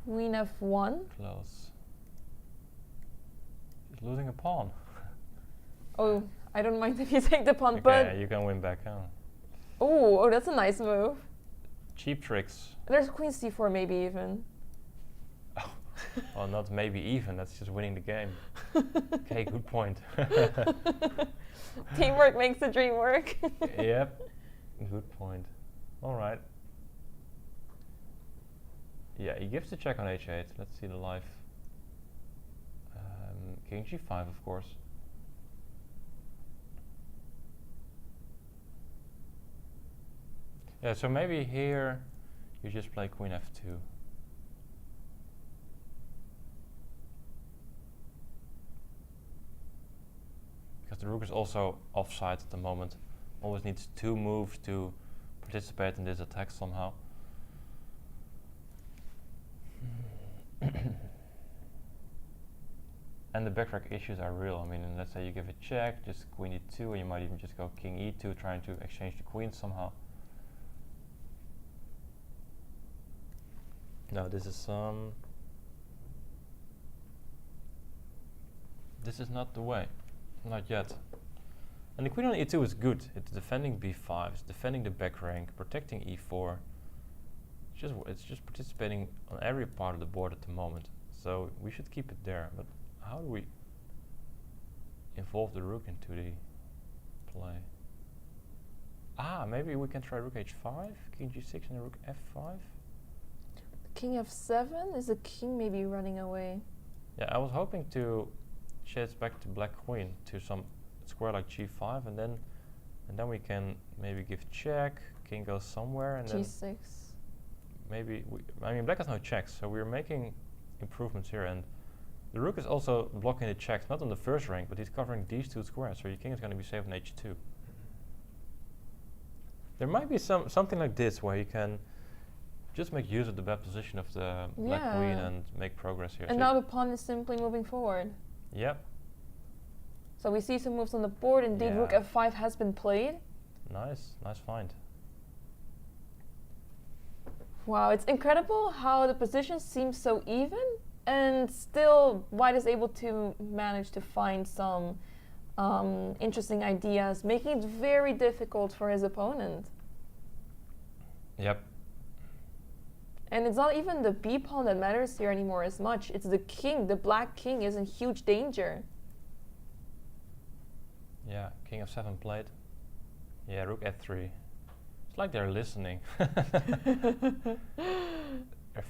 S9: Queen f1.
S8: close. He's losing a pawn.
S9: Oh, I don't mind if you take the pawn,
S8: Okay,
S9: but
S8: you can win back.
S9: oh, that's a nice move.
S8: Cheap tricks.
S9: There's queen c4 maybe even.
S8: Oh, not maybe even. That's just winning the game. Okay, good point.
S9: Teamwork makes the dream work.
S8: Yep, good point. All right. Yeah, he gives the check on h8. Let's see the live. King g5, of course. Yeah, so maybe here you just play queen f2. Because the rook is also offside at the moment. Always needs 2 moves to participate in this attack somehow. And the backtrack issues are real. I mean, let's say you give a check, just queen e2, and you might even just go king e2, trying to exchange the queens somehow. No, this is not the way, not yet. And the queen on e2 is good. It's defending b5, it's defending the back rank, protecting e4. It's just participating on every part of the board at the moment. So we should keep it there. But how do we involve the rook into the play? Ah, maybe we can try rook h5, king g6, and rook f5.
S9: King f7? Is the king maybe running away?
S8: Yeah, I was hoping to chase back to black queen to some square like g5, and then we can maybe give check, king goes somewhere, and
S9: g6.
S8: then maybe I mean black has no checks, so we're making improvements here, and the rook is also blocking the checks, not on the first rank, but he's covering these two squares, so your king is going to be safe on h2. There might be something like this where you can just make use of the bad position of the black queen and make progress here.
S9: And
S8: so
S9: now the pawn is simply moving forward.
S8: Yep.
S9: So we see some moves on the board. Indeed, rook f5 has been played.
S8: Nice find.
S9: Wow, it's incredible how the position seems so even, and still white is able to manage to find some interesting ideas, making it very difficult for his opponent.
S8: Yep.
S9: And it's not even the b pawn that matters here anymore as much. It's the king. The black king is in huge danger.
S8: Yeah, king f7 played. Yeah, rook f3. It's like they're listening. They're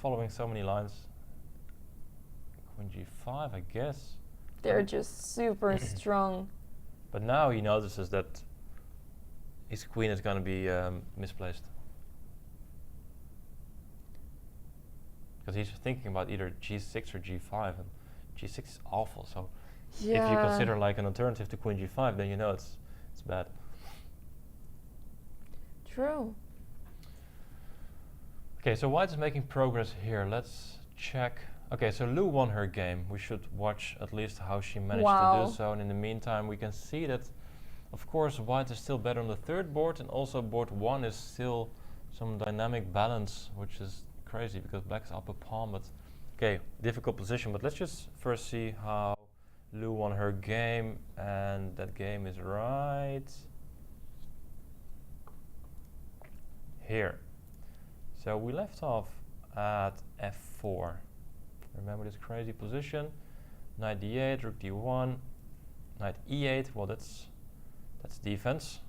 S8: following so many lines. Queen g5, I guess.
S9: They're just super strong.
S8: But now he notices that his queen is going to be misplaced. Because he's thinking about either g6 or g5, and g6 is awful. So if you consider like an alternative to queen g5, then you know it's bad.
S9: True.
S8: Okay, so white is making progress here. Let's check. Okay, so Lu won her game. We should watch at least how she managed to do so. And in the meantime, we can see that, of course, white is still better on the third board, and also board 1 is still some dynamic balance, which is crazy because black's up a pawn. But okay, difficult position. But let's just first see how Lu won her game, and that game is right here. So we left off at f4. Remember this crazy position. Knight d8, rook d1, knight e8. Well, that's defense.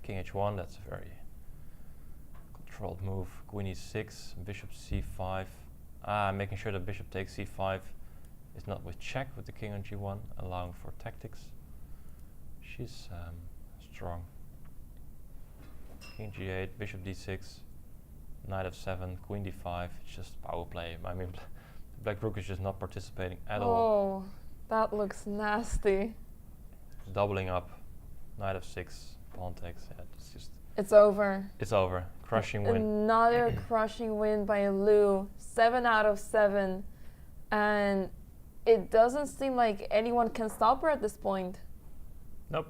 S8: King h1, that's a very controlled move. Queen e6, bishop c5. Making sure that bishop takes c5 is not with check, with the king on g1, allowing for tactics. She's strong. King g8, bishop d6, knight f7, queen d5. It's just power play. I mean, the black rook is just not participating at all.
S9: Oh, that looks nasty.
S8: Doubling up, knight f6, pawn takes. Yeah, it's just.
S9: It's over.
S8: It's over. Crushing win.
S9: Another crushing win by Lu. 7 out of 7, and it doesn't seem like anyone can stop her at this point.
S8: Nope.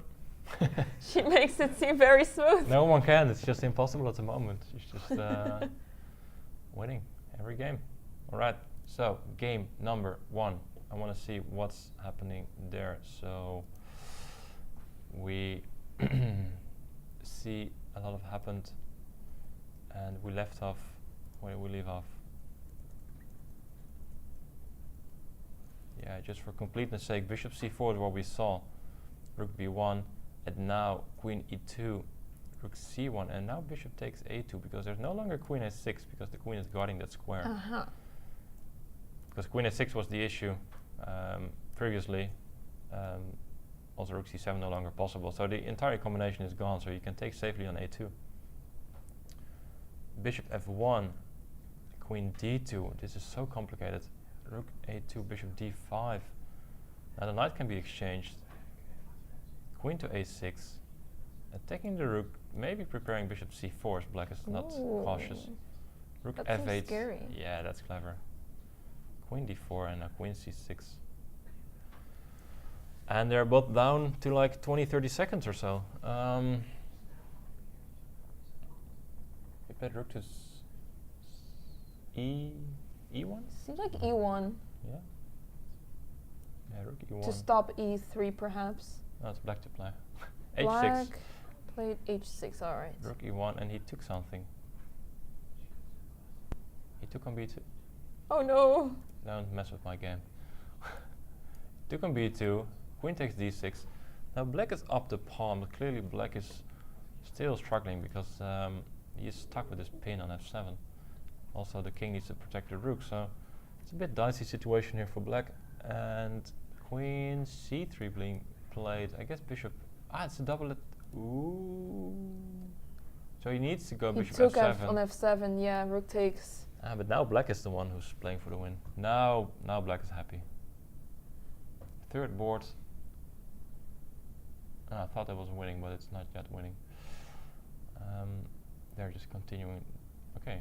S9: She makes it seem very smooth.
S8: No one can. It's just impossible at the moment. She's just winning every game. All right. So game number 1. I want to see what's happening there. So we see a lot of happened, and we left off. Where did we leave off? Yeah, just for completeness sake, bishop c4 is what we saw. Rook b1. And now queen e2, rook c1, and now bishop takes a2 because there's no longer queen a6 because the queen is guarding that square. Because queen a6 was the issue previously. Also rook c7 no longer possible. So the entire combination is gone, so you can take safely on a2. Bishop f1, queen d2. This is so complicated. Rook a2, bishop d5. Now the knight can be exchanged. Queen to a6, attacking the rook, maybe preparing bishop c4 as black is not cautious. Rook
S9: That's
S8: f8.
S9: so scary.
S8: Yeah, that's clever. Queen d4 and now queen c6. And they're both down to like 20-30 seconds or so. He played rook to E1?
S9: Seems like E1
S8: Yeah. Yeah, rook E1.
S9: to stop E3 perhaps.
S8: No, it's black to play.
S9: Black
S8: H6.
S9: played H6, alright.
S8: Rook E1 and he took something. He took on B2.
S9: Oh no!
S8: Don't mess with my game. Took on B2, queen takes D6. Now black is up the pawn, but clearly black is still struggling because he's stuck with this pin on F7. Also the king needs to protect the rook, so it's a bit dicey situation here for black. And queen C3 being played. I guess bishop. It's a double. Ooh. So he needs to go
S9: He
S8: bishop
S9: took
S8: F7.
S9: on F7, yeah, rook takes.
S8: But now black is the one who's playing for the win. Now black is happy. Third board. I thought I was winning, but it's not yet winning. They're just continuing. Okay.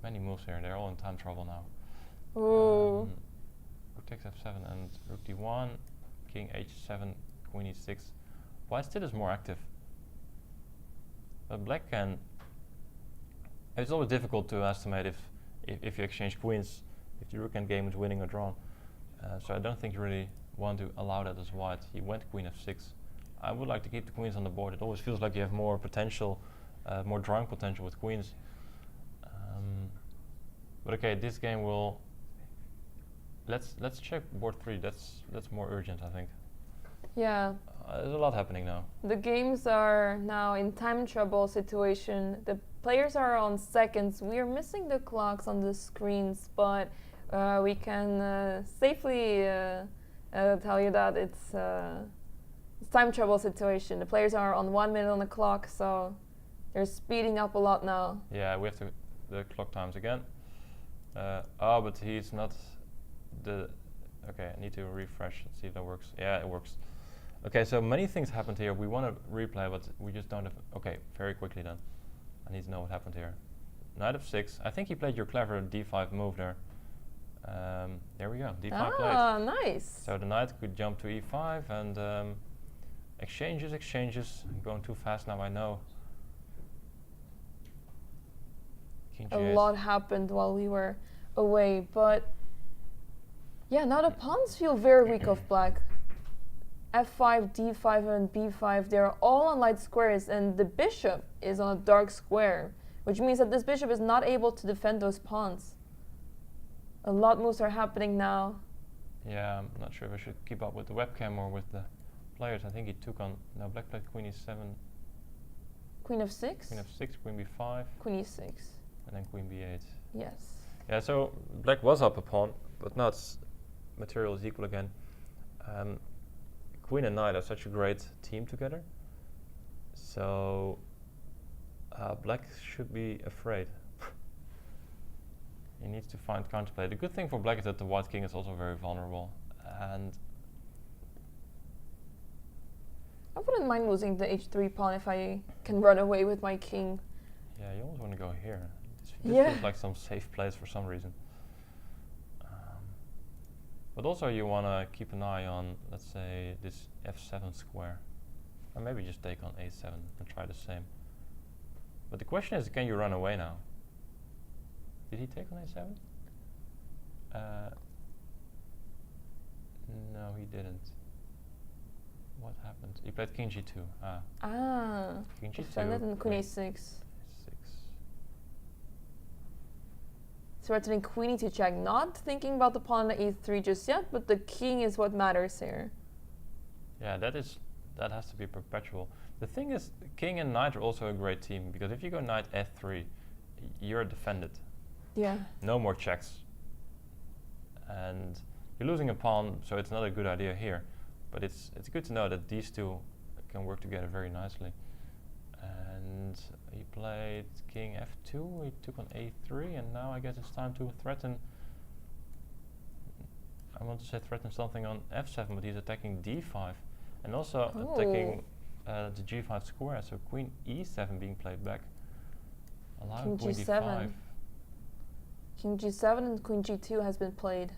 S8: Many moves here. They're all in time trouble now.
S9: Ooh.
S8: Rook takes F7 and rook D1, king H7, queen E6. White still is more active. But black can. It's always difficult to estimate if you exchange queens, if the rook endgame is winning or drawn. So I don't think you really want to allow that as white. He went queen F6. I would like to keep the queens on the board. It always feels like you have more potential, more drawing potential with queens. But okay, this game will. Let's check board 3. That's more urgent, I think.
S9: Yeah.
S8: There's a lot happening now.
S9: The games are now in time trouble situation. The players are on seconds. We are missing the clocks on the screens, but we can safely tell you that it's time trouble situation. The players are on 1 minute on the clock, so they're speeding up a lot now.
S8: Yeah, we have to the clock times again. But he's not the. Okay, I need to refresh and see if that works. Yeah, it works. Okay, so many things happened here. We want to replay, but we just don't have. Okay, very quickly then. I need to know what happened here. Knight F6. I think he played your clever D5 move there. There we go. D5 played.
S9: Ah, nice.
S8: So the knight could jump to E5 and exchanges. I'm going too fast now, I know. King
S9: A
S8: G8.
S9: lot happened while we were away, but yeah, now the pawns feel very weak of black. F5, D5 and B5, they're all on light squares and the bishop is on a dark square, which means that this bishop is not able to defend those pawns. A lot of moves are happening now.
S8: Yeah, I'm not sure if I should keep up with the webcam or with the players. I think he took on. Now black played queen E7.
S9: Queen F6?
S8: Queen F6, queen B5.
S9: Queen E6.
S8: And then queen B8.
S9: Yes.
S8: Yeah, so black was up a pawn, but now it's material is equal again. Queen and knight are such a great team together. So black should be afraid. He needs to find counterplay. The good thing for black is that the white king is also very vulnerable. And
S9: I wouldn't mind losing the H3 pawn if I can run away with my king.
S8: yeah, you always want to go here. This
S9: Yeah.
S8: feels like some safe place for some reason. But also you want to keep an eye on, let's say, this F7 square. Or maybe just take on A7 and try the same. But the question is, can you run away now? Did he take on A7? No, he didn't. What happened? He played King G2. King G2.
S9: Defended and Queen A6.
S8: 6.
S9: Threatening Queen E2 check. Not thinking about the pawn on E3 just yet, but the king is what matters here.
S8: Yeah, that has to be perpetual. The thing is, king and knight are also a great team, because if you go knight F3, you're defended.
S9: Yeah.
S8: No more checks. And you're losing a pawn, so it's not a good idea here. But it's good to know that these two can work together very nicely. And he played king F2, he took on A3, and now I guess it's time to threaten. I want to say threaten something on F7, but he's attacking D5. And also attacking the G5 square, so queen E7 being played back. Allowing
S9: King
S8: queen
S9: G7.
S8: D5.
S9: King G7 and Queen G2 has been played.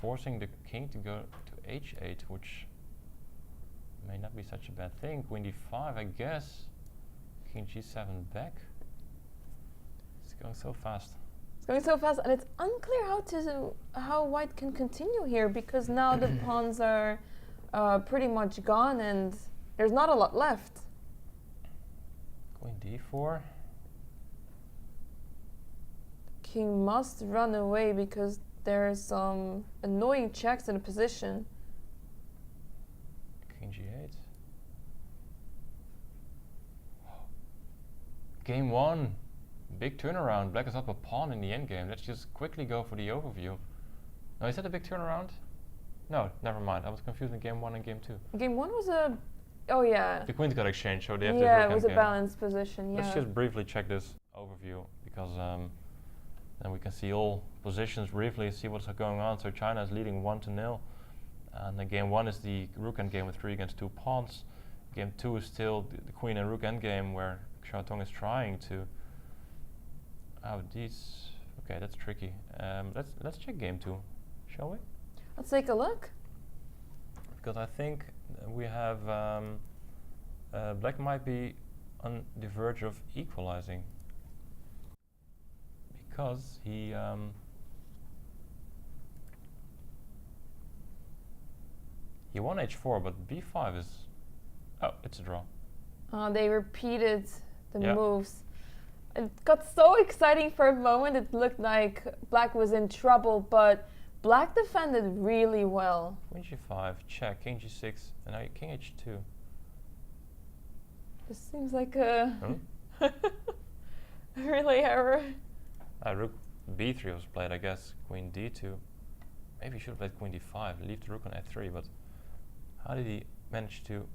S8: forcing the king to go to h8, which may not be such a bad thing. Queen d5, I guess. King g7 back. It's going so fast.
S9: It's going so fast, and it's unclear how white can continue here, because now the pawns are pretty much gone, and there's not a lot left.
S8: Queen d4.
S9: King must run away because there's some annoying checks in the position.
S8: King g8. Game 1. Big turnaround. Black is up a pawn in the endgame. Let's just quickly go for the overview. No, is that a big turnaround? No, never mind. I was confused in game 1 and game 2.
S9: Game 1 was a... Oh yeah.
S8: The queens got exchanged, so they have
S9: Yeah,
S8: this
S9: it was a
S8: endgame.
S9: balanced position, yeah.
S8: Let's just briefly check this overview, because then we can see all positions briefly, see what's going on. So China is leading 1-0. And the game 1 is the rook endgame with 3 against 2 pawns. Game 2 is still the queen and rook endgame, where Xiaotong is trying to... Oh, these... Okay, that's tricky. Let's check game 2, shall we?
S9: Let's take a look.
S8: Because I think we have... Black might be on the verge of equalizing. Because he... he won h4, but b5 is... Oh, it's a draw.
S9: They repeated the
S8: Yeah.
S9: moves. It got so exciting for a moment. It looked like Black was in trouble, but Black defended really well.
S8: Queen g5, check, king g6, and now king h2.
S9: This seems like a
S8: Huh?
S9: relay error.
S8: Rook b3 was played, I guess. Queen d2. Maybe he should have played queen d5, leave the rook on f3, but how did he manage to...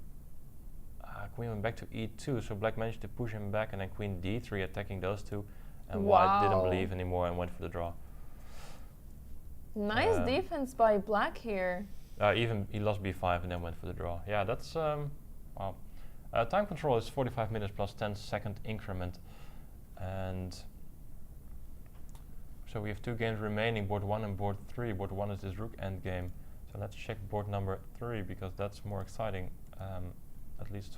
S8: Queen went back to e2, so Black managed to push him back, and then queen d3 attacking those two, and White didn't believe anymore and went for the draw.
S9: Nice defense by Black here.
S8: Even he lost b5 and then went for the draw. Yeah, that's... wow. Time control is 45 minutes plus 10-second increment, and so we have 2 games remaining, board 1 and board 3. Board 1 is this rook endgame, so let's check board number 3, because that's more exciting, at least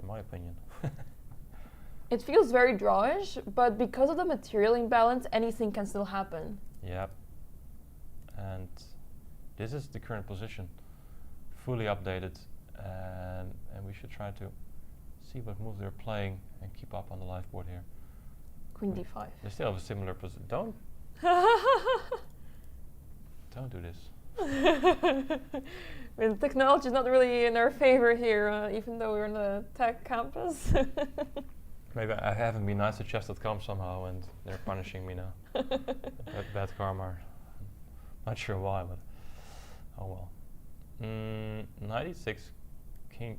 S8: in my opinion.
S9: It feels very drawish, but because of the material imbalance, anything can still happen.
S8: Yep. And this is the current position, fully updated, and we should try to see what moves they're playing and keep up on the live board here.
S9: Queen d5.
S8: They still have a similar position. Don't do this.
S9: I mean, technology is not really in our favor here, even though we're on the tech campus.
S8: Maybe I haven't been nice at chess.com somehow, and they're punishing me now. Bad karma. Not sure why, but oh well. 96 king.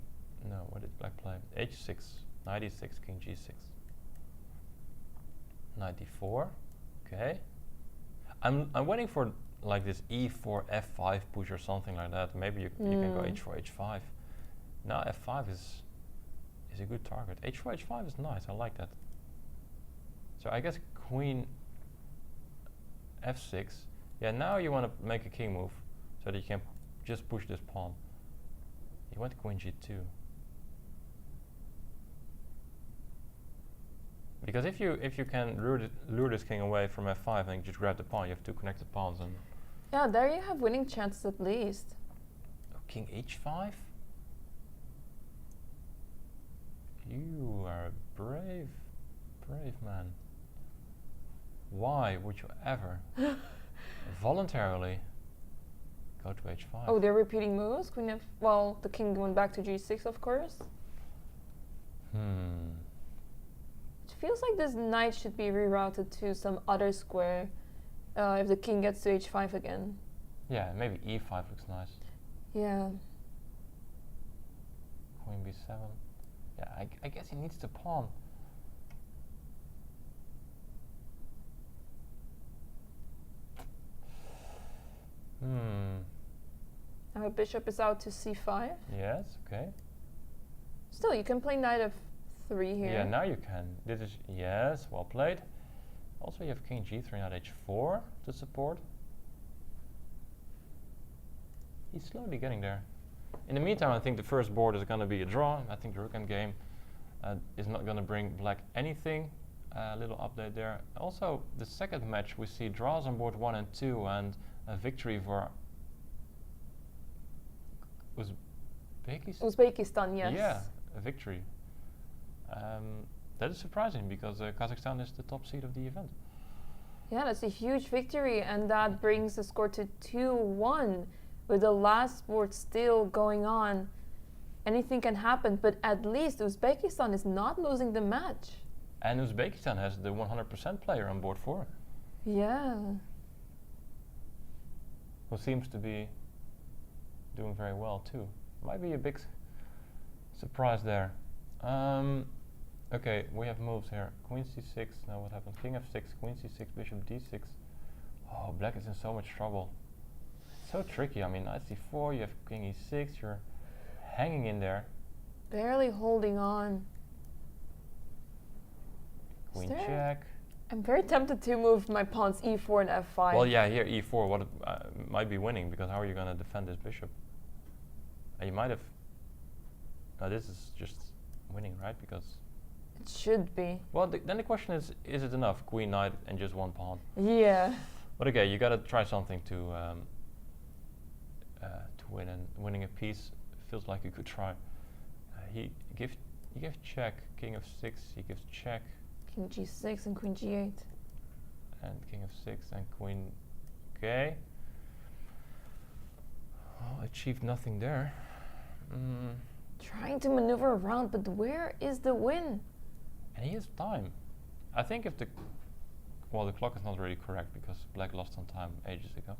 S8: No, what did Black play? h6. 96 king g6. 94. Okay. I'm waiting for like this e4 f5 push or something like that. Maybe you can go h4 h5. Now f5 is a good target. h4 h5 is nice. I like that. So I guess queen f6. Yeah, now you want to make a king move so that you can just push this pawn. You went queen g2. Because if you can lure this king away from f5 and just grab the pawn, you have 2 connected pawns. And
S9: Yeah, there you have winning chances at least.
S8: oh, king h5? You are a brave man. Why would you ever voluntarily go to h5?
S9: Oh, they're repeating moves. Queen f. Well, the king went back to g6, of course. It feels like this knight should be rerouted to some other square if the king gets to h5 again.
S8: Yeah, maybe e5 looks nice.
S9: Yeah.
S8: Queen b7. Yeah, I guess he needs the pawn.
S9: Now bishop is out to c5.
S8: Yes, okay.
S9: Still, you can play knight f3 here.
S8: Yeah, now you can. This is, yes, well played. Also, you have king g3, knight h4 to support. he's slowly getting there. In the meantime, I think the first board is going to be a draw. I think the rook endgame is not going to bring black anything. A little update there. Also, the second match we see draws on board 1 and 2 and a victory for Uzbekistan.
S9: Uzbekistan, yes.
S8: Yeah, a victory. That is surprising because Kazakhstan is the top seed of the event.
S9: Yeah, that's a huge victory, and that brings the score to 2-1 with the last board still going on. Anything can happen, but at least Uzbekistan is not losing the match.
S8: And Uzbekistan has the 100% player on board 4.
S9: Yeah.
S8: Who seems to be doing very well too. Might be a big surprise there. Okay, we have moves here. Queen c6, now what happens? King f6, queen c6, bishop d6. Oh, black is in so much trouble. It's so tricky. I mean, knight c4, you have king e6, you're hanging in there.
S9: Barely holding on.
S8: Queen check.
S9: I'm very tempted to move my pawns e4 and f5.
S8: Well, yeah, here e4 what might be winning, because how are you going to defend this bishop? You might have... No, this is just winning, right? Because...
S9: It should be.
S8: Well, then the question is it enough? Queen, knight, and just one pawn?
S9: Yeah.
S8: But okay, you got to try something to win, and winning a piece feels like you could try. He gives check, king of 6, he gives check.
S9: King g6 and queen g8.
S8: And king of 6 and queen, okay. Well, achieved nothing there.
S9: Trying to maneuver around, but where is the win?
S8: And he has time. I think if the... Well, the clock is not really correct because black lost on time ages ago.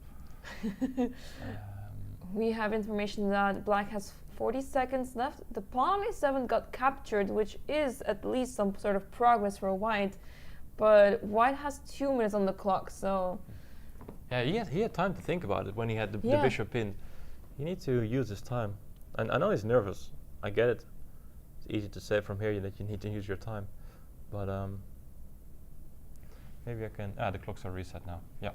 S9: We have information that black has 40 seconds left. The pawn on a7 got captured, which is at least some sort of progress for white. But white has 2 minutes on the clock, so...
S8: Yeah, he had time to think about it when he had the bishop in. You need to use his time. And I know he's nervous. I get it. It's easy to say from here that you need to use your time. But maybe I can... the clocks are reset now. Yeah.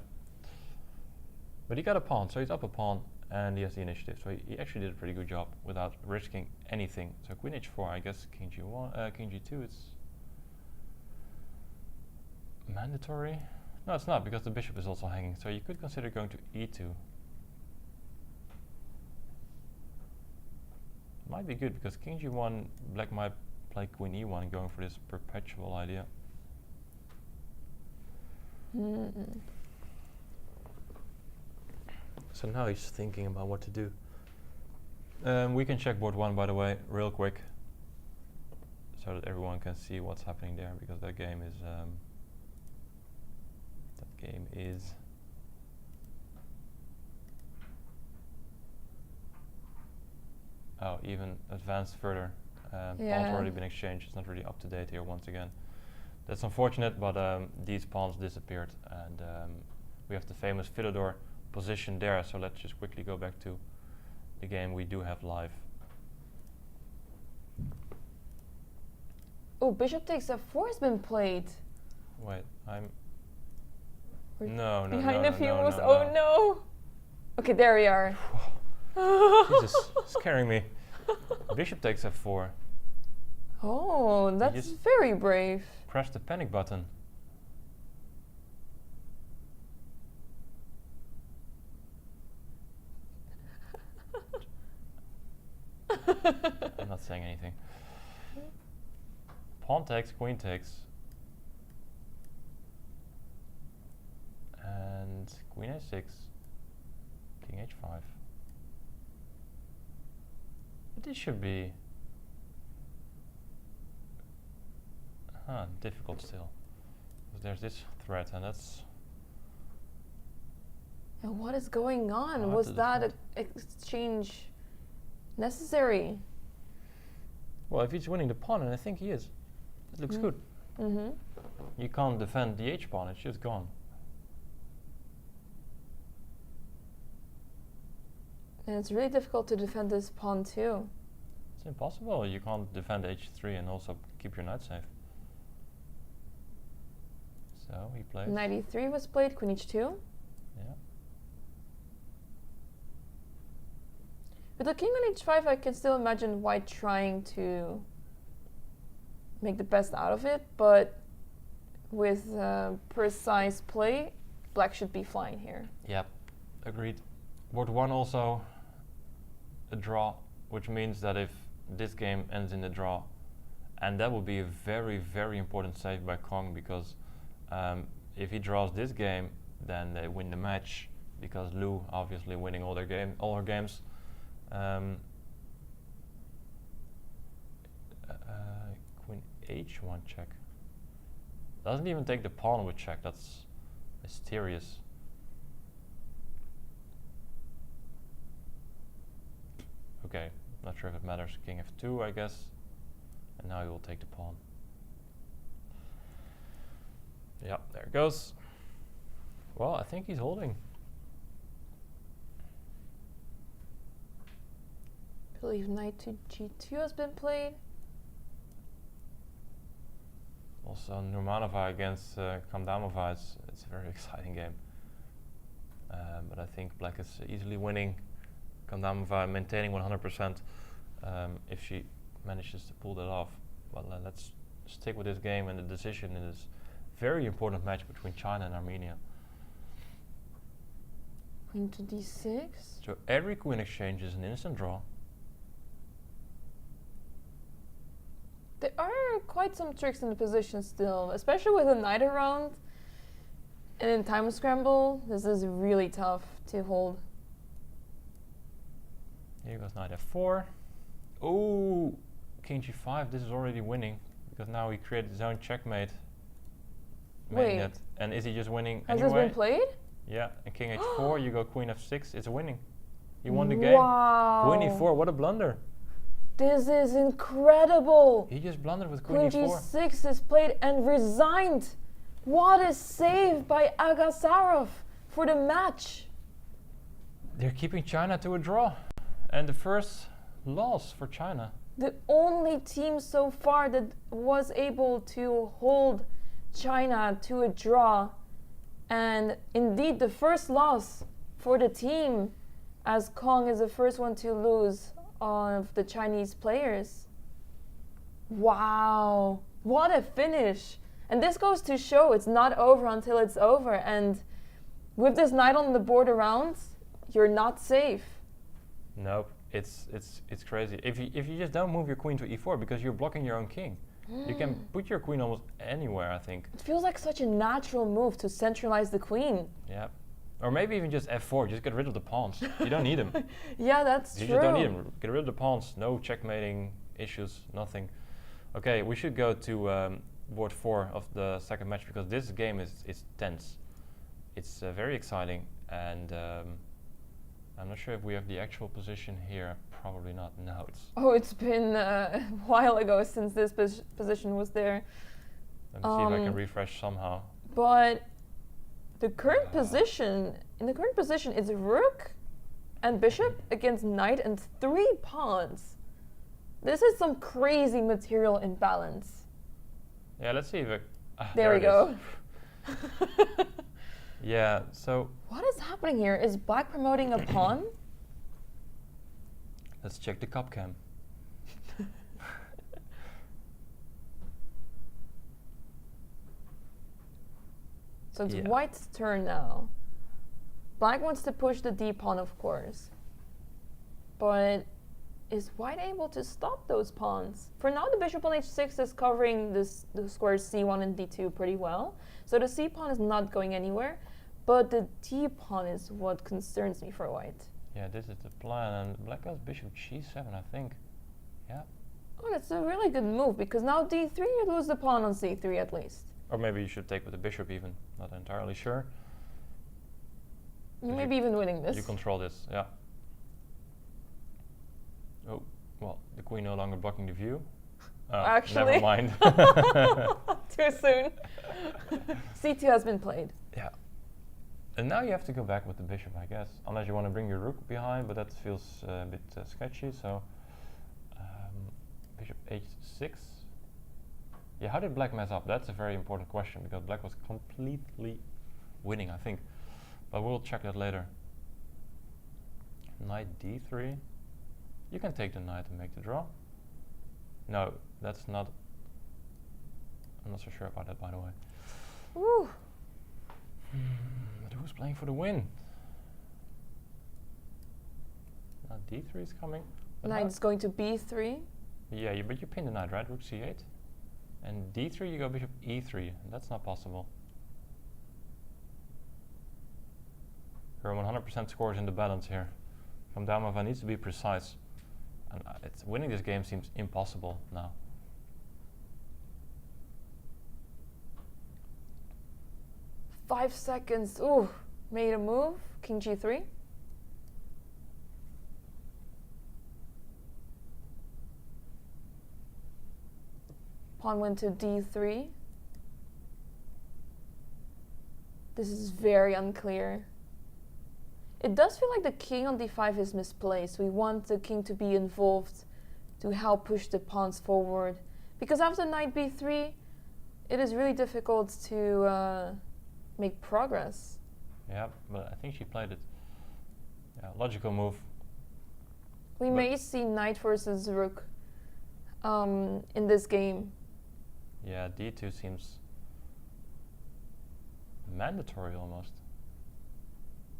S8: But he got a pawn, so he's up a pawn. And he has the initiative, so he actually did a pretty good job without risking anything. So queen h4, I guess king g1, king g2, it's mandatory. No, it's not, because the bishop is also hanging. So you could consider going to e2. Might be good because king g1, black might play queen e1, going for this perpetual idea. So now he's thinking about what to do. We can check board 1, by the way, real quick, so that everyone can see what's happening there, because that game is oh, even advanced further. Pawns already been exchanged. It's not really up to date here once again. That's unfortunate, but these pawns disappeared, and we have the famous Philodor position there, so let's just quickly go back to the game we do have live.
S9: Oh, bishop takes f4 has been played.
S8: Wait, no,
S9: behind
S8: no,
S9: a few
S8: no,
S9: moves.
S8: no,
S9: Oh
S8: no.
S9: no. Okay, there we are.
S8: Jesus, scaring me. Bishop takes f4.
S9: Oh, that's very brave.
S8: Press the panic button. I'm not saying anything. Pawn takes, queen takes. And queen a6, king h5. But this should be difficult still. Because there's this threat, and that's...
S9: And what is going on? Was that exchange necessary?
S8: Well, if he's winning the pawn, and I think he is, it looks good. You can't defend the h-pawn, it's just gone.
S9: And it's really difficult to defend this pawn too.
S8: It's impossible. You can't defend h3 and also keep your knight safe. So he plays.
S9: Knight e3 was played, queen h2.
S8: Yeah.
S9: With the king on h5, I can still imagine white trying to make the best out of it, but with precise play, black should be fine here.
S8: Yep, agreed. Board 1 also a draw, which means that if this game ends in a draw, and that would be a very, very important save by Kong, because if he draws this game, then they win the match, because Lu obviously winning all her games. Queen h1 check. Doesn't even take the pawn with check. That's mysterious. Okay, not sure if it matters. King f2, I guess. And now he will take the pawn. Yeah, there it goes. Well, I think he's holding.
S9: I believe knight to g2 has been played.
S8: Also, Nurmanova against Kamdamova, it's a very exciting game. But I think black is easily winning. Kamdamova maintaining 100% if she manages to pull that off. But let's stick with this game and the decision in this very important match between China and Armenia.
S9: Queen to d6.
S8: So every queen exchange is an instant draw.
S9: There are quite some tricks in the position still, especially with a knight around. And in time scramble, this is really tough to hold.
S8: Here goes knight f4. Oh, king g5. This is already winning because now he created his own checkmate.
S9: Wait.
S8: It. And is he just winning
S9: Has
S8: anyway?
S9: this been played?
S8: Yeah, and king h4, you go queen f6, it's winning. You won the game.
S9: Wow.
S8: Queen e4, what a blunder.
S9: This is incredible.
S8: He just blundered with queen
S9: Queen
S8: e4.
S9: g6 is played and resigned. What a save by Agasarov for the match.
S8: They're keeping China to a draw. And the first loss for China.
S9: The only team so far that was able to hold China to a draw. And indeed the first loss for the team, as Kong is the first one to lose of the Chinese players. Wow, what a finish. And this goes to show it's not over until it's over. And with this knight on the board around, you're not safe.
S8: Nope, it's crazy. If you just don't move your queen to e4 because you're blocking your own king. You can put your queen almost anywhere, I think.
S9: It feels like such a natural move to centralize the queen.
S8: Yeah. Or maybe even just f4, just get rid of the pawns. You don't need them.
S9: Yeah, that's true.
S8: You just don't need them. Get rid of the pawns. No checkmating issues, nothing. Okay, we should go to board 4 of the second match because this game is tense. It's very exciting, and I'm not sure if we have the actual position here. Probably not. No, it's.
S9: Oh, it's been a while ago since this position was there.
S8: Let me see if I can refresh somehow.
S9: But the current position, in the current position, it's rook and bishop against knight and 3 pawns. This is some crazy material imbalance.
S8: Yeah, let's see if it.
S9: There we go.
S8: Yeah, so.
S9: What is happening here? Is black promoting a pawn?
S8: Let's check the cup cam.
S9: So it's white's turn now. Black wants to push the d pawn, of course. But is white able to stop those pawns? For now, the bishop on h6 is covering the squares c1 and d2 pretty well. So the c pawn is not going anywhere. But the d pawn is what concerns me for white.
S8: Yeah, this is the plan, and black has bishop g7, I think. Yeah.
S9: Oh, that's a really good move, because now d3, you lose the pawn on c3 at least.
S8: Or maybe you should take with the bishop even, not entirely sure.
S9: Maybe even winning this.
S8: You control this, yeah. Oh, well, the queen no longer blocking the view.
S9: Actually.
S8: Never mind.
S9: Too soon. c2 has been played.
S8: Yeah. And now you have to go back with the bishop, I guess. Unless you want to bring your rook behind, but that feels a bit sketchy, so... bishop h6. Yeah, how did black mess up? That's a very important question, because black was completely winning, I think. But we'll check that later. Knight d3. You can take the knight and make the draw. No, that's not. I'm not so sure about that, by the way.
S9: Woo.
S8: But who's playing for the win? Now d3 is coming. But
S9: Knight's going to b3.
S8: yeah, but you pin the knight, right? Rook c8. And d3 you go bishop e3. And that's not possible. Her 100% scores in the balance here. From Damova needs to be precise. And winning this game seems impossible now.
S9: Five seconds. Ooh, made a move. King g3. Pawn went to d3. This is very unclear. It does feel like the king on d5 is misplaced. We want the king to be involved to help push the pawns forward. Because after knight b3, it is really difficult to make progress.
S8: Yeah, but I think she played it. Yeah, logical move.
S9: We may see knight versus rook in this game.
S8: Yeah, d2 seems mandatory almost.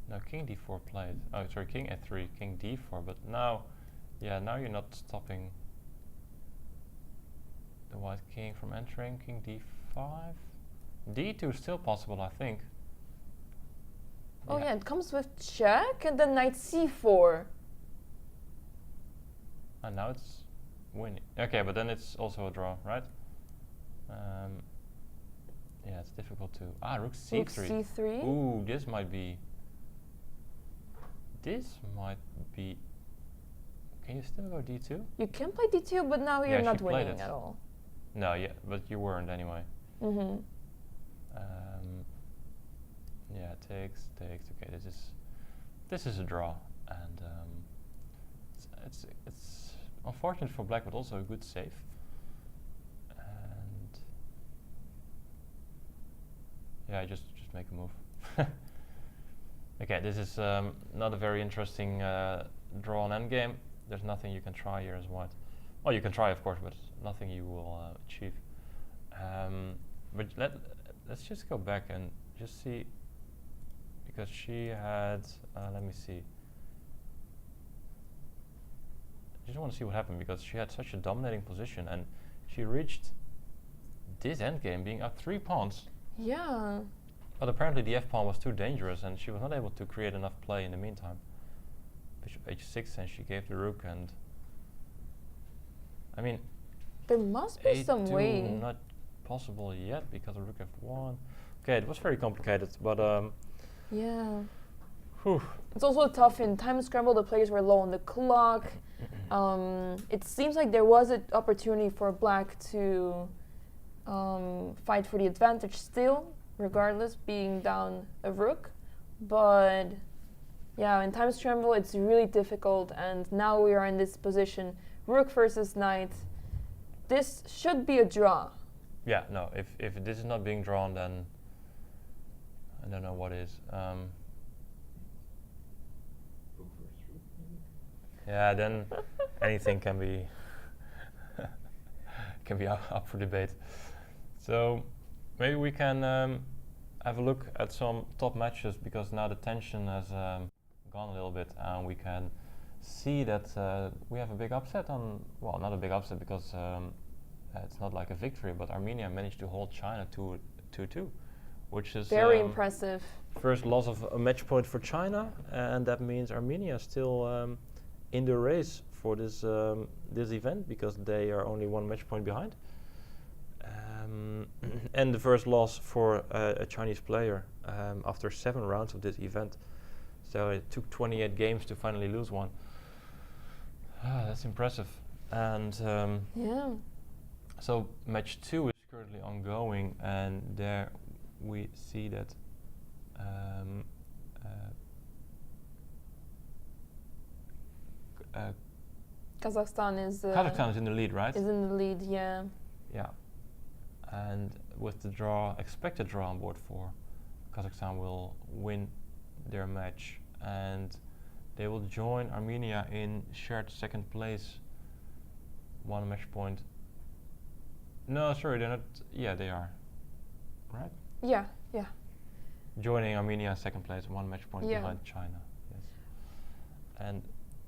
S8: No, king d4 played. Oh, sorry, king f3, king d4. But now, yeah, now you're not stopping the white king from entering. King d5. d2 is still possible, I think.
S9: Oh yeah, it comes with check and then knight c4.
S8: And now it's winning. Okay, but then it's also a draw, right? Yeah, it's difficult to. Rook c3.
S9: Rook c3.
S8: Ooh, this might be. This might be. Can you still go d2?
S9: You can play d2, but now you're
S8: Yeah,
S9: not
S8: she played
S9: winning
S8: it.
S9: at all.
S8: No, yeah, but you weren't anyway.
S9: Mm-hmm.
S8: Yeah, takes. Okay, this is a draw, and it's unfortunate for black, but also a good save. And yeah, just make a move. Okay, this is not a very interesting draw on endgame. There's nothing you can try here as white. Well, you can try, of course, but nothing you will achieve. But let's just go back and just see, because she had, let me see. I just want to see what happened, because she had such a dominating position, and she reached this endgame being up 3 pawns.
S9: Yeah.
S8: But apparently the f-pawn was too dangerous, and she was not able to create enough play in the meantime. Bishop h6, and she gave the rook, and I mean,
S9: there must be some
S8: a2
S9: way.
S8: not possible yet because of rook f1. Okay, it was very complicated, but
S9: Yeah.
S8: whew.
S9: It's also tough in time scramble. The players were low on the clock. It seems like there was an opportunity for black to fight for the advantage still, regardless, being down a rook. But yeah, in time scramble, it's really difficult. And now we are in this position, rook versus knight. This should be a draw.
S8: Yeah, no, if this is not being drawn, then I don't know what is.
S10: Rook versus rook, maybe?
S8: Yeah, then anything can be up for debate. So maybe we can have a look at some top matches, because now the tension has gone a little bit, and we can see that we have a big upset on. Well, not a big upset, because it's not like a victory, but Armenia managed to hold China to 2-2, which is
S9: Very impressive.
S8: first loss of a match point for China, and that means Armenia is still in the race for this this event, because they are only 1 match point behind. And the first loss for a Chinese player after 7 rounds of this event. So it took 28 games to finally lose one. That's impressive. And
S9: Yeah.
S8: so match 2 is currently ongoing, and there we see that
S9: Kazakhstan is
S8: Kazakhstan is in the lead, right?
S9: is in the lead. Yeah.
S8: Yeah. And with the expected draw on board 4, Kazakhstan will win their match, and They will join Armenia in shared second place. 1 match point. No, sorry, they're not. Yeah, they are. Right?
S9: Yeah, yeah.
S8: Joining Armenia in second place, 1 match point
S9: Yeah.
S8: behind China. Yes. And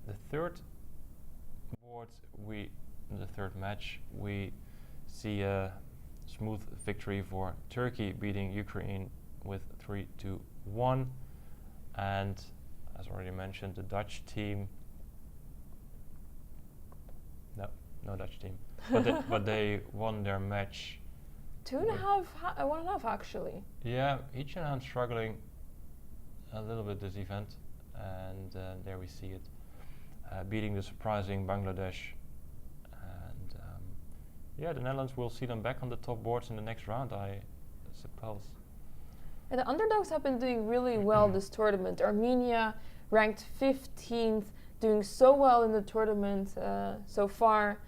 S8: the third board, the third match, we see a smooth victory for Turkey, beating Ukraine with 3-1. And as already mentioned, the Dutch team. No Dutch team, but they won their match.
S9: 2.5, 1.5 actually.
S8: Yeah, Ichinan struggling a little bit this event, and there we see it, beating the surprising Bangladesh. And yeah, the Netherlands will see them back on the top boards in the next round, I suppose.
S9: And the underdogs have been doing really well this tournament. Armenia ranked 15th, doing so well in the tournament so far.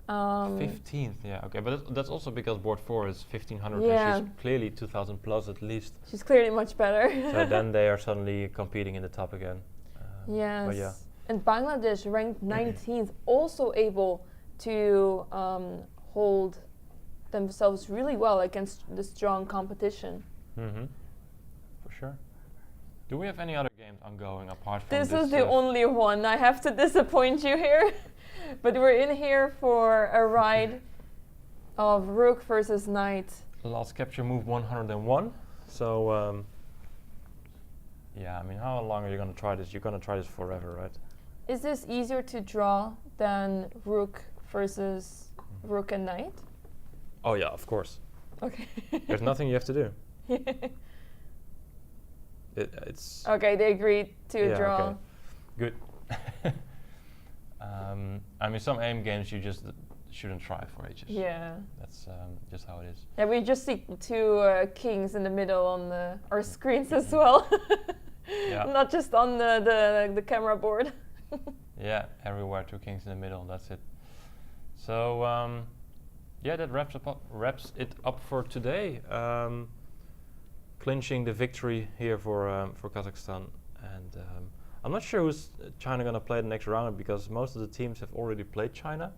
S8: 15th, yeah, okay, but that's also because board 4 is 1500
S9: Yeah.
S8: and she's clearly 2000 plus at least.
S9: She's clearly much better.
S8: So then they are suddenly competing in the top again.
S9: Yes.
S8: But yeah.
S9: And Bangladesh ranked 19th, also able to hold themselves really well against the strong competition.
S8: Mm-hmm. For sure. Do we have any other games ongoing apart from
S9: This
S8: this?
S9: is the only one. I have to disappoint you here. But we're in here for a ride of Rook versus Knight.
S8: Last capture move 101. So, yeah, I mean, how long are you going to try this? You're going to try this forever, right?
S9: Is this easier to draw than Rook versus Rook and Knight?
S8: Oh, yeah, of course.
S9: Okay.
S8: There's nothing you have to do. It's.
S9: Okay, they agreed to
S8: yeah,
S9: draw.
S8: Okay. Good. I mean, some aim games you just shouldn't try for ages.
S9: Yeah.
S8: That's just how it is.
S9: Yeah, we just see two kings in the middle on our screens as well.
S8: Yeah.
S9: Not just on the camera board.
S8: Yeah, everywhere 2 kings in the middle. That's it. So yeah, that wraps it up for today. Clinching the victory here for Kazakhstan, and I'm not sure who's China gonna play the next round because most of the teams have already played China.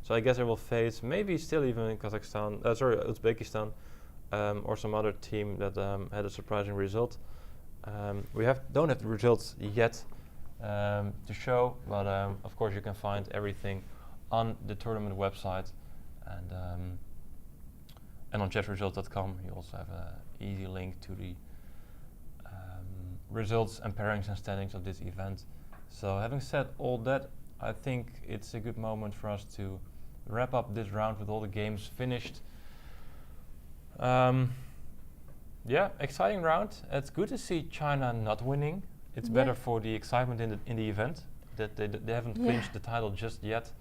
S8: So I guess they will face maybe still even Kazakhstan, Uzbekistan, or some other team that had a surprising result. We don't have the results yet to show, but of course you can find everything on the tournament website and on chatresults.com. You also have an easy link to the results and pairings and standings of this event. So having said all that, I think it's a good moment for us to wrap up this round with all the games finished. Yeah, exciting round. It's good to see China not winning. It's better for the excitement in the event that they haven't clinched the title just yet,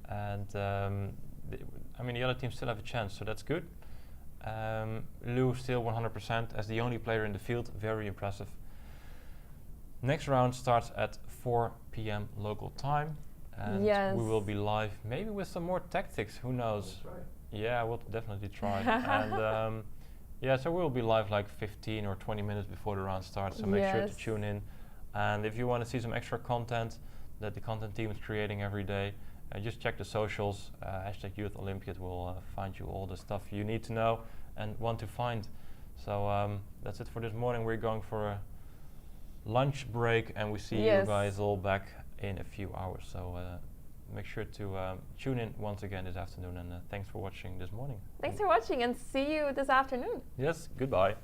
S8: and I mean the other teams still have a chance, so that's good. Liu still 100% as the only player in the field, very impressive. Next round starts at 4 p.m. local time, and we will be live, maybe with some more tactics. Who knows?
S10: We'll try.
S8: Yeah, we'll definitely try. And yeah, so we'll be live like 15 or 20 minutes before the round starts. So make sure to tune in. And if you want to see some extra content that the content team is creating every day, just check the socials. #Youth Olympiad will find you all the stuff you need to know and want to find. So that's it for this morning. We're going for a lunch break, and we see you guys all back in a few hours. So make sure to tune in once again this afternoon, and thanks for watching this morning.
S9: Thanks for watching, and see you this afternoon.
S8: Yes, goodbye.